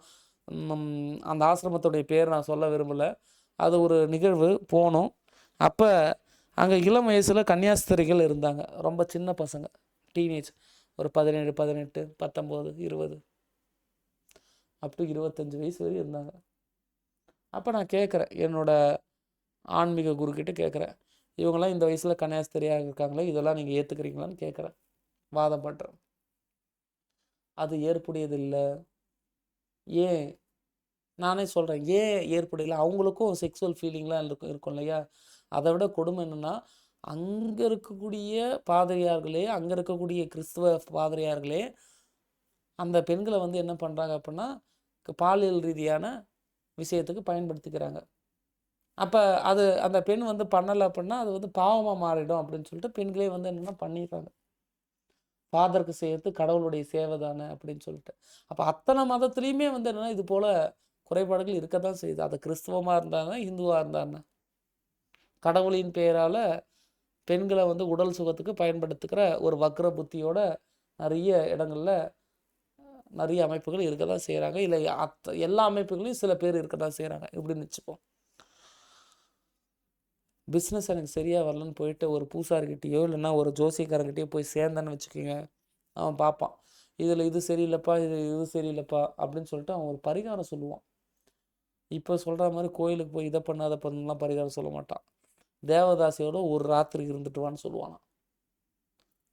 அந்த ஆசிரமத்துடைய பேர் நான் சொல்ல விரும்பலை. அது ஒரு நிகழ்வு போனோம். அப்போ அங்கே இளம் வயசில் கன்னியாஸ்திரிகள் இருந்தாங்க, ரொம்ப சின்ன பசங்க, டீனேஜ், ஒரு 17, 18, 19, 20 அப் டு 25 வயசு வரையும் இருந்தாங்க. அப்போ நான் கேட்குறேன், என்னோடய ஆன்மீக குருக்கிட்ட கேட்குறேன், இவங்கெல்லாம் இந்த வயசில் கன்னியாஸ்திரியாக இருக்காங்களே, இதெல்லாம் நீங்கள் ஏற்றுக்கிறீங்களான்னு கேட்குறேன், வாதம் பண்ணுறேன். அது ஏற்புடையதில்லை. ஏன்? நானே சொல்கிறேன், ஏன் ஏற்புடையலை? அவங்களுக்கும் செக்ஸுவல் ஃபீலிங்லாம் இருக்கும் இல்லையா? அதை விட கொடுமை என்னென்னா, அங்கே இருக்கக்கூடிய பாதிரியார்களே, அங்கே இருக்கக்கூடிய கிறிஸ்துவ பாதிரியார்களே அந்த பெண்களை வந்து என்ன பண்ணுறாங்க அப்படின்னா, பாலியல் ரீதியான விஷயத்துக்கு பயன்படுத்திக்கிறாங்க. அப்போ அது அந்த பெண் வந்து பண்ணலை அப்படின்னா அது வந்து பாவமாக மாறிடும் அப்படின்னு சொல்லிட்டு பெண்களே வந்து என்னென்னா பண்ணிடுறாங்க. ஃபாதருக்கு செய்யறது கடவுளுடைய சேவை தானே அப்படின்னு சொல்லிட்டு. அப்போ அத்தனை மதத்துலேயுமே வந்து என்னென்னா இது போல் குறைபாடுகள் இருக்க தான் செய்யுது. அது கிறிஸ்துவமாக இருந்தாங்க, இந்துவாக இருந்தாங்க. கடவுளின் பெயரால் பெண்களை வந்து உடல் சுகத்துக்கு பயன்படுத்துகிற ஒரு வக்ர புத்தியோட நிறைய இடங்களில் நிறைய அமைப்புகள் இருக்க தான் செய்கிறாங்க. இல்லை எல்லா அமைப்புகளையும் சில பேர் இருக்க தான் செய்கிறாங்க இப்படின்னு வச்சுப்போம். பிஸ்னஸ் எனக்கு சரியாக வரலன்னு போயிட்டு ஒரு பூசாரிக்கிட்டேயோ இல்லைன்னா ஒரு ஜோசியக்காரங்கிட்டேயோ போய் சேர்ந்தான்னு வச்சுக்கோங்க, அவன் பார்ப்பான். இதில் இது சரியில்லைப்பா, இது சரியில்லைப்பா அப்படின்னு சொல்லிட்டு அவன் ஒரு பரிகாரம் சொல்லுவான். இப்போ சொல்கிற மாதிரி கோயிலுக்கு போய் இதை பண்ண அதை பண்ணலாம் பரிகாரம் சொல்ல மாட்டான். தேவதாசியோட ஒரு ராத்திரி இருந்துட்டு வான்னு சொல்லுவானா.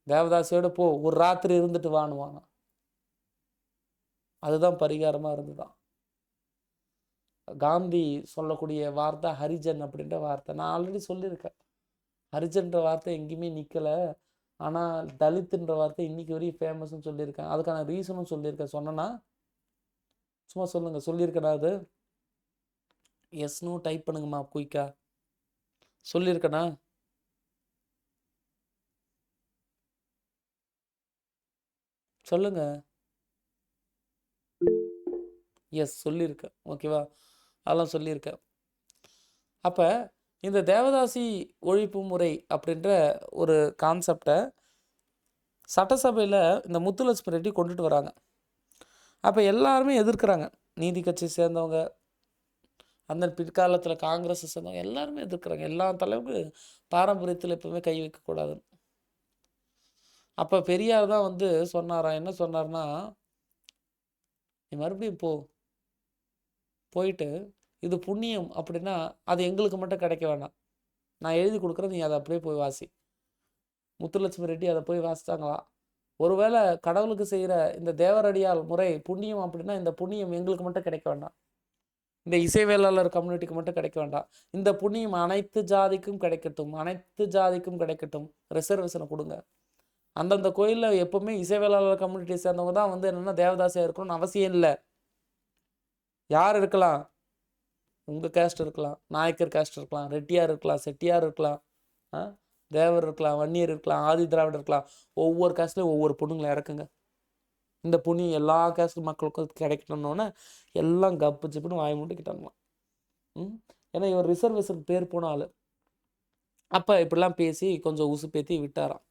தேவதாசியோட போ ஒரு ராத்திரி இருந்துட்டு வானுவானா. அதுதான் பரிகாரமாக இருந்துதான். காந்தி சொல்லக்கூடிய வார்த்தை ஹரிஜன் அப்படின்ற வார்த்தை. நான் ஆல்ரெடி சொல்லியிருக்கேன், ஹரிஜன்ற வார்த்தை எங்கேயுமே நிற்கலை, ஆனால் தலித்துன்ற வார்த்தை இன்னைக்கு வரையும் ஃபேமஸ்ன்னு சொல்லியிருக்கேன். அதுக்கான ரீசனும் சொல்லியிருக்கேன். சொன்னேன்னா சும்மா சொல்லுங்கள், சொல்லியிருக்கேனா? அது எஸ்னோ டைப் பண்ணுங்கம்மா குயிக்கா. சொல்லியிருக்கேனா? சொல்லுங்க. எஸ் சொல்லியிருக்கேன். ஓகேவா, அதெல்லாம் சொல்லியிருக்கேன். அப்போ இந்த தேவதாசி ஒழிப்பு முறை அப்படின்ற ஒரு கான்செப்டை சட்டசபையில் இந்த முத்துலட்சுமி ரெட்டி கொண்டுட்டு வராங்க. அப்போ எல்லாருமே எதிர்க்கிறாங்க. நீதி கட்சி சேர்ந்தவங்க, அந்த பிற்காலத்தில் காங்கிரஸை சேர்ந்தவங்க எல்லாருமே எதிர்க்கிறாங்க. எல்லா தலைவருக்கும் பாரம்பரியத்தில் எப்பவுமே கை வைக்கக்கூடாதுன்னு. அப்போ பெரியார் தான் வந்து சொன்னாராம். என்ன சொன்னார்னா, நீ மறுபடியும் போயிட்டு இது புண்ணியம் அப்படின்னா அது எங்களுக்கு மட்டும் கிடைக்க வேண்டாம், நான் எழுதி கொடுக்குறேன், நீ அதை அப்படியே போய் வாசி. முத்துலட்சுமி ரெட்டி அதை போய் வாசித்தாங்களா. ஒருவேளை கடவுளுக்கு செய்கிற இந்த தேவரடியால் முறை புண்ணியம் அப்படின்னா இந்த புண்ணியம் எங்களுக்கு மட்டும் கிடைக்க வேண்டாம், இந்த இசைவேளாளர் கம்யூனிட்டிக்கு மட்டும் கிடைக்க வேண்டாம், இந்த புண்ணியம் அனைத்து ஜாதிக்கும் கிடைக்கட்டும், அனைத்து ஜாதிக்கும் கிடைக்கட்டும், ரிசர்வேஷனை கொடுங்க. அந்தந்த கோயிலில் எப்போவுமே இசைவேளாளர் கம்யூனிட்டியை சேர்ந்தவங்க தான் வந்து என்னென்னா தேவதாசியாக இருக்கணும்னு அவசியம் இல்லை. யார் இருக்கலாம், உங்கள் கேஸ்ட் இருக்கலாம், நாயக்கர் கேஸ்ட் இருக்கலாம், ரெட்டியார் இருக்கலாம், செட்டியார் இருக்கலாம், தேவர் இருக்கலாம், வன்னியர் இருக்கலாம், ஆதி திராவிடர் இருக்கலாம். ஒவ்வொரு கேஸ்ட்லேயும் ஒவ்வொரு பொண்ணுங்களை இறக்குங்க. இந்த புண்ணியம் எல்லா கேஸ்ட் மக்களுக்கும் கிடைக்கணுன்னொன்னே எல்லாம் கப்பு சிப்புன்னு வாய் மூட்டிக்கிட்டாங்களாம். ஏன்னா இவர் ரிசர்வேஷன் பேர் போன ஆள். அப்போ இப்படிலாம் பேசி கொஞ்சம் உசுப்பேற்றி விட்டாராம்.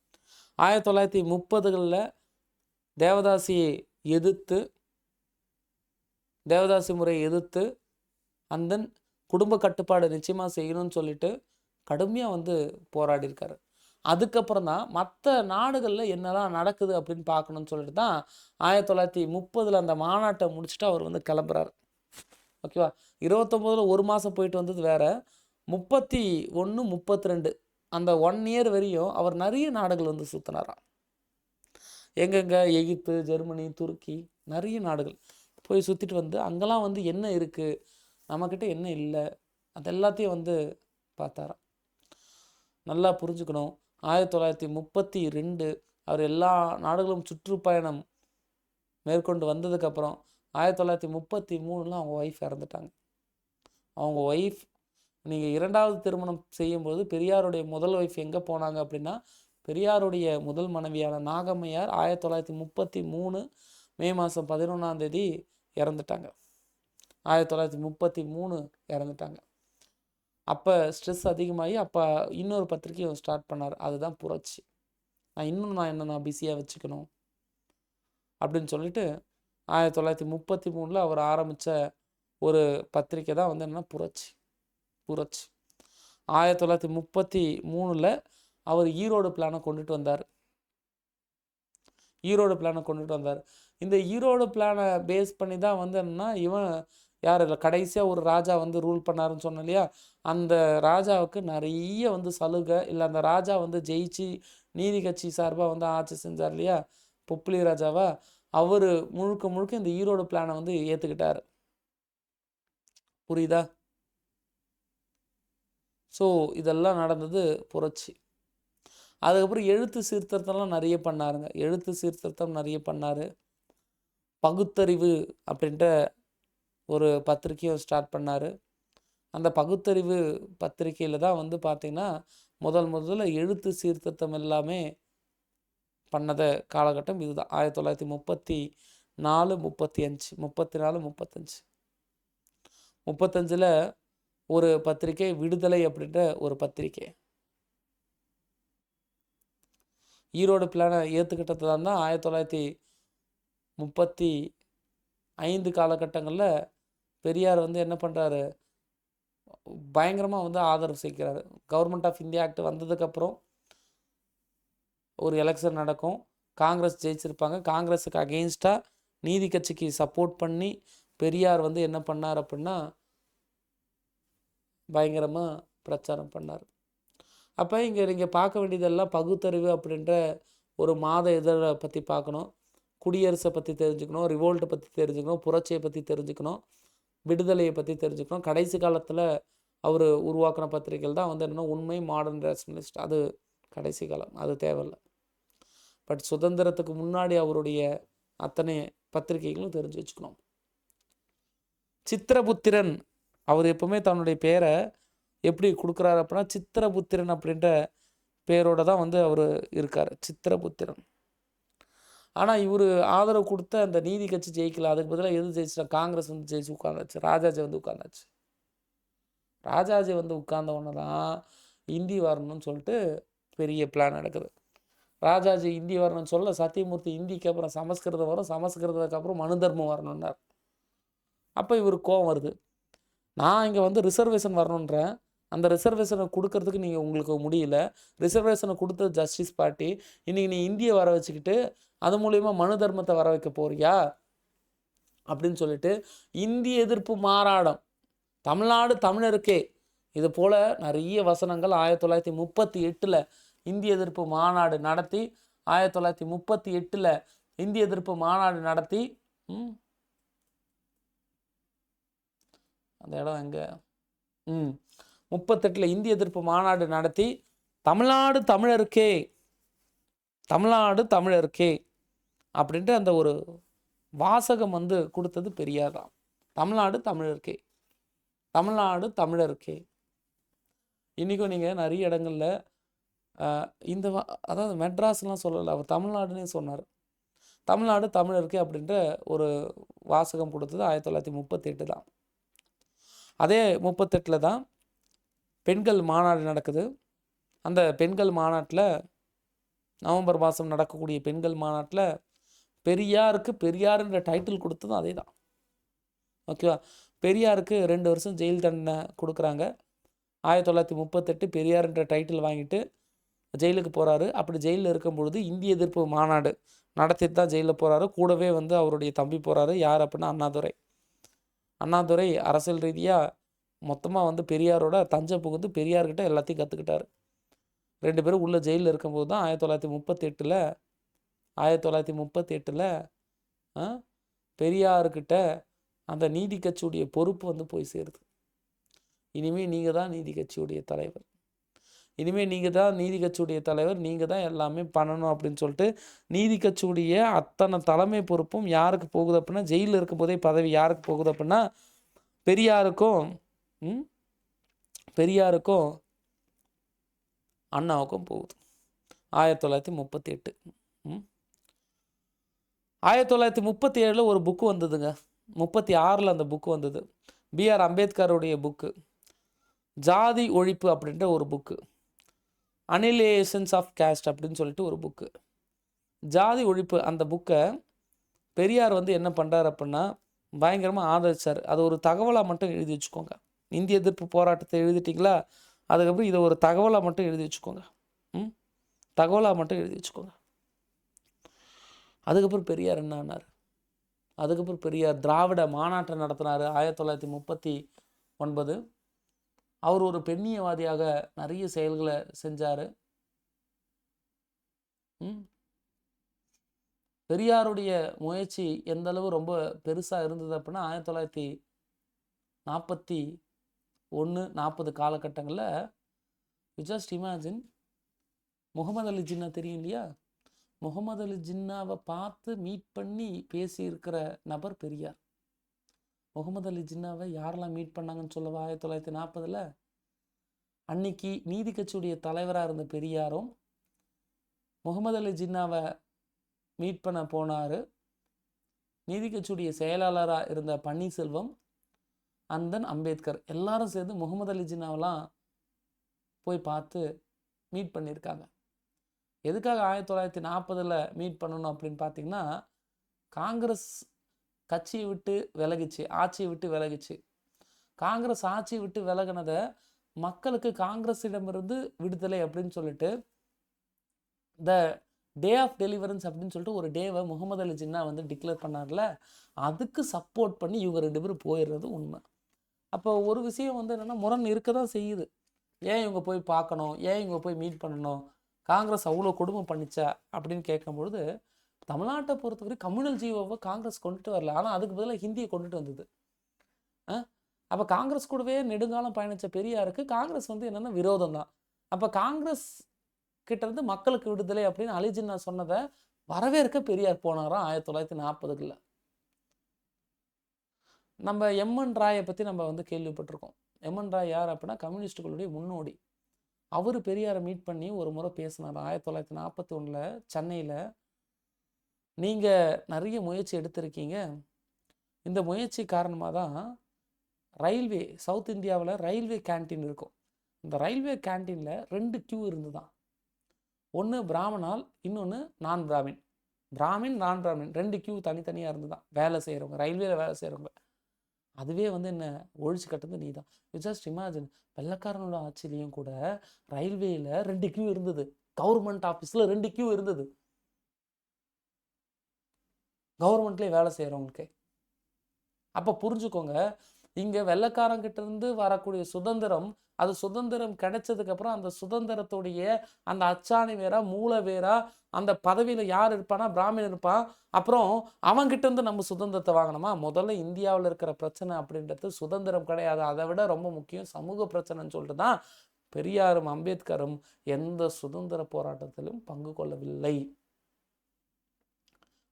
1930களில் தேவதாசியை எதிர்த்து, தேவதாசி முறையை எதிர்த்து அந்த குடும்ப கட்டுப்பாடு நிச்சயமாக செய்யணும்னு சொல்லிட்டு கடுமையாக வந்து போராடி இருக்காரு. அதுக்கப்புறம் தான் மற்ற நாடுகளில் என்னெல்லாம் நடக்குது அப்படின்னு பார்க்கணும்னு சொல்லிட்டு தான் 1930 அந்த மாநாட்டை முடிச்சுட்டு அவர் வந்து கிளம்புறாரு. ஓகேவா, 29 ஒரு மாதம் போயிட்டு வந்தது வேற, 31 32 அந்த 1 இயர் வரையும் அவர் நிறைய நாடுகள் வந்து சுற்றினாராம். எங்கெங்கே, எகிப்து, ஜெர்மனி, துருக்கி, நிறைய நாடுகள் போய் சுற்றிட்டு வந்து அங்கெல்லாம் வந்து என்ன இருக்குது, நம்மக்கிட்ட என்ன இல்லை, அது எல்லாத்தையும் வந்து பார்த்தாராம். நல்லா புரிஞ்சுக்கணும், 1932 அவர் எல்லா நாடுகளும் சுற்றுப்பயணம் மேற்கொண்டு வந்ததுக்கப்புறம் 1933 அவங்க ஒய்ஃப் இறந்துட்டாங்க. அவங்க ஒய்ஃப், நீங்கள் 2வது திருமணம் செய்யும்போது பெரியாருடைய முதல் ஒய்ஃப் எங்கே போனாங்க அப்படின்னா, பெரியாருடைய முதல் மனைவியான நாகம்மையார் 1933 மே மாதம் 11 இறந்துட்டாங்க. 1933 இறந்துட்டாங்க. அப்போ ஸ்ட்ரெஸ் அதிகமாகி அப்போ இன்னொரு பத்திரிக்கையும் ஸ்டார்ட் பண்ணார். அதுதான் புரட்சி. நான் பிஸியாக வச்சுக்கணும் அப்படின்னு சொல்லிட்டு 1933 அவர் ஆரம்பித்த ஒரு பத்திரிக்கை தான் வந்து என்னென்னா புரட்சி. 1933 அவர் ஈரோடு பிளானை கொண்டுட்டு வந்தார். இந்த ஈரோடு பிளானை பேஸ் பண்ணி தான் வந்து என்னென்னா இவன் யார் இல்லை கடைசியாக ஒரு ராஜா வந்து ரூல் பண்ணாருன்னு சொன்னேன் இல்லையா, அந்த ராஜாவுக்கு நிறைய வந்து சலுகை, இல்லை அந்த ராஜா வந்து ஜெயிச்சு நீதி கட்சி சார்பாக வந்து ஆட்சி செஞ்சார் இல்லையா, பொப்புலி ராஜாவா, அவர் முழுக்க இந்த ஈரோடு பிளானை வந்து ஏற்றுக்கிட்டார். புரியுதா? ஸோ இதெல்லாம் நடந்தது புரட்சி. அதுக்கப்புறம் எழுத்து சீர்திருத்தம்லாம் நிறைய பண்ணாருங்க. எழுத்து சீர்திருத்தம் நிறைய பண்ணார். பகுத்தறிவு அப்படின்ற ஒரு பத்திரிக்கையும் ஸ்டார்ட் பண்ணார். அந்த பகுத்தறிவு பத்திரிக்கையில் தான் வந்து பார்த்திங்கன்னா முதல்ல எழுத்து சீர்திருத்தம் எல்லாமே பண்ணத காலகட்டம் இதுதான். 1934 35 35 ஒரு பத்திரிக்கை விடுதலை அப்படின்ற ஒரு பத்திரிக்கை. ஈரோடு பிளானை ஏற்றுக்கிட்டது தான் 1935 காலகட்டங்களில் பெரியார் வந்து என்ன பண்ணுறாரு, பயங்கரமாக வந்து ஆதரவு சேர்க்கிறாரு. கவர்மெண்ட் ஆஃப் இந்தியா ஆக்ட் வந்ததுக்கப்புறம் ஒரு எலெக்ஷன் நடக்கும். காங்கிரஸ் ஜெயிச்சிருப்பாங்க. காங்கிரஸுக்கு அகெயின்ஸ்டாக நீதி கட்சிக்கு சப்போர்ட் பண்ணி பெரியார் வந்து என்ன பண்ணார் அப்படின்னா பயங்கரமாக பிரச்சாரம் பண்ணார். அப்போ இங்கே நீங்கள் பார்க்க வேண்டியதெல்லாம் பகுத்தறிவு அப்படின்ற ஒரு மாத இதழை பற்றி பார்க்கணும், குடியரசை பற்றி தெரிஞ்சுக்கணும், ரிவோல்ட்டை பற்றி தெரிஞ்சுக்கணும், புரட்சியை பற்றி தெரிஞ்சுக்கணும், விடுதலையை பற்றி தெரிஞ்சுக்கணும். கடைசி காலத்தில் அவர் உருவாக்கின பத்திரிகைகள் தான் வந்து என்னென்னா உண்மை, மாடர்ன் ரேஷனலிஸ்ட். அது கடைசி காலம், அது தேவையில்லை. பட் சுதந்திரத்துக்கு முன்னாடி அவருடைய அத்தனை பத்திரிகைகளும் தெரிஞ்சு வச்சுக்கணும். சித்திரபுத்திரன் அவர் எப்பவுமே தன்னுடைய பேரை எப்படி கொடுக்குறாரு அப்படின்னா சித்திரபுத்திரன் அப்படின்ற பேரோட தான் வந்து அவர் இருக்கார், சித்திரபுத்திரன். ஆனால் இவர் ஆதரவு கொடுத்த அந்த நீதி கட்சி ஜெயிக்கல. அதுக்கு பதிலாக எது ஜெயிச்சிட்டா? காங்கிரஸ் வந்து ஜெயிச்சு உட்காந்தாச்சு. ராஜாஜி வந்து உட்காந்தாச்சு. ராஜாஜி வந்து உட்கார்ந்த உடனே தான் இந்தி வரணும்னு சொல்லிட்டு பெரிய பிளான் நடக்குது. ராஜாஜி இந்தி வரணும்னு சொல்ல சத்தியமூர்த்தி இந்திக்கு அப்புறம் சமஸ்கிருதம் வரும், சமஸ்கிருதத்துக்கு அப்புறம் மனு தர்மம் வரணுன்னார். அப்போ இவருக்கு கோவம் வருது. நான் இங்கே வந்து ரிசர்வேஷன் வரணுன்றேன், அந்த ரிசர்வேஷனை கொடுக்கறதுக்கு நீங்கள் உங்களுக்கு முடியல. ரிசர்வேஷனை கொடுத்தது ஜஸ்டிஸ் பார்ட்டி. இன்றைக்கி நீ இந்தியை வர வச்சுக்கிட்டு அது மூலயமா மனு தர்மத்தை வர வைக்க போறியா அப்படின்னு சொல்லிட்டு இந்திய எதிர்ப்பு மாநாடம் தமிழ்நாடு தமிழருக்கே இது போல் நிறைய வசனங்கள் 1938 இந்திய எதிர்ப்பு மாநாடு நடத்தி 1938 இந்திய எதிர்ப்பு மாநாடு நடத்தி அந்த இடம் எங்கே 38 இந்திய எதிர்ப்பு மாநாடு நடத்தி தமிழ்நாடு தமிழருக்கே, தமிழ்நாடு தமிழருக்கே அப்படின்ட்டு அந்த ஒரு வாசகம் வந்து கொடுத்தது பெரியார் தான். தமிழ்நாடு தமிழருக்கே, தமிழ்நாடு தமிழருக்கே. இன்றைக்கும் நீங்கள் நிறைய இடங்களில் இந்த அதாவது மெட்ராஸ்லாம் சொல்லலை, அவர் தமிழ்நாடுன்னே சொன்னார். தமிழ்நாடு தமிழருக்கே அப்படின்ற ஒரு வாசகம் கொடுத்தது 1938 தான். அதே 38 தான் பெண்கள் மாநாடு நடக்குது. அந்த பெண்கள் மாநாட்டில் நவம்பர் மாதம் நடக்கக்கூடிய பெண்கள் மாநாட்டில் பெரியாருக்கு பெரியாருன்ற டைட்டில் கொடுத்ததும் அதே தான். ஓகேவா? பெரியாருக்கு 2 வருஷம் ஜெயில் தண்டனை கொடுக்குறாங்க. 1938 பெரியாருன்ற டைட்டில் வாங்கிட்டு ஜெயிலுக்கு போகிறாரு. அப்படி ஜெயிலில் இருக்கும் பொழுது இந்திய எதிர்ப்பு மாநாடு நடத்திட்டு தான் ஜெயிலில் போகிறாரு. கூடவே வந்து அவருடைய தம்பி போகிறாரு. யார் அப்படின்னா அண்ணாதுரை. அண்ணாதுரை அரசியல் ரீதியாக மொத்தமாக வந்து பெரியாரோட தஞ்சை புகுந்து பெரியார்கிட்ட எல்லாத்தையும் கற்றுக்கிட்டாரு. 2 பேரும் உள்ள ஜெயிலில் இருக்கும்போது தான் 1938 பெரியார்கிட்ட அந்த நீதி கட்சியுடைய பொறுப்பு வந்து போய் சேருது. இனிமேல் நீங்கள் தான் நீதி கட்சியுடைய தலைவர், இனிமேல் நீங்கள் தான் நீதி கட்சியுடைய தலைவர், நீங்கள் தான் எல்லாமே பண்ணணும் அப்படின்னு சொல்லிட்டு நீதி கட்சியுடைய அத்தனை தலைமை பொறுப்பும் யாருக்கு போகுது அப்படின்னா ஜெயிலில் இருக்கும்போதே பதவி யாருக்கு போகுது அப்படின்னா பெரியாருக்கும் அண்ணாவுக்கும் போகுது. 1938 1937 ஒரு புக்கு வந்ததுங்க. 36 அந்த புக்கு வந்தது. பிஆர் அம்பேத்கருடைய புக்கு, ஜாதி ஒழிப்பு அப்படின்ற ஒரு புக்கு, அனிலேஷன்ஸ் ஆஃப் கேஸ்ட் அப்படின்னு சொல்லிட்டு ஒரு புக்கு, ஜாதி ஒழிப்பு. அந்த புக்கை பெரியார் வந்து என்ன பண்ணுறாரு அப்படின்னா பயங்கரமாக ஆதரிச்சார். அது ஒரு தகவலாக மட்டும் எழுதி வச்சுக்கோங்க. இந்திய எதிர்ப்பு போராட்டத்தை எழுதிட்டிங்களா, அதுக்கப்புறம் இதை ஒரு தகவலாக மட்டும் எழுதி வச்சுக்கோங்க. தகவலாக மட்டும் எழுதி வச்சுக்கோங்க. அதுக்கப்புறம் பெரியார் என்ன ஆனார்? அதுக்கப்புறம் பெரியார் திராவிட மாநாட்டை நடத்தினார் 1939. அவர் ஒரு பெண்ணியவாதியாக நிறைய செயல்களை செஞ்சார். பெரியாருடைய முயற்சி எந்த அளவு ரொம்ப பெருசாக இருந்தது அப்படின்னா 1941-40 காலகட்டங்களில் you just imagine, Mohammed Ali Jinnah தெரியும் இல்லையா? முகமது அலி ஜின்னாவை பார்த்து மீட் பண்ணி பேசியிருக்கிற நபர் பெரியார். முகமது அலி ஜின்னாவை யாரெல்லாம் மீட் பண்ணாங்கன்னு சொல்லவா? 1940 அன்னைக்கு நீதி கட்சியுடைய தலைவராக இருந்த பெரியாரும் முகமது அலி ஜின்னாவை மீட் பண்ண போனார். நீதி கட்சியுடைய செயலாளராக இருந்த பன்னீர்செல்வம், அந்தன் அம்பேத்கர் எல்லாரும் சேர்ந்து முகமது அலி ஜின்னாவெல்லாம் போய் பார்த்து மீட் பண்ணியிருக்காங்க. எதுக்காக 1940 மீட் பண்ணணும் அப்படின்னு பார்த்தீங்கன்னா, காங்கிரஸ் கட்சியை விட்டு விலகிச்சு, ஆட்சியை விட்டு விலகிச்சு. காங்கிரஸ் ஆட்சி விட்டு விலகினதை மக்களுக்கு காங்கிரஸிடமிருந்து விடுதலை அப்படின்னு சொல்லிட்டு த டே ஆஃப் டெலிவரன்ஸ் அப்படின்னு சொல்லிட்டு ஒரு டேவை முகமது அலி ஜின்னா வந்து டிக்ளேர் பண்ணார்ல, அதுக்கு சப்போர்ட் பண்ணி இவங்க 2 பேரும் போயிடுறது உண்மை. அப்போ ஒரு விஷயம் வந்து என்னென்னா முரண் இருக்க தான் செய்யுது. ஏன் இவங்க போய் பார்க்கணும், ஏன் இவங்க போய் மீட் பண்ணணும், காங்கிரஸ் அவ்வளோ கொடுமை பண்ணிச்சா அப்படின்னு கேட்கும்பொழுது, தமிழ்நாட்டை பொறுத்தவரை கம்யூனல் ஜீவோவை காங்கிரஸ் கொண்டுட்டு வரல, ஆனால் அதுக்கு பதிலாக ஹிந்தியை கொண்டுட்டு வந்தது. அப்போ காங்கிரஸ் கூடவே நெடுங்காலம் பயணித்த பெரியாருக்கு காங்கிரஸ் வந்து என்னென்னா விரோதம் தான். அப்போ காங்கிரஸ் கிட்ட இருந்து மக்களுக்கு விடுதலை அப்படின்னு அலி ஜின்னா சொன்னதை வரவேற்க பெரியார் போனாராம் 1940களில். நம்ம எம்என் ராயை பற்றி நம்ம வந்து கேள்விப்பட்டிருக்கோம். எம்என் ராய் யார் அப்படின்னா கம்யூனிஸ்டுகளுடைய முன்னோடி. அவர் பெரியாரை மீட் பண்ணி ஒரு முறை பேசினார் 1941 சென்னையில். நீங்கள் நிறைய முயற்சி எடுத்திருக்கீங்க, இந்த முயற்சி காரணமாக தான் ரயில்வே சவுத் இந்தியாவில் ரயில்வே கேன்டீன் இருக்கும். இந்த ரயில்வே கேன்டீனில் 2 கியூ இருந்துதான். ஒன்று பிராமணால், இன்னொன்று நான் பிராமின். பிராமின் நான் பிராமின் 2 கியூ தனித்தனியாக இருந்துதான் வேலை செய்கிறவங்க, ரயில்வேல வேலை செய்கிறவங்க. அதுவே வந்து என்ன ஒழிச்சு கட்டுறது நீ தான். ஜஸ்ட் இமேஜின், வெள்ளக்காரனோட ஆட்சிலையும் கூட ரயில்வேயில் 2 கியூ இருந்தது, கவர்மெண்ட் ஆஃபீஸில் 2 கியூ இருந்தது, கவர்மெண்ட்லேயே வேலை செய்கிறவங்களுக்கு. அப்போ புரிஞ்சுக்கோங்க, இங்கே வெள்ளைக்காரங்கிட்ட இருந்து வரக்கூடிய சுதந்திரம், அது சுதந்திரம் கிடைச்சதுக்கப்புறம் அந்த சுதந்திரத்துடைய அந்த அச்சாணி வேறா மூளை வேறா, அந்த பதவியில் யார் இருப்பானா பிராமின் இருப்பான். அப்புறம் அவங்கிட்ட இருந்து நம்ம சுதந்திரத்தை வாங்கணுமா? முதல்ல இந்தியாவில் இருக்கிற பிரச்சனை அப்படின்றது சுதந்திரம் கிடையாது, அதை விட ரொம்ப முக்கியம் சமூக பிரச்சனைன்னு சொல்லிட்டு தான் பெரியாரும் அம்பேத்கரும் எந்த சுதந்திர போராட்டத்திலும் பங்கு கொள்ளவில்லை.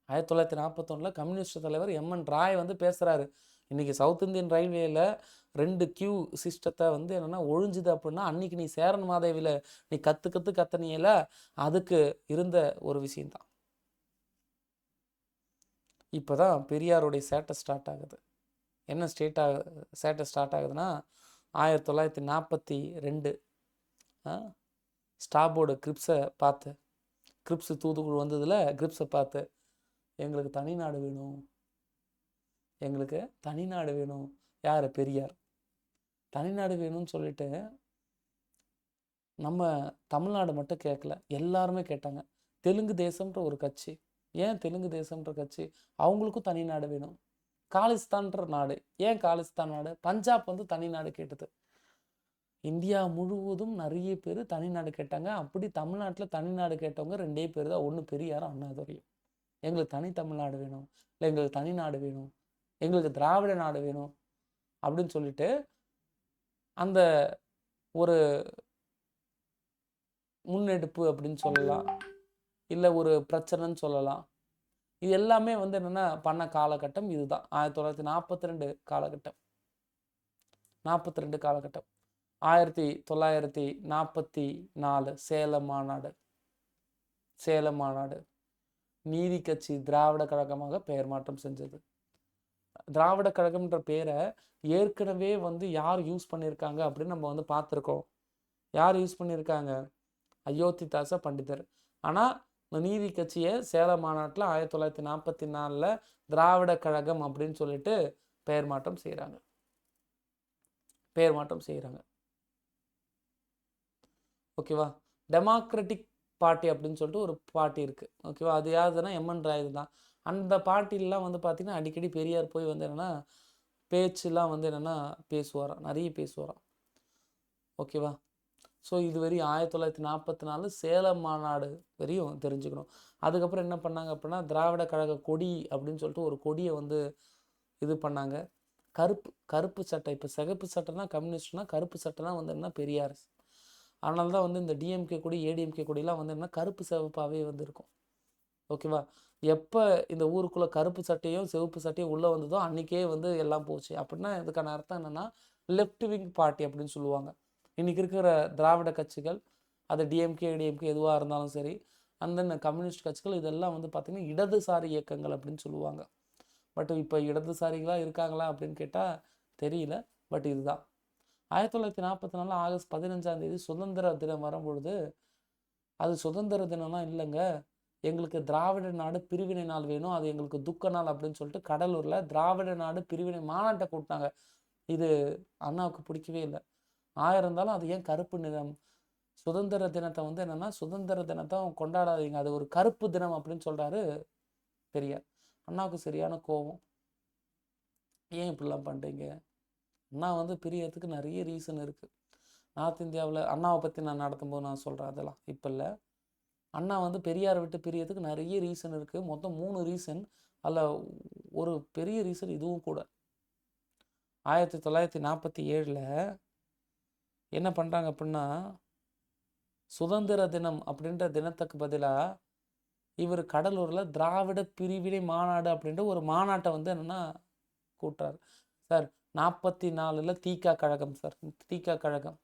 1941 கம்யூனிஸ்ட் தலைவர் எம்என் ராய் வந்து பேசுகிறாரு, இன்றைக்கி சவுத் இந்தியன் ரயில்வேயில் 2 கியூ சிஸ்டத்தை வந்து என்னென்னா ஒழிஞ்சுது அப்படின்னா, அன்றைக்கி நீ சேரன் மாதேவியில் நீ கத்தனியில அதுக்கு இருந்த ஒரு விஷயந்தான். இப்போ தான் பெரியாருடைய சேட்டை ஸ்டார்ட் ஆகுது. என்ன சேட்டை ஸ்டார்ட் ஆகுதுன்னா, 1942 ஸ்டாபோர்டு கிரிப்ஸை பார்த்து, கிரிப்ஸ் தூதுக்குழு வந்ததில் கிரிப்ஸை பார்த்து, எங்களுக்கு தனிநாடு வேணும், எங்களுக்கு தனிநாடு வேணும். யார்? பெரியார். தனிநாடு வேணும்னு சொல்லிட்டு நம்ம தமிழ்நாடு மட்டும் கேட்கல, எல்லாருமே கேட்டாங்க. தெலுங்கு தேசம்ன்ற ஒரு கட்சி, ஏன் தெலுங்கு தேசம்ன்ற கட்சி அவங்களுக்கும் தனிநாடு வேணும். காலிஸ்தான்ற நாடு, ஏன் காலிஸ்தான் நாடு? பஞ்சாப் வந்து தனிநாடு கேட்டது. இந்தியா முழுவதும் நிறைய பேர் தனிநாடு கேட்டாங்க. அப்படி தமிழ்நாட்டில் தனிநாடு கேட்டவங்க 2 பேர் தான். ஒன்று பெரியார், அண்ணாதுரையும். எங்களுக்கு தனி தமிழ்நாடு வேணும், இல்லை எங்களுக்கு தனிநாடு வேணும், எங்களுக்கு திராவிட நாடு வேணும் அப்படின்னு சொல்லிட்டு அந்த ஒரு முன்னெடுப்பு அப்படின்னு சொல்லலாம், இல்லை ஒரு பிரச்சனைன்னு சொல்லலாம். இது எல்லாமே வந்து என்னென்னா பண்ண காலகட்டம் இதுதான். 1942 காலகட்டம். 1944 சேலம் மாநாடு நீதி கட்சி திராவிட கழகமாக பெயர் மாற்றம் செஞ்சது. திராவிட கழகம்ன்ற பேரை ஏற்கனவே வந்து யார் யூஸ் பண்ணியிருக்காங்க அப்படின்னு நம்ம வந்து பார்த்துருக்கோம். யார் யூஸ் பண்ணியிருக்காங்க? அயோத்திதாச பண்டிதர். ஆனால் இந்த நீதி கட்சியை சேலம் மாநாட்டில் 1944 திராவிட கழகம் அப்படின்னு சொல்லிட்டு பெயர் மாற்றம் செய்கிறாங்க. ஓகேவா? டெமோக்ராட்டிக் பார்ட்டி அப்படின்னு சொல்லிட்டு ஒரு பார்ட்டி இருக்குது. ஓகேவா? அது யாருதுன்னா எம்என் ராய் தான். அந்த பார்ட்டிலாம் வந்து பார்த்திங்கன்னா அடிக்கடி பெரியார் போய் வந்து என்னென்னா பேச்சுலாம் வந்து என்னென்னா பேசுவாராம், நிறைய பேசுவாராம். ஓகேவா? ஸோ இது வரையும் 1944 சேலம் மாநாடு வரையும் தெரிஞ்சுக்கணும். அதுக்கப்புறம் என்ன பண்ணாங்க அப்படின்னா, திராவிட கழக கொடி அப்படின்னு சொல்லிட்டு ஒரு கொடியை வந்து இது பண்ணாங்க. கருப்பு சட்டை. இப்போ சிகப்பு சட்டைனா கம்யூனிஸ்ட்னா, கருப்பு சட்டைனா வந்து என்ன பெரியார். அதனால தான் வந்து இந்த டிஎம்கே கொடி ஏடிஎம்கே கொடியெலாம் வந்து என்ன கருப்பு சிவப்பாகவே வந்து இருக்கும். ஓகேவா? எப்போ இந்த ஊருக்குள்ளே கருப்பு சட்டையும் சிவப்பு சட்டையும் உள்ளே வந்ததோ அன்றைக்கே வந்து எல்லாம் போச்சு. அப்படின்னா இதுக்கான அர்த்தம் என்னென்னா லெஃப்ட் விங் பார்ட்டி அப்படின்னு சொல்லுவாங்க. இன்றைக்கி இருக்கிற திராவிட கட்சிகள், அது டிஎம்கே ஏடிஎம்கே எதுவாக இருந்தாலும் சரி, அந்த கம்யூனிஸ்ட் கட்சிகள் இதெல்லாம் வந்து பார்த்திங்கன்னா இடதுசாரி இயக்கங்கள் அப்படின்னு சொல்லுவாங்க. பட் இப்போ இடதுசாரிகளாக இருக்காங்களா அப்படின்னு கேட்டால் தெரியல. பட் இதுதான் 1944 ஆகஸ்ட் 15 சுதந்திர தினம் வரும்பொழுது, அது சுதந்திர தினம்லாம் இல்லைங்க, எங்களுக்கு திராவிட நாடு பிரிவினை நாள் வேணும், அது எங்களுக்கு துக்க நாள் அப்படின்னு சொல்லிட்டு கடலூரில் திராவிட நாடு பிரிவினை மாநாட்டை கூட்டினாங்க. இது அண்ணாவுக்கு பிடிக்கவே இல்லை. ஆயிரம் இருந்தாலும் அது ஏன் கருப்பு நிறம், சுதந்திர தினத்தை வந்து என்னன்னா சுதந்திர தினத்தை கொண்டாடாதீங்க, அது ஒரு கருப்பு தினம் அப்படின்னு சொல்றாரு பெரியார். அண்ணாவுக்கு சரியான கோபம். ஏன் இப்படிலாம் பண்ணுறீங்க? அண்ணா வந்து பிரியறதுக்கு நிறைய ரீசன் இருக்குது. நார்த் இந்தியாவில் அண்ணாவை பற்றி நான் நடத்தும்போது நான் சொல்கிறேன், அதெல்லாம் இப்போ இல்லை. அண்ணா வந்து பெரியாரை விட்டு பிரியறதுக்கு நிறைய ரீசன் இருக்குது. மொத்தம் 3 ரீசன். அதில் ஒரு பெரிய ரீசன் இதுவும் கூட. 1947 என்ன பண்ணுறாங்க அப்படின்னா, சுதந்திர தினம் அப்படின்ற தினத்துக்கு பதிலாக இவர் கடலூரில் திராவிட பிரிவினை மாநாடு அப்படின்ற ஒரு மாநாட்டை வந்து என்னென்னா கூட்டுறாரு. சார் 44ல் தீகா கழகம், சார் தீகா கழகம்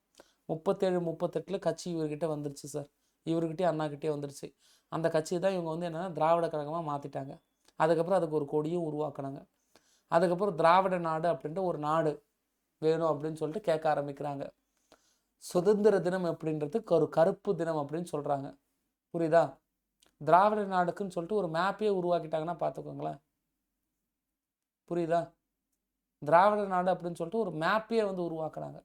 37 38 கட்சி இவர்கிட்ட வந்துருச்சு சார். இவர்கிட்டே அண்ணாக்கிட்டே வந்துருச்சு. அந்த கட்சி தான் இவங்க வந்து என்னென்னா திராவிட கழகமாக மாற்றிட்டாங்க. அதுக்கப்புறம் அதுக்கு ஒரு கொடியும் உருவாக்குனாங்க. அதுக்கப்புறம் திராவிட நாடு அப்படின்ற ஒரு நாடு வேணும் அப்படின்னு சொல்லிட்டு கேட்க ஆரம்பிக்கிறாங்க. சுதந்திர தினம் அப்படின்றதுக்கு ஒரு கருப்பு தினம் அப்படின்னு சொல்கிறாங்க. புரியுதா? திராவிட நாடுக்குன்னு சொல்லிட்டு ஒரு மேப்பே உருவாக்கிட்டாங்கன்னா பார்த்துக்கோங்களேன். புரியுதா? திராவிட நாடு அப்படின்னு சொல்லிட்டு ஒரு மேப்பே வந்து உருவாக்குறாங்க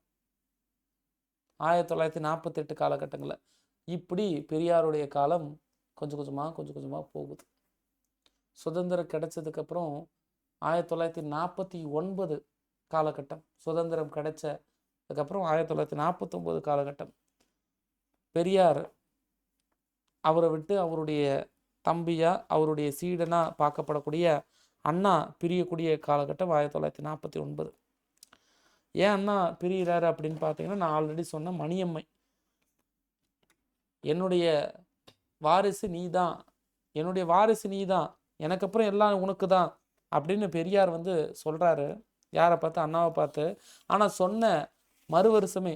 1948 காலகட்டங்களில். இப்படி பெரியாருடைய காலம் கொஞ்சம் கொஞ்சமாக போகுது. சுதந்திரம் கிடைச்சதுக்கப்புறம் 1949 காலகட்டம், சுதந்திரம் கிடைச்சதுக்கப்புறம் 1949 காலகட்டம், பெரியார் அவரை விட்டு அவருடைய தம்பியா அவருடைய சீடனா பார்க்கப்படக்கூடிய அண்ணா பிரியக்கூடிய காலகட்டம் 1949. ஏன் அண்ணா பிரிகிறாரு அப்படின்னு பார்த்தீங்கன்னா, நான் ஆல்ரெடி சொன்ன மணியம்மை, என்னுடைய வாரிசு நீ தான், என்னுடைய வாரிசு நீ தான், எனக்கு அப்புறம் எல்லாம் உனக்கு தான் அப்படின்னு பெரியார் வந்து சொல்கிறாரு. யாரை பார்த்து? அண்ணாவை பார்த்து. ஆனால் சொன்ன மறு வருஷமே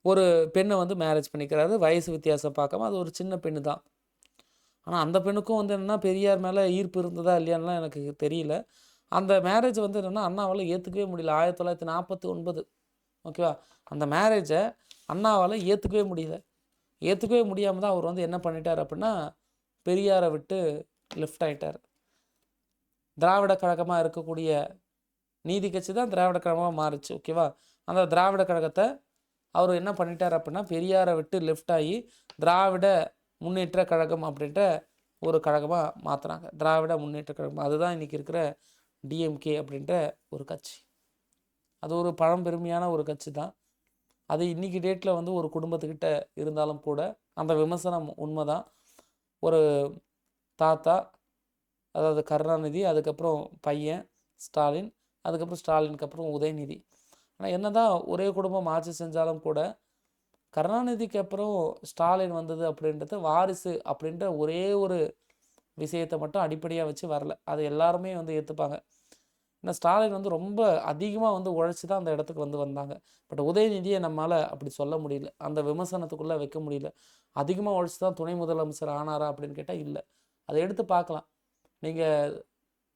ஒரு பெண்ணை வந்து மேரேஜ் பண்ணிக்கிறாரு. வயசு வித்தியாசம் பார்க்காம, அது ஒரு சின்ன பெண்ணு தான். ஆனால் அந்த பெண்ணுக்கும் வந்து என்னென்னா பெரியார் மேலே ஈர்ப்பு இருந்ததா இல்லையான்லாம் எனக்கு தெரியல. அந்த மேரேஜ் வந்து என்னென்னா அண்ணாவால் ஏற்றுக்கவே முடியல. 1949, ஓகேவா? அந்த மேரேஜை அண்ணாவால் ஏற்றுக்கவே முடியல. ஏற்றுக்கவே முடியாமல் தான் அவர் வந்து என்ன பண்ணிட்டார் அப்படின்னா, பெரியாரை விட்டு லெஃப்ட் ஆகிட்டார். திராவிட கழகமாக இருக்கக்கூடிய நீதி கட்சி தான் திராவிட கழகமாக மாறுச்சு, ஓகேவா? அந்த திராவிட கழகத்தை அவர் என்ன பண்ணிட்டார் அப்படின்னா, பெரியாரை விட்டு லெஃப்ட் ஆகி திராவிட முன்னேற்ற கழகம் அப்படின்ற ஒரு கழகமாக மாற்றுறாங்க. திராவிட முன்னேற்ற கழகம், அதுதான் இன்றைக்கி இருக்கிற டிஎம்கே அப்படின்ற ஒரு கட்சி. அது ஒரு பழம்பெருமையான ஒரு கட்சி தான். அது இன்றைக்கி டேட்டில் வந்து ஒரு குடும்பத்துக்கிட்ட இருந்தாலும் கூட அந்த விமர்சனம் உண்மைதான். ஒரு தாத்தா, அதாவது கருணாநிதி, அதுக்கப்புறம் பையன் ஸ்டாலின், அதுக்கப்புறம் ஸ்டாலினுக்கு அப்புறம் உதயநிதி. ஆனால் என்ன தான் ஒரே குடும்பம் ஆட்சி செஞ்சாலும் கூட கருணாநிதிக்கு அப்புறம் ஸ்டாலின் வந்தது அப்படின்றது வாரிசு அப்படின்ற ஒரே ஒரு விஷயத்தை மட்டும் அடிப்படையாக வச்சு வரல. அது எல்லாருமே வந்து ஏற்றுப்பாங்க. ஏன்னா ஸ்டாலின் வந்து ரொம்ப அதிகமாக வந்து உழைச்சி தான் அந்த இடத்துக்கு வந்து வந்தாங்க. பட் உதயநிதியை நம்மளால் அப்படி சொல்ல முடியல, அந்த விமர்சனத்துக்குள்ளே வைக்க முடியல. அதிகமாக உழைச்சி தான் துணை முதலமைச்சர் ஆனாரா அப்படின்னு கேட்டால் இல்லை. அதை எடுத்து பார்க்கலாம். நீங்கள்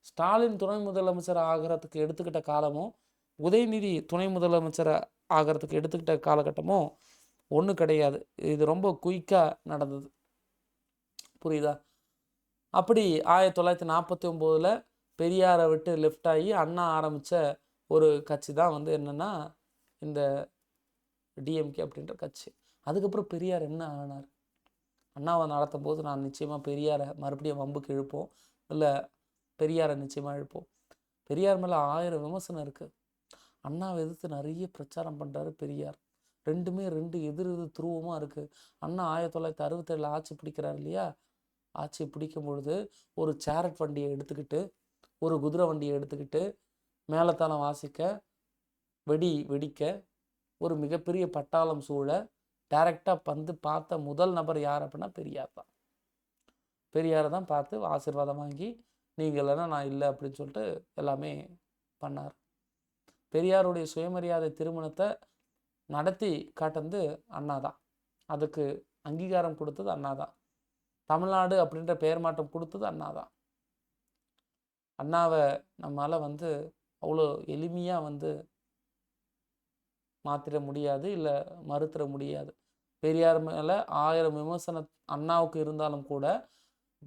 ஸ்டாலின் துணை முதலமைச்சர் ஆகிறதுக்கு எடுத்துக்கிட்ட காலமும் உதயநிதி துணை முதலமைச்சர் ஆகிறதுக்கு எடுத்துக்கிட்ட காலகட்டமும் ஒன்றும் கிடையாது. இது ரொம்ப குயிக்காக நடந்தது. புரியுதா? அப்படி 1949 பெரியாரை விட்டு லெஃப்ட் ஆகி அண்ணா ஆரம்பித்த ஒரு கட்சி தான் வந்து என்னென்னா இந்த டிஎம்கே அப்படின்ற கட்சி. அதுக்கப்புறம் பெரியார் என்ன ஆனார்? அண்ணாவை நடத்தும் போது நான் நிச்சயமாக பெரியாரை மறுபடியும் வம்புக்கு இழுப்போம், இல்லை பெரியாரை நிச்சயமாக இழுப்போம். பெரியார் மேலே 1000 விமர்சனம் இருக்குது. அண்ணாவை எதிர்த்து நிறைய பிரச்சாரம் பண்ணுறாரு பெரியார். ரெண்டுமே எதிர் துருவமாக இருக்குது. அண்ணா 1967 ஆட்சி பிடிக்கிறார் இல்லையா? ஆட்சி பிடிக்கும் பொழுது ஒரு சேரட் வண்டியை எடுத்துக்கிட்டு, ஒரு குதிரை வண்டியை எடுத்துக்கிட்டு, மேலத்தாளம் வாசிக்க, வெடிக்க, ஒரு மிகப்பெரிய பட்டாளம் சூழ டைரெக்டாக வந்து பார்த்த முதல் நபர் யார் அப்படின்னா பெரியார் தான். பெரியாரை தான் பார்த்து ஆசீர்வாதம் வாங்கி, நீங்கள் இல்லைன்னா நான் இல்லை அப்படின்னு சொல்லிட்டு எல்லாமே பண்ணார். பெரியாருடைய சுயமரியாதை திருமணத்தை நடத்தி காட்டுறது அண்ணா தான். அதுக்கு அங்கீகாரம் கொடுத்தது அண்ணா தான். தமிழ்நாடு அப்படின்ற பெயர் மாற்றம் கொடுத்தது அண்ணா தான். அண்ணாவை நம்மளால் வந்து அவ்வளோ எளிமையாக வந்து மாற்றிட முடியாது, இல்லை மறுத்திட முடியாது. பெரியார் மேலே 1000 விமர்சனம் அண்ணாவுக்கு இருந்தாலும் கூட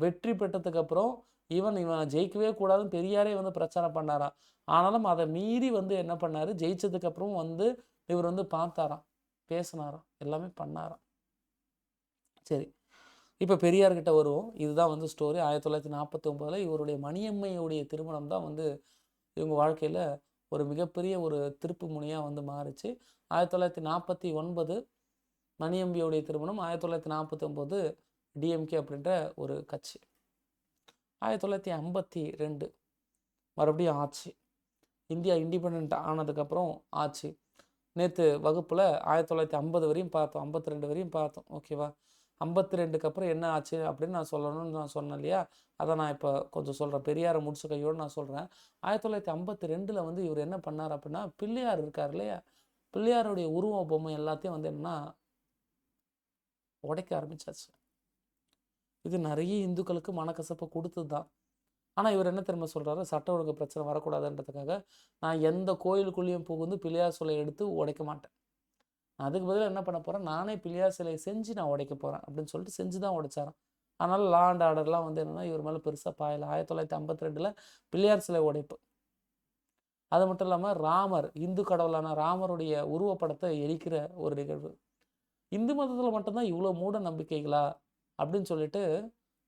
வெற்றி பெற்றதுக்கப்புறம் இவன் ஜெயிக்கவே கூடாதுன்னு பெரியாரே வந்து பிரச்சாரம் பண்ணாராம். ஆனாலும் அதை மீறி வந்து என்ன பண்ணாரு, ஜெயிச்சதுக்கு அப்புறம் வந்து இவர் வந்து பார்த்தாராம், பேசினாராம், எல்லாமே பண்ணாராம். சரி, இப்போ பெரியார்கிட்ட வருவோம். இதுதான் வந்து ஸ்டோரி. 1949 இவருடைய மணியம்மையுடைய திருமணம் தான் வந்து இவங்க வாழ்க்கையில் ஒரு மிகப்பெரிய ஒரு திருப்பு முனையாக வந்து மாறுச்சு. 1949 மணியம்பியோடைய திருமணம், 1949 டிஎம்கே அப்படின்ற ஒரு கட்சி. 1952 மறுபடியும் ஆட்சி. இந்தியா இண்டிபெண்ட் ஆனதுக்கப்புறம் ஆட்சி. நேற்று வகுப்பில் 1950 வரையும் பார்த்தோம், 52 வரையும் பார்த்தோம். ஓகேவா? 52க்கு அப்புறம் என்ன ஆச்சு அப்படின்னு நான் சொல்லணும்னு நான் சொன்னேன் இல்லையா? அதை நான் இப்போ கொஞ்சம் சொல்கிறேன். பெரியாரை முடிச்ச கையோடு நான் சொல்கிறேன். 1952 வந்து இவர் என்ன பண்ணார் அப்படின்னா, பிள்ளையார் இருக்கார் இல்லையா, பிள்ளையாருடைய உருவ பொம்மை எல்லாத்தையும் வந்து என்னன்னா உடைக்க ஆரம்பிச்சாச்சு. இது நிறைய இந்துக்களுக்கு மனக்கசப்பை கொடுத்தது தான். ஆனால் இவர் என்ன திரும்ப சொல்கிறாரு, சட்ட ஒழுங்கு பிரச்சனை வரக்கூடாதுன்றதுக்காக நான் எந்த கோயிலுக்குள்ளேயும் புகுந்து பிள்ளையார் சிலையை எடுத்து உடைக்க மாட்டேன், அதுக்கு பதிலாக என்ன பண்ண போகிறேன், நானே பிள்ளையார் சிலையை செஞ்சு நான் உடைக்க போகிறேன் அப்படின்னு சொல்லிட்டு செஞ்சு தான் உடைச்சாரான். அதனால் லா அண்ட் ஆர்டர்லாம் வந்து என்னென்னா இவர் மேலே பெருசாக பாயலை. 1952 பிள்ளையார் சிலை உடைப்பு. அது மட்டும் இல்லாமல் ராமர், இந்து கடவுளான ராமருடைய உருவப்படத்தை எரிக்கிற ஒரு நிகழ்வு. இந்து மதத்தில் மட்டும்தான் இவ்வளோ மூட நம்பிக்கைகளா அப்படின்னு சொல்லிட்டு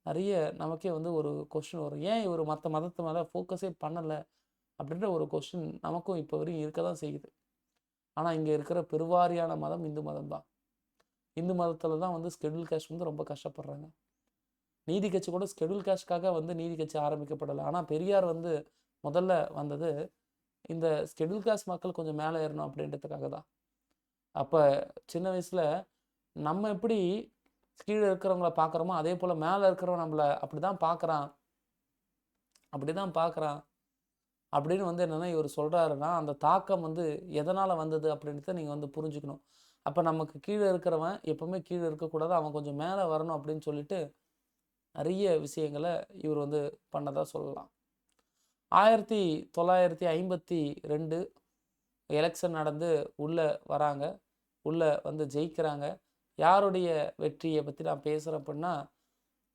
நிறைய நமக்கே வந்து ஒரு கொஸ்டின் வரும். ஏன் இவர் மற்ற மதத்து மேலே ஃபோக்கஸே பண்ணலை அப்படின்ற ஒரு கொஸ்டின் நமக்கும் இப்போ வரையும் இருக்க தான் செய்யுது. ஆனால் இங்கே இருக்கிற பெருவாரியான மதம் இந்து மதம் தான். இந்து மதத்தில் தான் வந்து ஸ்கெடியூல் கேஸ்ட் வந்து ரொம்ப கஷ்டப்படுறாங்க. நீதி கட்சி கூட ஸ்கெடியூல் கேஸ்ட்காக வந்து நீதி கட்சி ஆரம்பிக்கப்படலை. ஆனால் பெரியார் வந்து முதல்ல வந்தது இந்த ஸ்கெடியூல் கேஸ்ட் மக்கள் கொஞ்சம் மேலே ஏறணும் அப்படின்றதுக்காக தான். அப்போ சின்ன வயசில் நம்ம எப்படி கீழே இருக்கிறவங்கள பார்க்குறோமோ அதே போல் மேலே இருக்கிறவங்க நம்மளை அப்படி தான் பார்க்குறான் அப்படின்னு வந்து என்னென்னா இவர் சொல்கிறாருன்னா, அந்த தாக்கம் வந்து எதனால் வந்தது அப்படின்றத நீங்கள் வந்து புரிஞ்சுக்கணும். அப்போ நமக்கு கீழே இருக்கிறவன் எப்போவுமே கீழே இருக்கக்கூடாது, அவன் கொஞ்சம் மேலே வரணும் அப்படின்னு சொல்லிட்டு நிறைய விஷயங்களை இவர் வந்து பண்ணதாக சொல்லலாம். 1952 எலெக்ஷன் நடந்து உள்ளே வராங்க, உள்ளே வந்து ஜெயிக்கிறாங்க. யாருடைய வெற்றியை பற்றி நான் பேசுகிறேன் அப்படின்னா,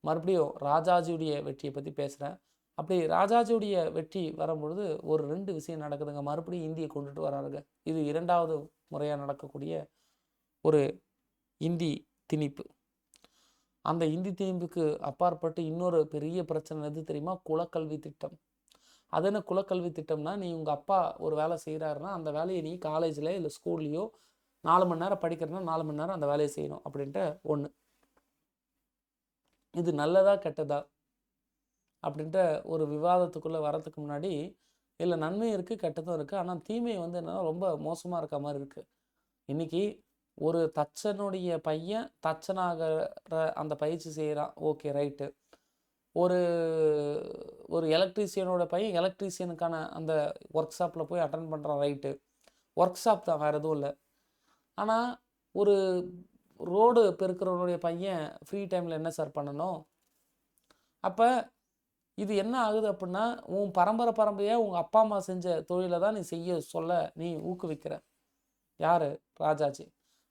மறுபடியும் ராஜாஜியுடைய வெற்றியை பற்றி பேசுகிறேன். அப்படி ராஜாஜியுடைய வெற்றி வரும்பொழுது ஒரு 2 விஷயம் நடக்குதுங்க. மறுபடியும் இந்தியை கொண்டுட்டு வராருங்க. இது 2வது முறையாக நடக்கக்கூடிய ஒரு இந்தி திணிப்பு. அந்த இந்தி திணிப்புக்கு அப்பாற்பட்டு இன்னொரு பெரிய பிரச்சனை எது தெரியுமா? குலக்கல்வி திட்டம். அது என்ன குலக்கல்வி திட்டம்னா, நீ உங்கள் அப்பா ஒரு வேலை செய்கிறாருன்னா அந்த வேலையை நீ காலேஜில் இல்லை ஸ்கூல்லையோ 4 மணி நேரம் படிக்கிறதுனா 4 மணி நேரம் அந்த வேலையை செய்யணும் அப்படின்ட்டு ஒன்று. இது நல்லதா கெட்டதா அப்படின்ட்டு ஒரு விவாதத்துக்குள்ளே வரதுக்கு முன்னாடி இல்லை நன்மையும் இருக்குது கெட்டதும் இருக்குது. ஆனால் தீமை வந்து என்னன்னா ரொம்ப மோசமாக இருக்க மாதிரி இருக்குது. இன்றைக்கி ஒரு தச்சனுடைய பையன் தச்சனாகிற அந்த பயிற்சி செய்கிறான், ஓகே ரைட்டு. ஒரு எலக்ட்ரீஷியனோட பையன் எலக்ட்ரீஷியனுக்கான அந்த ஒர்க் ஷாப்பில் போய் அட்டன் பண்ணுறான், ரைட்டு. ஒர்க் ஷாப் தான், வேறு எதுவும் இல்லை. ஆனால் ஒரு ரோடு பெருக்கிறவனுடைய பையன் ஃப்ரீ டைமில் என்ன சார் பண்ணணும்? அப்போ இது என்ன ஆகுது அப்படின்னா, உன் பரம்பரையாக உங்கள் அப்பா அம்மா செஞ்ச தொழிலை தான் நீ செய்ய சொல்ல நீ ஊக்குவிக்கிற. யார்? ராஜாஜி.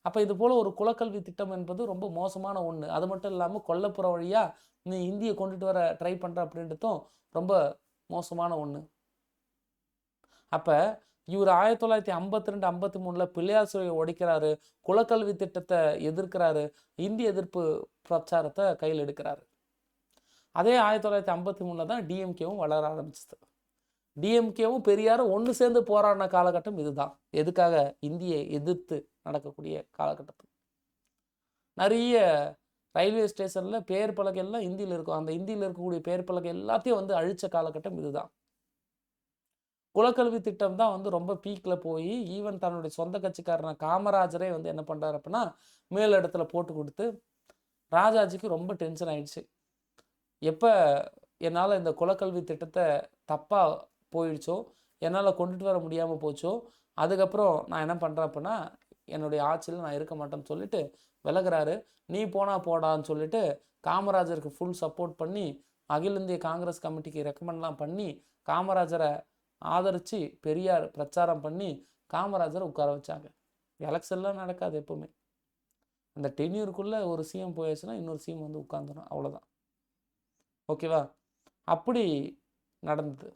அப்போ இது போல் ஒரு குலக்கல்வி திட்டம் என்பது ரொம்ப மோசமான ஒன்று. அது மட்டும் இல்லாமல் கொல்லைப்புற வழியாக நீ இந்தியை கொண்டுட்டு வர ட்ரை பண்ணுற அப்படின்றதும் ரொம்ப மோசமான ஒன்று. அப்போ இவர் 1952 53 பிள்ளையார் சிலையை உடைக்கிறாரு, குலக்கல்வி திட்டத்தை எதிர்க்கிறாரு, இந்திய எதிர்ப்பு பிரச்சாரத்தை கையில் எடுக்கிறாரு. அதே 1953 தான் டிஎம்கேவும் வளர ஆரம்பிச்சது. டிஎம்கேவும் பெரியாரும் ஒன்று சேர்ந்து போராடின காலகட்டம் இதுதான். எதுக்காக? இந்தியை எதிர்த்து நடக்கக்கூடிய காலகட்டத்தில் நிறைய ரயில்வே ஸ்டேஷனில் பேர் பலகை எல்லாம் இந்தியில் இருக்கும். அந்த இந்தியில் இருக்கக்கூடிய பேர் பலகை எல்லாத்தையும் வந்து அழித்த காலகட்டம் இதுதான். குலக்கல்வி திட்டம் தான் வந்து ரொம்ப பீக்கில் போய் ஈவன் தன்னுடைய சொந்த கட்சிக்காரன காமராஜரே வந்து என்ன பண்ணுறாரு அப்படின்னா மேல் இடத்துல போட்டு கொடுத்து ராஜாஜிக்கு ரொம்ப டென்ஷன் ஆயிடுச்சு. எப்போ என்னால் இந்த குலக்கல்வி திட்டத்தை தப்பாக போயிடுச்சோ, என்னால் கொண்டுட்டு வர முடியாமல் போச்சோ, அதுக்கப்புறம் நான் என்ன பண்ணுறேன் அப்படின்னா என்னுடைய ஆட்சியில் நான் இருக்க மாட்டேன்னு சொல்லிட்டு விலகிறாரு. நீ போனால் போடான்னு சொல்லிட்டு காமராஜருக்கு ஃபுல் சப்போர்ட் பண்ணி அகில இந்திய காங்கிரஸ் கமிட்டிக்கு ரெக்கமெண்ட்லாம் பண்ணி காமராஜரை ஆதரித்து பெரியார் பிரச்சாரம் பண்ணி காமராஜரை உட்கார வச்சாங்க. எலெக்ஷன்லாம் நடக்காது எப்போவுமே. அந்த டென்யூருக்குள்ளே ஒரு சிஎம் போயாச்சுன்னா இன்னொரு சிஎம் வந்து உட்காந்துடும், அவ்வளோதான். ஓகேவா? அப்படி நடந்தது.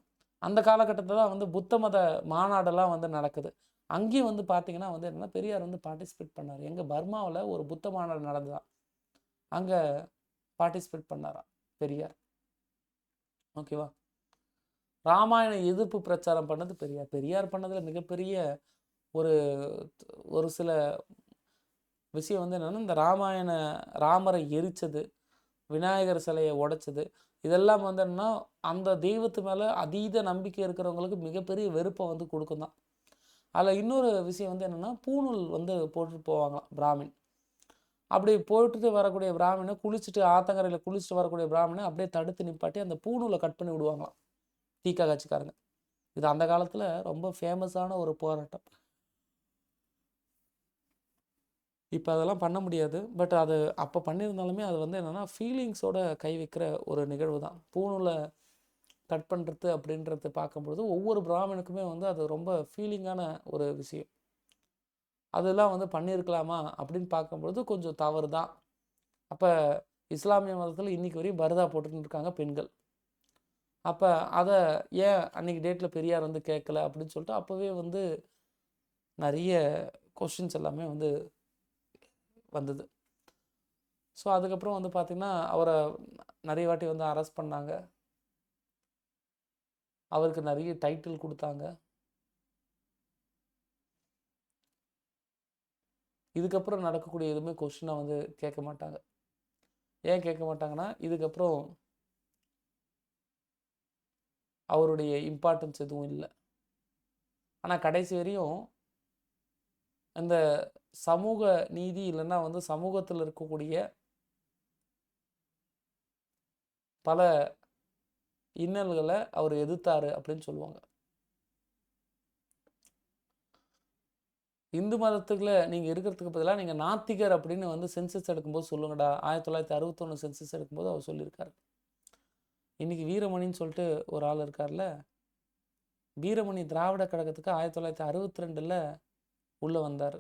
அந்த காலகட்டத்தில் தான் வந்து புத்த மத மாநாடெல்லாம் வந்து நடக்குது. அங்கேயும் வந்து பார்த்தீங்கன்னா வந்து என்னன்னா பெரியார் வந்து பார்ட்டிசிபேட் பண்ணார். எங்கள் பர்மாவில் ஒரு புத்த மாநாடு நடந்ததான், அங்கே பார்ட்டிசிபேட் பண்ணாராம் பெரியார். ஓகேவா? ராமாயண எதிர்ப்பு பிரச்சாரம் பண்ணது பெரியார். பெரியார் பண்ணதில் மிகப்பெரிய ஒரு ஒரு சில விஷயம் வந்து என்னென்னா, இந்த ராமரை எரிச்சது, விநாயகர் சிலையை உடைச்சது, இதெல்லாம் வந்து என்னன்னா அந்த தெய்வத்து மேலே அதீத நம்பிக்கை இருக்கிறவங்களுக்கு மிகப்பெரிய வெறுப்பை வந்து கொடுக்கும் தான். அதில் இன்னொரு விஷயம் வந்து என்னென்னா, பூணூல் வந்து போட்டுட்டு போவாங்களாம் பிராமின். அப்படி போட்டுட்டு வரக்கூடிய பிராமணனை குளிச்சுட்டு ஆத்தங்கரையில் குளிச்சுட்டு வரக்கூடிய பிராமணனை அப்படியே தடுத்து நிப்பாட்டி அந்த பூணூலை கட் பண்ணி விடுவாங்களாம் தீக்கா காட்சிக்காரங்க. இது அந்த காலத்தில் ரொம்ப ஃபேமஸான ஒரு போராட்டம். இப்போ அதெல்லாம் பண்ண முடியாது. பட் அது அப்போ பண்ணியிருந்தாலுமே அது வந்து என்னென்னா ஃபீலிங்ஸோட கை வைக்கிற ஒரு நிகழ்வு தான். பூணூலை கட் பண்ணுறது அப்படின்றது பார்க்கும்பொழுது ஒவ்வொரு பிராமணனுக்குமே வந்து அது ரொம்ப ஃபீலிங்கான ஒரு விஷயம். அதெல்லாம் வந்து பண்ணியிருக்கலாமா அப்படின்னு பார்க்கும்பொழுது கொஞ்சம் தவறு தான். அப்போ இஸ்லாமிய மதத்தில் இன்றைக்கி வரையும் பர்தா போட்டுன்னு இருக்காங்க பெண்கள். அப்போ அதை ஏன் அன்றைக்கி டேட்டில் பெரியார் வந்து கேட்கல அப்படின்னு சொல்லிட்டு அப்போவே வந்து நிறைய கொஷின்ஸ் எல்லாமே வந்து வந்தது. ஸோ அதுக்கப்புறம் வந்து பார்த்திங்கன்னா அவரை நிறைய வாட்டி வந்து அரெஸ்ட் பண்ணாங்க, அவருக்கு நிறைய டைட்டில் கொடுத்தாங்க. இதுக்கப்புறம் நடக்கக்கூடிய எதுவுமே கொஷினை வந்து கேட்க மாட்டாங்க. ஏன் கேட்க மாட்டாங்கன்னா இதுக்கப்புறம் அவருடைய இம்பார்ட்டன்ஸ் எதுவும் இல்லை. ஆனால் கடைசி வரையும் அந்த சமூக நீதி இல்லைன்னா வந்து சமூகத்தில் இருக்கக்கூடிய பல இன்னல்களை அவர் எதிர்த்தாரு அப்படின்னு சொல்லுவாங்க. இந்து மதத்துக்குள்ள நீங்கள் இருக்கிறதுக்கு பதிலாக நீங்கள் நாத்திகர் அப்படின்னு வந்து சென்சஸ் எடுக்கும்போது சொல்லுங்கடா. 1961 சென்சஸ் எடுக்கும்போது அவர் சொல்லியிருக்காரு. இன்றைக்கி வீரமணின்னு சொல்லிட்டு ஒரு ஆள் இருக்கார்ல, வீரமணி திராவிட கழகத்துக்கு 1962 உள்ளே வந்தார்.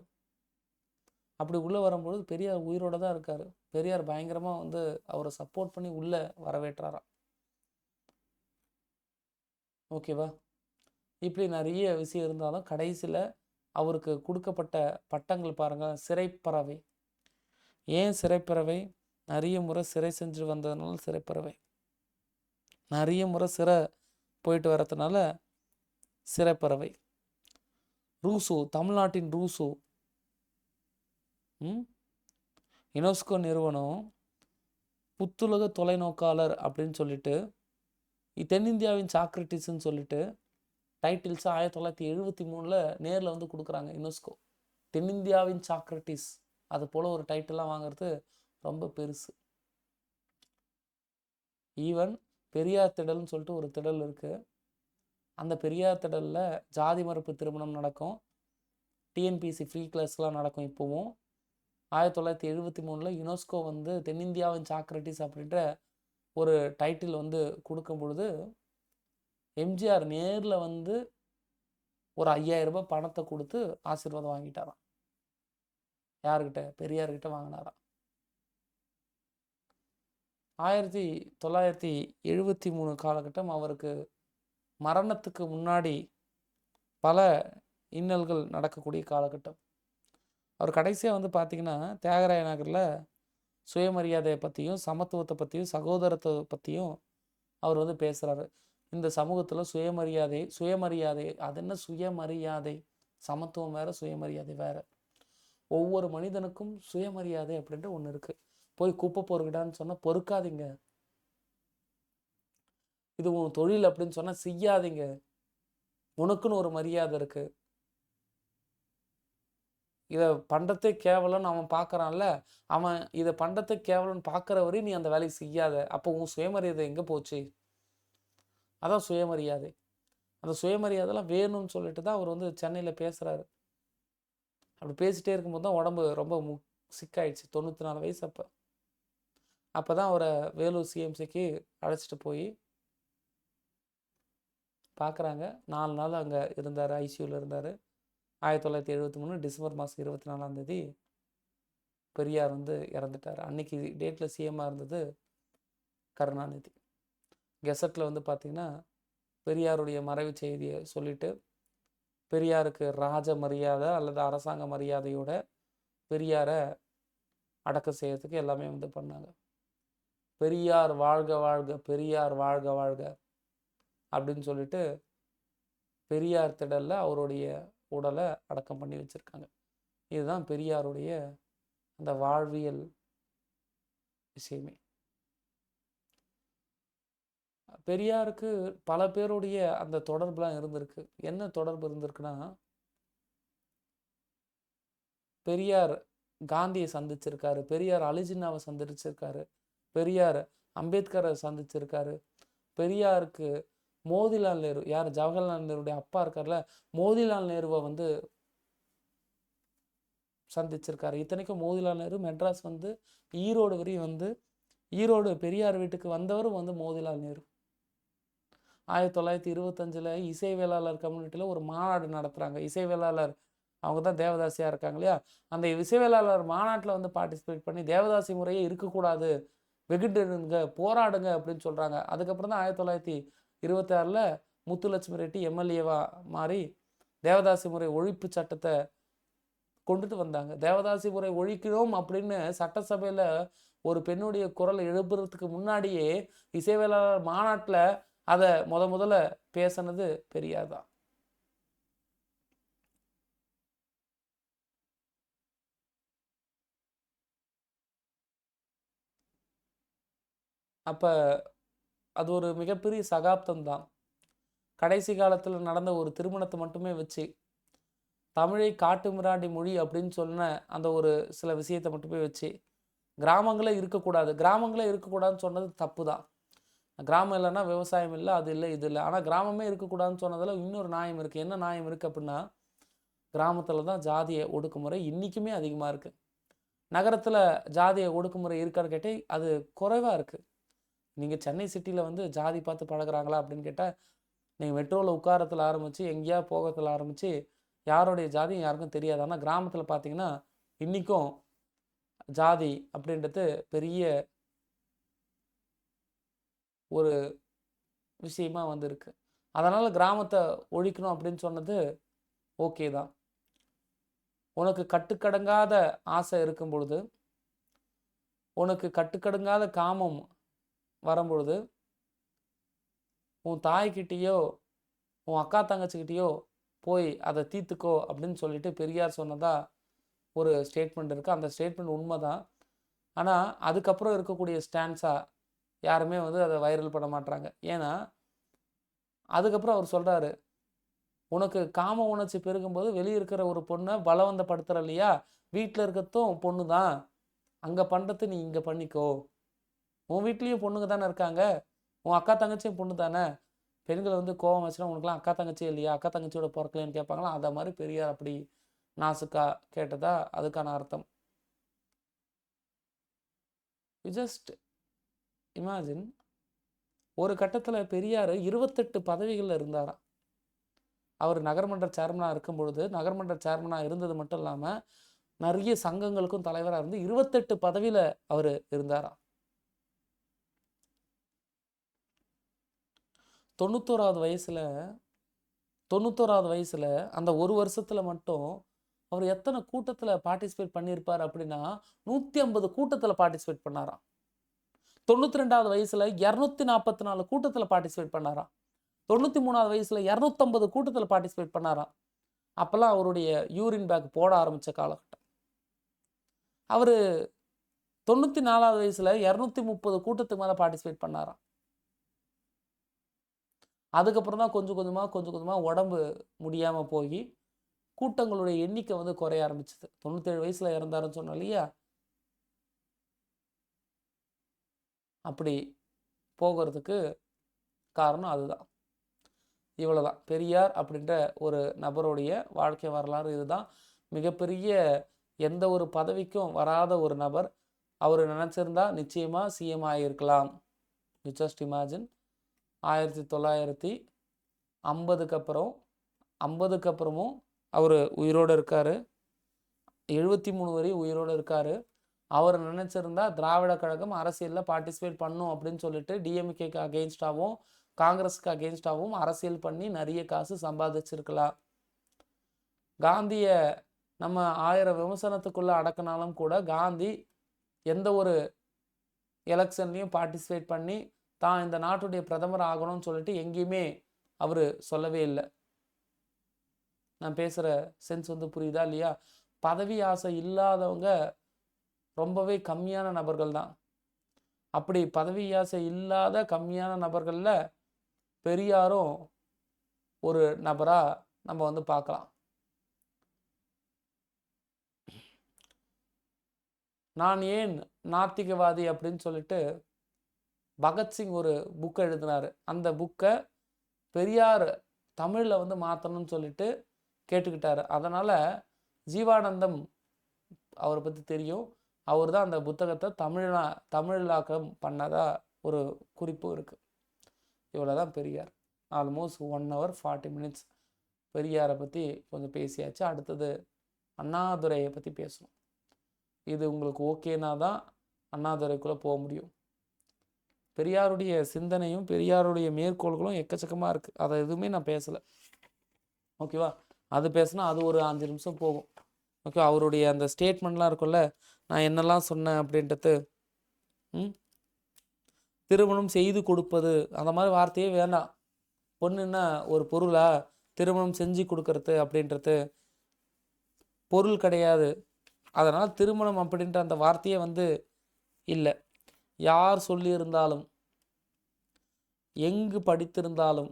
அப்படி உள்ளே வரும்பொழுது பெரியார் உயிரோடு தான் இருக்கார். பெரியார் பயங்கரமாக வந்து அவரை சப்போர்ட் பண்ணி உள்ளே வரவேற்றாராம். ஓகேவா? இப்படி நிறைய விஷயம் இருந்தாலும் கடைசியில் அவருக்கு கொடுக்கப்பட்ட பட்டங்கள் பாருங்கள். சிறைப்பறவை. ஏன் சிறைப்பறவை? நிறைய முறை சிறை செஞ்சு வந்ததுனால சிறைப்பறவை. நிறைய முறை சிறை போயிட்டு வரதுனால சிறைப்பறவை. ரூசோ, தமிழ்நாட்டின் ரூசோ, யுனெஸ்கோ நிறுவனம் புத்துலக தொலைநோக்காளர் அப்படின்னு சொல்லிட்டு தென்னிந்தியாவின் சாக்ரட்டிஸ்ன்னு சொல்லிட்டு டைட்டில்ஸ் 1973 நேரில் வந்து கொடுக்குறாங்க யுனெஸ்கோ. தென்னிந்தியாவின் சாக்ரட்டிஸ் அது போல் ஒரு டைட்டிலாம் வாங்கிறது ரொம்ப பெருசு. ஈவன் பெரியார் திடல்னு சொல்லிட்டு ஒரு திடல் இருக்குது. அந்த பெரியார் திடலில் ஜாதி மறுப்பு திருமணம் நடக்கும், டிஎன்பிசி ஃப்ரீ கிளாஸ்லாம் நடக்கும். இப்போவும் 1973 யுனெஸ்கோ வந்து தென்னிந்தியாவின் சாக்ரட்டிஸ் அப்படின்ற ஒரு டைட்டில் வந்து கொடுக்கும் பொழுது எம்ஜிஆர் நேரில் வந்து ஒரு 5000 ரூபாய் பணத்தை கொடுத்து ஆசீர்வாதம் வாங்கிட்டாராம். யார்கிட்ட? பெரியார்கிட்ட வாங்கினாராம். 1973 காலகட்டம் அவருக்கு மரணத்துக்கு முன்னாடி பல இன்னல்கள் நடக்கக்கூடிய காலகட்டம். அவர் கடைசியாக வந்து பார்த்திங்கன்னா தியாகராய நகரில் சுயமரியாதையை பற்றியும் சமத்துவத்தை பற்றியும் சகோதரத்தை பற்றியும் அவர் வந்து பேசுகிறாரு. இந்த சமூகத்தில் சுயமரியாதை அது என்ன சுயமரியாதை? சமத்துவம் வேறு, சுயமரியாதை வேறு. ஒவ்வொரு மனிதனுக்கும் சுயமரியாதை அப்படின்ற ஒன்று இருக்குது. போய் குப்பை பொறுக்கிடான்னு சொன்னால் பொறுக்காதீங்க. இது உன் தொழில் அப்படின்னு சொன்னால் செய்யாதீங்க. உனக்குன்னு ஒரு மரியாதை இருக்குது. இதை பண்ணுறதே கேவலம்னு அவன் பார்க்குறான்ல, அவன் இதை பண்ணுறதே கேவலம்னு பார்க்குற வரையும் நீ அந்த வேலையை செய்யாத. அப்போ உன் சுயமரியாதை எங்கே போச்சு? அதான் சுயமரியாதை. அந்த சுயமரியாதைலாம் வேணும்னு சொல்லிட்டு தான் அவர் வந்து சென்னையில் பேசுகிறாரு. அப்படி பேசிகிட்டே இருக்கும்போது தான் உடம்பு ரொம்ப சிக்காயிடுச்சு. 94 வயசு. அப்போ தான் அவரை வேலூர் சிஎம்சிக்கு அழைச்சிட்டு போய் பார்க்குறாங்க. 4 நாள் அங்கே இருந்தார், ஐசியூவில் இருந்தார். 1973 டிசம்பர் மாதம் 24 பெரியார் வந்து இறந்துட்டார். அன்னைக்கு டேட்டில் சிஎம்மாக இருந்தது கருணாநிதி. கெசட்டில் வந்து பார்த்திங்கன்னா பெரியாருடைய மறைவு செய்தியை சொல்லிட்டு பெரியாருக்கு ராஜ மரியாதை அல்லது அரசாங்க மரியாதையோட பெரியாரை அடக்கம் செய்யறதுக்கு எல்லாமே வந்து பண்ணாங்க. பெரியார் வாழ்க வாழ்க, பெரியார் வாழ்க வாழ்க அப்படின்னு சொல்லிட்டு பெரியார் திடலில் அவருடைய உடலை அடக்கம் பண்ணி வச்சுருக்காங்க. இதுதான் பெரியாருடைய அந்த வாழ்வியல் விஷயமே. பெரியாருக்கு பல பேருடைய அந்த தொடர்புலாம் இருந்திருக்கு. என்ன தொடர்பு இருந்திருக்குன்னா, பெரியார் காந்தியை சந்திச்சிருக்காரு, பெரியார் அலிஜின்னாவை சந்திச்சிருக்காரு, பெரியார் அம்பேத்கரை சந்திச்சிருக்காரு, பெரியாருக்கு மோதிலால் நேரு, யார் ஜவஹர்லால் நேருடைய அப்பா இருக்கார்ல, மோதிலால் நேருவை வந்து சந்திச்சிருக்காரு. இத்தனைக்கும் மோதிலால் நேரு மெட்ராஸ் வந்து ஈரோடு வரையும் வந்து, ஈரோடு பெரியார் வீட்டுக்கு வந்தவரும் வந்து மோதிலால் நேரு. 1925 இசை வேளாளர் கம்யூனிட்டியில் ஒரு மாநாடு நடத்துகிறாங்க. இசை வேளாளர் அவங்க தான் தேவதாசியாக இருக்காங்க இல்லையா, அந்த இசை வேளாளர் மாநாட்டில் வந்து பார்ட்டிசிபேட் பண்ணி தேவதாசி முறையே இருக்கக்கூடாது, வெகுண்டுங்க, போராடுங்க அப்படின்னு சொல்கிறாங்க. அதுக்கப்புறம் தான் 1926 முத்துலட்சுமி ரெட்டி எம்எல்ஏவாக மாறி தேவதாசி முறை ஒழிப்பு சட்டத்தை கொண்டுட்டு வந்தாங்க. தேவதாசி முறை ஒழிக்கிறோம் அப்படின்னு சட்டசபையில் ஒரு பெண்ணுடைய குரல் எழுப்புறதுக்கு முன்னாடியே இசை வேளாளர் மாநாட்டில் அதை முதல்ல பேசினது பெரியார் தான். அப்போ அது ஒரு மிகப்பெரிய சகாப்தம் தான். கடைசி காலத்தில் நடந்த ஒரு திருமணத்தை மட்டுமே வச்சு தமிழை காட்டு மிராண்டி மொழி அப்படின்னு சொன்ன அந்த ஒரு சில விஷயத்தை மட்டுமே வச்சு கிராமங்களே இருக்கக்கூடாது, கிராமங்களே இருக்கக்கூடாதுன்னு சொன்னது தப்பு தான். கிராமம் இல்லைன்னா விவசாயம் இல்லை, அது இல்லை, இது இல்லை. ஆனால் கிராமமே இருக்கக்கூடாதுன்னு சொன்னதில் இன்னொரு நியாயம் இருக்குது. என்ன நியாயம் இருக்குது அப்படின்னா, கிராமத்தில் தான் ஜாதிய ஒடுக்குமுறை இன்றைக்குமே அதிகமாக இருக்குது. நகரத்தில் ஜாதிய ஒடுக்குமுறை இருக்கான்னு கேட்டால் அது குறைவாக இருக்குது. நீங்கள் சென்னை சிட்டியில் வந்து ஜாதி பார்த்து பழகிறாங்களா அப்படின்னு கேட்டால், நீங்கள் மெட்ரோவில் உட்காரத்தில் ஆரம்பித்து எங்கேயா போகத்தில் ஆரம்பித்து யாருடைய ஜாதியும் யாருக்கும் தெரியாது. ஆனால் கிராமத்தில் பார்த்தீங்கன்னா இன்றைக்கும் ஜாதி அப்படின்றது பெரிய ஒரு விஷயமா வந்து இருக்கு. அதனால் கிராமத்தை ஒழிக்கணும் அப்படின்னு சொன்னது ஓகே தான். உனக்கு கட்டுக்கடங்காத ஆசை இருக்கும் பொழுது, உனக்கு கட்டுக்கடங்காத காமம் வரும்பொழுது, உன் தாய்கிட்டேயோ உன் அக்கா தங்கச்சிக்கிட்டேயோ போய் அதை தீர்த்துக்கோ அப்படின்னு சொல்லிட்டு பெரியார் சொன்னதா ஒரு ஸ்டேட்மெண்ட் இருக்குது. அந்த ஸ்டேட்மெண்ட் உண்மை தான். ஆனால் அதுக்கப்புறம் இருக்கக்கூடிய ஸ்டாண்ட்ஸாக யாருமே வந்து அதை வைரல் பண்ண மாட்டாங்க. ஏன்னா அதுக்கப்புறம் அவர் சொல்கிறாரு, உனக்கு காம உணர்ச்சி பெருகும்போது வெளியே இருக்கிற ஒரு பொண்ணை பலவந்தப்படுத்துகிற இல்லையா, வீட்டில் இருக்கிறதும் பொண்ணு தான், அங்கே பண்ணுறது நீ இங்கே பண்ணிக்கோ. உன் வீட்லேயும் பொண்ணுங்க தானே இருக்காங்க, உன் அக்கா தங்கச்சியும் பொண்ணு தானே. பெண்கள் வந்து கோவம் வச்சுன்னா உனக்குலாம் அக்கா தங்கச்சியே இல்லையா, அக்கா தங்கச்சியோட பிறக்கலைன்னு கேட்பாங்களா, அதை மாதிரி பெரியார் அப்படி நாசுக்கா கேட்டதா அதுக்கான அர்த்தம். யூ ஜஸ்ட் இமேஜின், ஒரு கட்டத்தில் பெரியார் 28 பதவிகளில் இருந்தாராம். அவர் நகர்மன்ற சேர்மனாக இருக்கும் பொழுது, நகர்மன்ற சேர்மனாக இருந்தது மட்டும் இல்லாமல் நிறைய சங்கங்களுக்கும் தலைவராக இருந்து 28 பதவியில் அவர் இருந்தாராம். 91வது வயசில் அந்த ஒரு வருஷத்தில் மட்டும் அவர் எத்தனை கூட்டத்தில் பார்ட்டிசிபேட் பண்ணியிருப்பார் அப்படின்னா 150 கூட்டத்தில் பார்ட்டிசிபேட் பண்ணாராம். 92வது வயசில் 244 கூட்டத்தில் பார்ட்டிசிபேட் பண்ணாராம். 93வது வயசில் 250 கூட்டத்தில் பார்ட்டிசிபேட் பண்ணாராம். அப்போல்லாம் அவருடைய யூரின் பேக் போட ஆரம்பித்த காலகட்டம். அவர் 94வது வயசில் 230 கூட்டத்துக்கு மேலே பார்ட்டிசிபேட் பண்ணாராம். அதுக்கப்புறம் தான் கொஞ்சம் கொஞ்சமாக உடம்பு முடியாமல் போய் கூட்டங்களுடைய எண்ணிக்கை வந்து குறைய ஆரம்பிச்சது. 97 வயசில் இறந்தாருன்னு சொன்னோம் இல்லையா, அப்படி போகிறதுக்கு காரணம் அதுதான். இவ்வளோதான். பெரியார் அப்படின்ற ஒரு நபருடைய வாழ்க்கை வரலாறு இதுதான். மிகப்பெரிய எந்த ஒரு பதவிக்கும் வராத ஒரு நபர். அவர் நினச்சிருந்தா நிச்சயமாக சிஎம் ஆகியிருக்கலாம். You just imagine. 1950க்கு அப்புறமும் அவர் உயிரோடு இருக்கார். 73 வரை உயிரோடு இருக்கார். அவர் நினைச்சிருந்தா திராவிட கழகம் அரசியலில் பார்ட்டிசிபேட் பண்ணும் அப்படின்னு சொல்லிட்டு டிஎம்கேக்கு அகெயின்ஸ்டாகவும் காங்கிரஸுக்கு அகெயின்ஸ்டாகவும் அரசியல் பண்ணி நிறைய காசு சம்பாதிச்சிருக்கலாம். காந்திய நம்ம 1000 விமர்சனத்துக்குள்ள அடக்கினாலும் கூட காந்தி எந்த ஒரு எலெக்ஷன்லையும் பார்ட்டிசிபேட் பண்ணி தான் இந்த நாட்டுடைய பிரதமர் ஆகணும்னு சொல்லிட்டு எங்கேயுமே அவர் சொல்லவே இல்லை. நான் பேசுகிற சென்ஸ் புரியுதா இல்லையா? பதவி ஆசை இல்லாதவங்க ரொம்பவே கம்மியான நபர்கள் தான். அப்படி பதவி ஆசை இல்லாத கம்மியான நபர்களில் பெரியாரும் ஒரு நபராக நம்ம பார்க்கலாம். நான் ஏன் நாத்திகவாதி அப்படின்னு சொல்லிட்டு பகத்சிங் ஒரு புக்கை எழுதினார். அந்த புக்கை பெரியார் தமிழில் மாற்றணும்னு சொல்லிட்டு கேட்டுக்கிட்டாரு. அதனால் ஜீவானந்தம் அவரை பற்றி தெரியும். அவர் தான் அந்த புத்தகத்தை தமிழாக்கம் பண்ணதா ஒரு குறிப்பு இருக்குது. இவ்வளோ தான் பெரியார். ஆல்மோஸ்ட் 1 hour 40 minutes பெரியாரை பற்றி கொஞ்சம் பேசியாச்சு. அடுத்தது அண்ணாதுரையை பற்றி பேசணும். இது உங்களுக்கு ஓகேனா தான் அண்ணாதுரைக்குள்ளே போக முடியும். பெரியாருடைய சிந்தனையும் பெரியாருடைய மேற்கோள்களும் எக்கச்சக்கமாக இருக்குது. அதை எதுவுமே நான் பேசலை. ஓகேவா? அது பேசினா அது ஒரு 5 நிமிஷம் போகும். ஓகே, அவருடைய அந்த ஸ்டேட்மெண்ட்லாம் இருக்கும்ல, நான் என்னெல்லாம் சொன்னேன் அப்படின்றது. திருமணம் செய்து கொடுப்பது அந்த மாதிரி வார்த்தையே வேண்டாம். பொண்ணுன்னா ஒரு பொருளா? திருமணம் செஞ்சு கொடுக்கறது அப்படின்றது பொருள் கிடையாது. அதனால் திருமணம் அப்படின்ற அந்த வார்த்தையே இல்லை. யார் சொல்லியிருந்தாலும், எங்கு படித்திருந்தாலும்,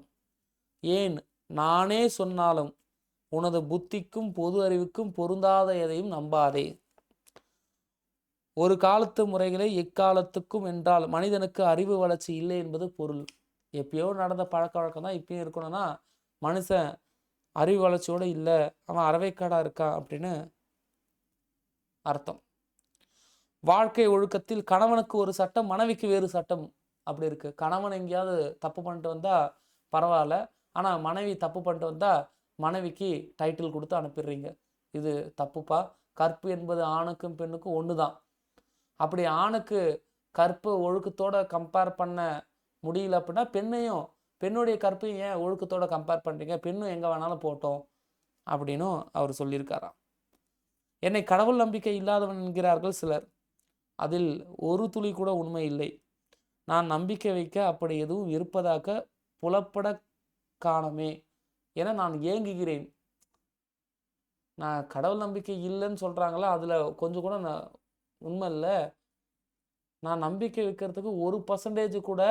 ஏன் நானே சொன்னாலும் உனது புத்திக்கும் பொது அறிவுக்கும் பொருந்தாத எதையும் நம்பாதே. ஒரு காலத்து முறைகளை எக்காலத்துக்கும் என்றால் மனிதனுக்கு அறிவு வளர்ச்சி இல்லை என்பது பொருள். எப்பயோ நடந்த பழக்க வழக்கம் தான் இப்பயும் இருக்கணும்னா மனுஷன் அறிவு வளர்ச்சியோடு இல்லை, அவன் அறவைக்காடாக இருக்கான் அப்படின்னு அர்த்தம். வாழ்க்கை ஒழுக்கத்தில் கணவனுக்கு ஒரு சட்டம், மனைவிக்கு வேறு சட்டம் அப்படி இருக்குது. கணவன் எங்கேயாவது தப்பு பண்ணிட்டு வந்தால் பரவாயில்ல, ஆனால் மனைவி தப்பு பண்ணிட்டு வந்தால் மனைவிக்கு டைட்டில் கொடுத்து அனுப்பிடுறீங்க. இது தப்புப்பா. கற்பு என்பது ஆணுக்கும் பெண்ணுக்கும் ஒன்று தான். அப்படி ஆணுக்கு கற்பு ஒழுக்கத்தோட கம்பேர் பண்ண முடியல அப்படின்னா பெண்ணுடைய கற்பையும் ஏன் ஒழுக்கத்தோட கம்பேர் பண்ணுறீங்க? பெண்ணும் எங்கே வேணாலும் போட்டோம் அப்படின்னும் அவர் சொல்லியிருக்காராம். என்னை கடவுள் நம்பிக்கை இல்லாதவன் என்கிறார்கள் சிலர். அதில் ஒரு துளி கூட உண்மை இல்லை. நான் நம்பிக்கை வைக்க அப்படி எதுவும் இருப்பதாக புலப்பட காணமே என நான் ஏங்குகிறேன். நான் கடவுள் நம்பிக்கை இல்லைன்னு சொல்கிறாங்களா, அதில் கொஞ்சம் கூட நான் உண்மை இல்லை. நான் நம்பிக்கை வைக்கிறதுக்கு 1% கூட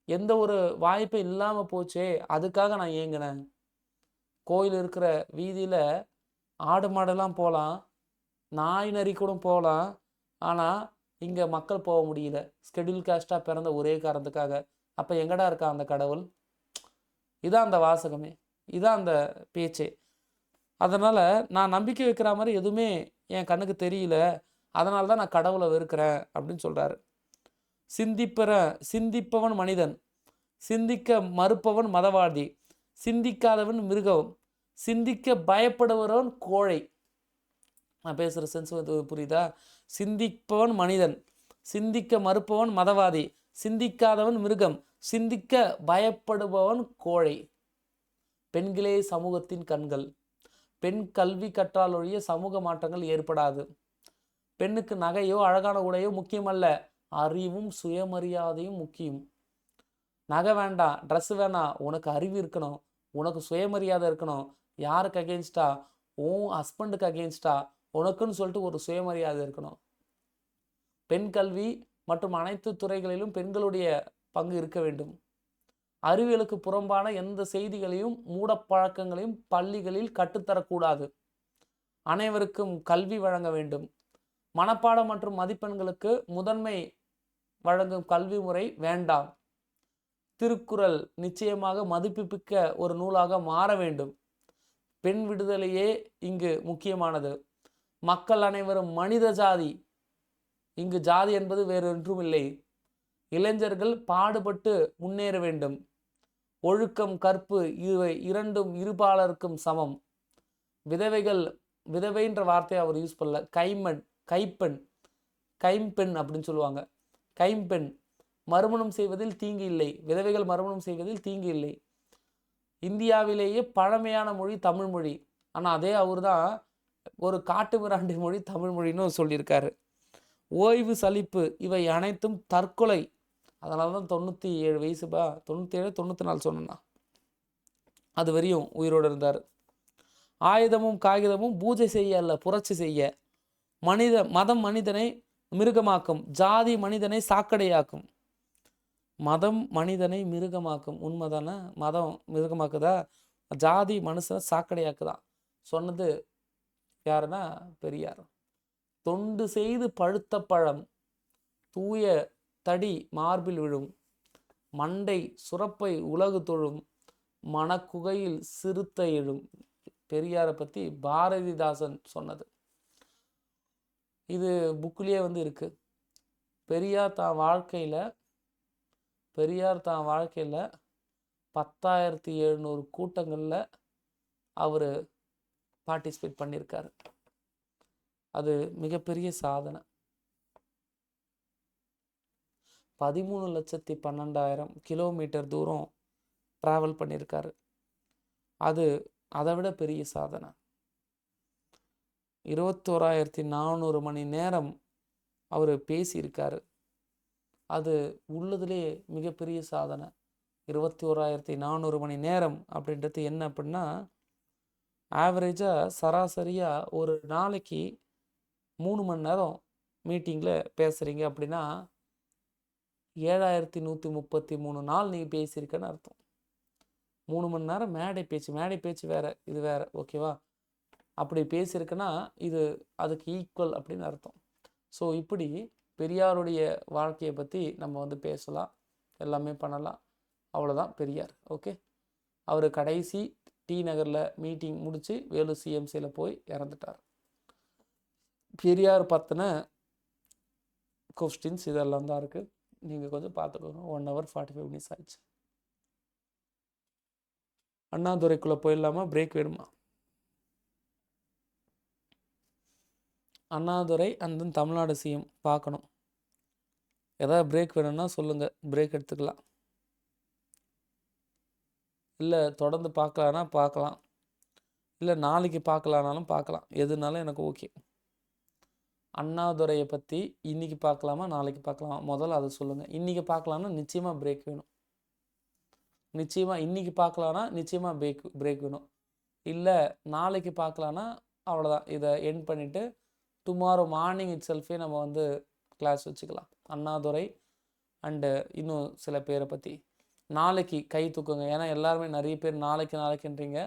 எந்த ஒரு வாய்ப்பு இல்லாமல் போச்சே, அதுக்காக நான் ஏங்கினேன். கோயில் இருக்கிற வீதியில் ஆடு மாடெல்லாம் போகலாம், நாய் நரி கூட போகலாம், ஆனால் இங்கே மக்கள் போக முடியல, ஸ்கெடியூல் காஸ்டாக பிறந்த ஒரே காரணத்துக்காக. அப்போ எங்கடா இருக்கா அந்த கடவுள்? இதான் அந்த வாசகமே, இதான் அந்த பேச்சே. அதனால் நான் நம்பிக்கை வைக்கிற மாதிரி எதுவுமே என் கண்ணுக்கு தெரியல, அதனால தான் நான் கடவுளை வெறுக்கிறேன் அப்படின்னு சொல்கிறாரு. சிந்திப்பவன் மனிதன், சிந்திக்க மறுப்பவன் மதவாதி, சிந்திக்காதவன் மிருகம், சிந்திக்க பயப்படுபவன் கோழை. நான் பேசுகிற சென்ஸ் புரியுதா? சிந்திப்பவன் மனிதன், சிந்திக்க மறுப்பவன் மதவாதி, சிந்திக்காதவன் மிருகம், சிந்திக்க பயப்படுபவன் கோழை. பெண்களே சமூகத்தின் கண்கள். பெண் கல்வி கற்றாலொழிய சமூக மாற்றங்கள் ஏற்படாது. பெண்ணுக்கு நகையோ அழகான உடையோ முக்கியமல்ல, அறிவும் சுயமரியாதையும் முக்கியம். நகை வேண்டாம், ட்ரெஸ் வேணாம், உனக்கு அறிவு இருக்கணும், உனக்கு சுயமரியாதை இருக்கணும். யாருக்கு அகெயின்ஸ்டா? உன் ஹஸ்பண்டுக்கு அகெயின்ஸ்டா? உனக்குன்னு சொல்லிட்டு ஒரு சுயமரியாதை இருக்கணும். பெண் கல்வி மற்றும் அனைத்து துறைகளிலும் பெண்களுடைய பங்கு இருக்க வேண்டும். அறிவியலுக்கு புறம்பான எந்த செய்திகளையும் மூடப்பழக்கங்களையும் பள்ளிகளில் கற்றுத்தரக்கூடாது. அனைவருக்கும் கல்வி வழங்க வேண்டும். மனப்பாடம் மற்றும் மதிப்பெண்களுக்கு முதன்மை வழங்கும் கல்வி முறை வேண்டாம். திருக்குறள் நிச்சயமாக மதிப்புமிக்க ஒரு நூலாக மாற வேண்டும். பெண் விடுதலையே இங்கு முக்கியமானது. மக்கள் அனைவரும் மனித ஜாதி. இங்கு ஜாதி என்பது வேறு ஒன்றும் இல்லை. இளைஞர்கள் பாடுபட்டு முன்னேற வேண்டும். ஒழுக்கம் கற்பு இவை இரண்டும் இருபாலருக்கும் சமம். விதவைன்ற வார்த்தையை அவர் யூஸ் பண்ணல, கைமண் கைப்பெண், கைம்பெண் அப்படின்னு சொல்லுவாங்க. கைம்பெண், மறுமணம் செய்வதில் தீங்கு இல்லை, விதவைகள் மறுமணம் செய்வதில் தீங்கு இல்லை. இந்தியாவிலேயே பழமையான மொழி தமிழ் மொழி. ஆனால் அதே அவர் தான் ஒரு காட்டு மிராண்டி மொழி தமிழ் மொழின்னு சொல்லியிருக்காரு. ஓய்வு சலிப்பு இவை அனைத்தும் தற்கொலை. அதனால தான் 97 வயசுப்பா, 97 94 சொன்னா அது வரையும் உயிரோடு இருந்தார். ஆயுதமும் காகிதமும் பூஜை செய்ய அல்ல, புரட்சி செய்ய. மதம் மனிதனை மிருகமாக்கும், ஜாதி மனிதனை சாக்கடையாக்கும். மதம் மனிதனை மிருகமாக்கும், உண்மைதானே? மதம் மிருகமாக்குதா? ஜாதி மனுஷனை சாக்கடையாக்குதான். சொன்னது யாருன்னா பெரியார். தொண்டு செய்து பழுத்த பழம் தூய தடி மார்பில் விழும், மண்டை சுரப்பை உலகு தொழும், மனக்குகையில் சிறுத்தை எழும். பெரியாரை பற்றி பாரதிதாசன் சொன்னது. இது புக்கிலேயே இருக்கு. பெரியார் தான் வாழ்க்கையில் 10,700 கூட்டங்களில் அவர் பார்ட்டிசிபேட் பண்ணியிருக்காரு. அது மிகப்பெரிய சாதனை. 13,12,000 கிலோமீட்டர் தூரம் ட்ராவல் பண்ணியிருக்காரு. அது அதை விட பெரிய சாதனை. 21,400 மணி நேரம் அவர் பேசியிருக்காரு. அது உள்ளதுலே மிகப்பெரிய சாதனை. 21,400 மணி நேரம் அப்படின்றது என்ன அப்படின்னா, ஆவரேஜாக சராசரியாக ஒரு நாளைக்கு 3 மணி நேரம் மீட்டிங்கில் பேசுகிறீங்க அப்படின்னா 7,133 நாள் நீங்கள் பேசியிருக்கேன்னு அர்த்தம். 3 மணி நேரம் மேடை பேச்சு வேறு, இது வேறு, ஓகேவா? அப்படி பேசியிருக்குன்னா இது அதுக்கு ஈக்குவல் அப்படின்னு அர்த்தம். ஸோ இப்படி பெரியாருடைய வாழ்க்கையை பற்றி நம்ம பேசலாம், எல்லாமே பண்ணலாம். அவ்வளோதான் பெரியார். ஓகே, அவர் கடைசி டி நகரில் மீட்டிங் முடித்து வேலூர் சிஎம்சியில் போய் இறந்துட்டார். பெரியார் பற்றின கொஸ்டின்ஸ் இதெல்லாம் தான் இருக்குது. நீங்கள் கொஞ்சம் பார்த்துக்கோங்க. 1 hour 45 minutes ஆயிடுச்சு. அண்ணாதுரைக்குள்ளே போயிடலாமா? பிரேக் வேணுமா? அண்ணாதுரை அந்த தமிழ்நாடு சிஎம் பார்க்கணும். ஏதாவது பிரேக் வேணும்னா சொல்லுங்கள், பிரேக் எடுத்துக்கலாம். இல்லை தொடர்ந்து பார்க்கலான்னா பார்க்கலாம், இல்லை நாளைக்கு பார்க்கலானாலும் பார்க்கலாம். எதுனாலும் எனக்கு ஓகே. அண்ணாதுரையை பற்றி இன்றைக்கி பார்க்கலாமா நாளைக்கு பார்க்கலாமா? முதல்ல அதை சொல்லுங்கள். இன்றைக்கி பார்க்கலான்னா நிச்சயமாக பிரேக் வேணும். நிச்சயமாக இன்றைக்கி பார்க்கலான்னா நிச்சயமாக பிரேக் வேணும். இல்லை நாளைக்கு பார்க்கலான்னா அவ்வளோதான், இதை எண்ட் பண்ணிவிட்டு டுமாரோ மார்னிங் இட் செல்ஃபே நம்ம கிளாஸ் வச்சுக்கலாம். அண்ணாதுரை அண்டு இன்னும் சில பேரை பற்றி நாளைக்கு கை தூக்குங்க. ஏன்னா எல்லாருமே நிறைய பேர் நாளைக்குன்றீங்க.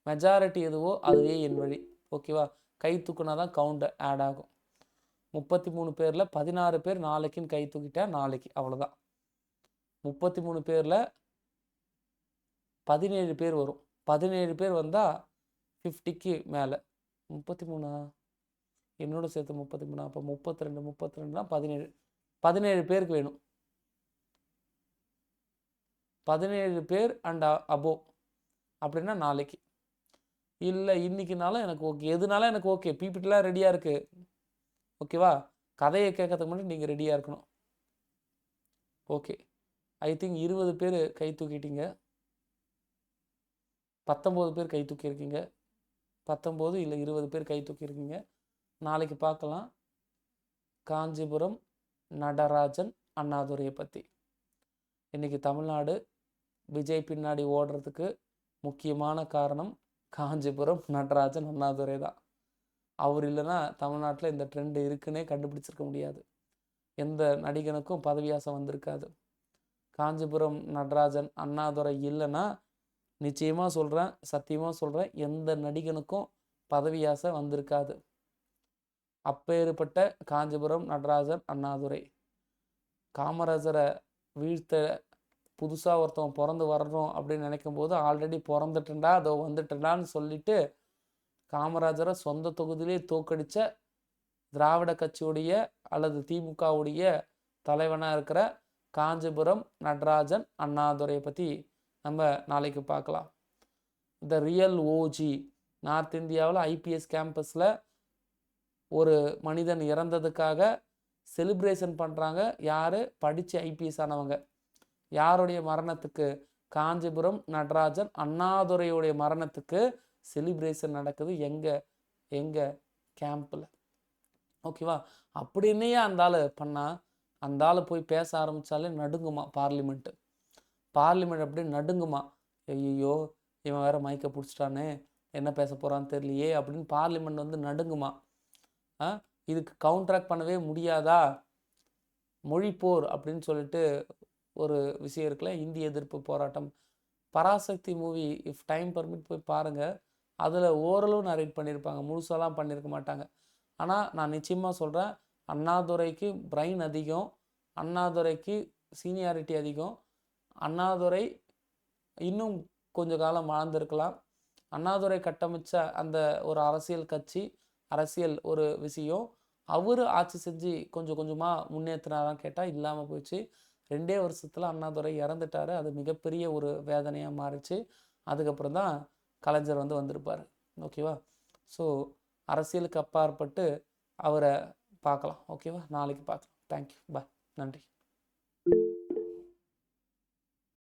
மெஜாரிட்டி எதுவோ அதுவே என் வழி, ஓகேவா? கை தூக்குனா தான் கவுண்ட் ஆட் ஆகும். 33 பேரில் 16 பேர் நாளைக்குன்னு கை தூக்கிட்டா நாளைக்கு அவ்வளோதான். 33 பேரில் 17 பேர் வரும். 17 பேர் வந்தால் 50க்கு மேலே. 33 என்னோட சேர்த்து 33, அப்போ 32னா 17 பேருக்கு வேணும். 17 பேர் அண்ட் அபோவ் அப்படின்னா நாளைக்கு. இல்லை இன்னைக்குனாலும் எனக்கு ஓகே, எதுனாலும் எனக்கு ஓகே. பிபிடிலாம் ரெடியாக இருக்குது, ஓகேவா? கதையை கேட்கறதுக்கு முன்னாடி நீங்கள் ரெடியாக இருக்கணும். ஓகே, ஐ திங்க் 20 பேர் கை தூக்கிட்டீங்க. 19 பேர் கை தூக்கியிருக்கீங்க. 19 இல்லை 20 பேர் கை தூக்கியிருக்கீங்க. நாளைக்கு பார்க்கலாம். காஞ்சிபுரம் நடராஜன் அண்ணாதுரையை பற்றி. இன்றைக்கி தமிழ்நாடு விஜய் பின்னாடி ஓடுறதுக்கு முக்கியமான காரணம் காஞ்சிபுரம் நடராஜன் அண்ணாதுரை தான். அவர் இல்லைன்னா தமிழ்நாட்டில் இந்த ட்ரெண்டு இருக்குன்னே கண்டுபிடிச்சிருக்க முடியாது. எந்த நடிகனுக்கும் பதவி ஆசை வந்திருக்காது. காஞ்சிபுரம் நடராஜன் அண்ணாதுரை இல்லைன்னா நிச்சயமாக சொல்கிறேன், சத்தியமாக சொல்கிறேன், எந்த நடிகனுக்கும் பதவி ஆசை வந்திருக்காது. அப்பேற்பட்ட காஞ்சிபுரம் நடராஜன் அண்ணாதுரை. காமராஜரை வீழ்த்த புதுசாக ஒருத்தவன் பிறந்து வரணும் அப்படின்னு நினைக்கும் போது ஆல்ரெடி பிறந்துட்டா அதோ வந்துட்டேன்டான்னு சொல்லிட்டு காமராஜரை சொந்த தொகுதியிலே தோக்கடித்த திராவிட கட்சியுடைய அல்லது திமுகவுடைய தலைவனாக இருக்கிற காஞ்சிபுரம் நடராஜன் அண்ணாதுரையை பற்றி நம்ம நாளைக்கு பார்க்கலாம். The real OG. நார்த் இந்தியாவில் ஐபிஎஸ் கேம்பஸில் ஒரு மனிதன் இறந்ததுக்காக செலிப்ரேஷன் பண்ணுறாங்க. யார்? படித்து ஐபிஎஸ் ஆனவங்க. யாருடைய மரணத்துக்கு? காஞ்சிபுரம் நடராஜன் அண்ணாதுரையுடைய மரணத்துக்கு செலிப்ரேஷன் நடக்குது. எங்கே கேம்பில். ஓகேவா? அப்படின்னே அந்த ஆள் பண்ணால், அந்த ஆள் போய் பேச ஆரம்பித்தாலே நடுங்குமா பார்லிமெண்ட்டு. அப்படியே நடுங்குமா. ஐயோ இவன் வேற மைக்கை பிடிச்சிட்டானே, என்ன பேச போகிறான்னு தெரியலையே அப்படின்னு பார்லிமெண்ட் வந்து நடுங்குமா. இதுக்கு கவுண்டராக்ட் பண்ணவே முடியாதா? மொழிப்போர் அப்படின்னு சொல்லிட்டு ஒரு விஷயம் இருக்குல்ல, இந்திய எதிர்ப்பு போராட்டம். Parasakthi movie if time permit போய் பாருங்கள். அதில் ஓரளவு நரேட் பண்ணியிருப்பாங்க, முழுசாலாம் பண்ணியிருக்க மாட்டாங்க. ஆனால் நான் நிச்சயமாக சொல்கிறேன், அண்ணாதுரைக்கு பிரைன் அதிகம், அண்ணாதுரைக்கு சீனியாரிட்டி அதிகம், அண்ணாதுரை இன்னும் கொஞ்ச காலம் வாழ்ந்திருக்கலாம். அண்ணாதுரை கட்டமைச்ச அந்த ஒரு அரசியல் கட்சி, அரசியல் ஒரு விஷயம் அவர் ஆட்சி செஞ்சு கொஞ்சம் கொஞ்சமாக முன்னேற்றினாரான்னு கேட்டால் இல்லாமல் போயிடுச்சு. 2 வருஷத்தில் அண்ணாதுரை இறந்துட்டார். அது மிகப்பெரிய ஒரு வேதனையாக மாறிச்சு. அதுக்கப்புறம் தான் கலைஞர் வந்து வந்திருப்பார். ஓகேவா? ஸோ அரசியலுக்கு அப்பாற்பட்டு அவரை பார்க்கலாம். ஓகேவா? நாளைக்கு பார்க்கலாம். தேங்க்யூ. பாய். நன்றி.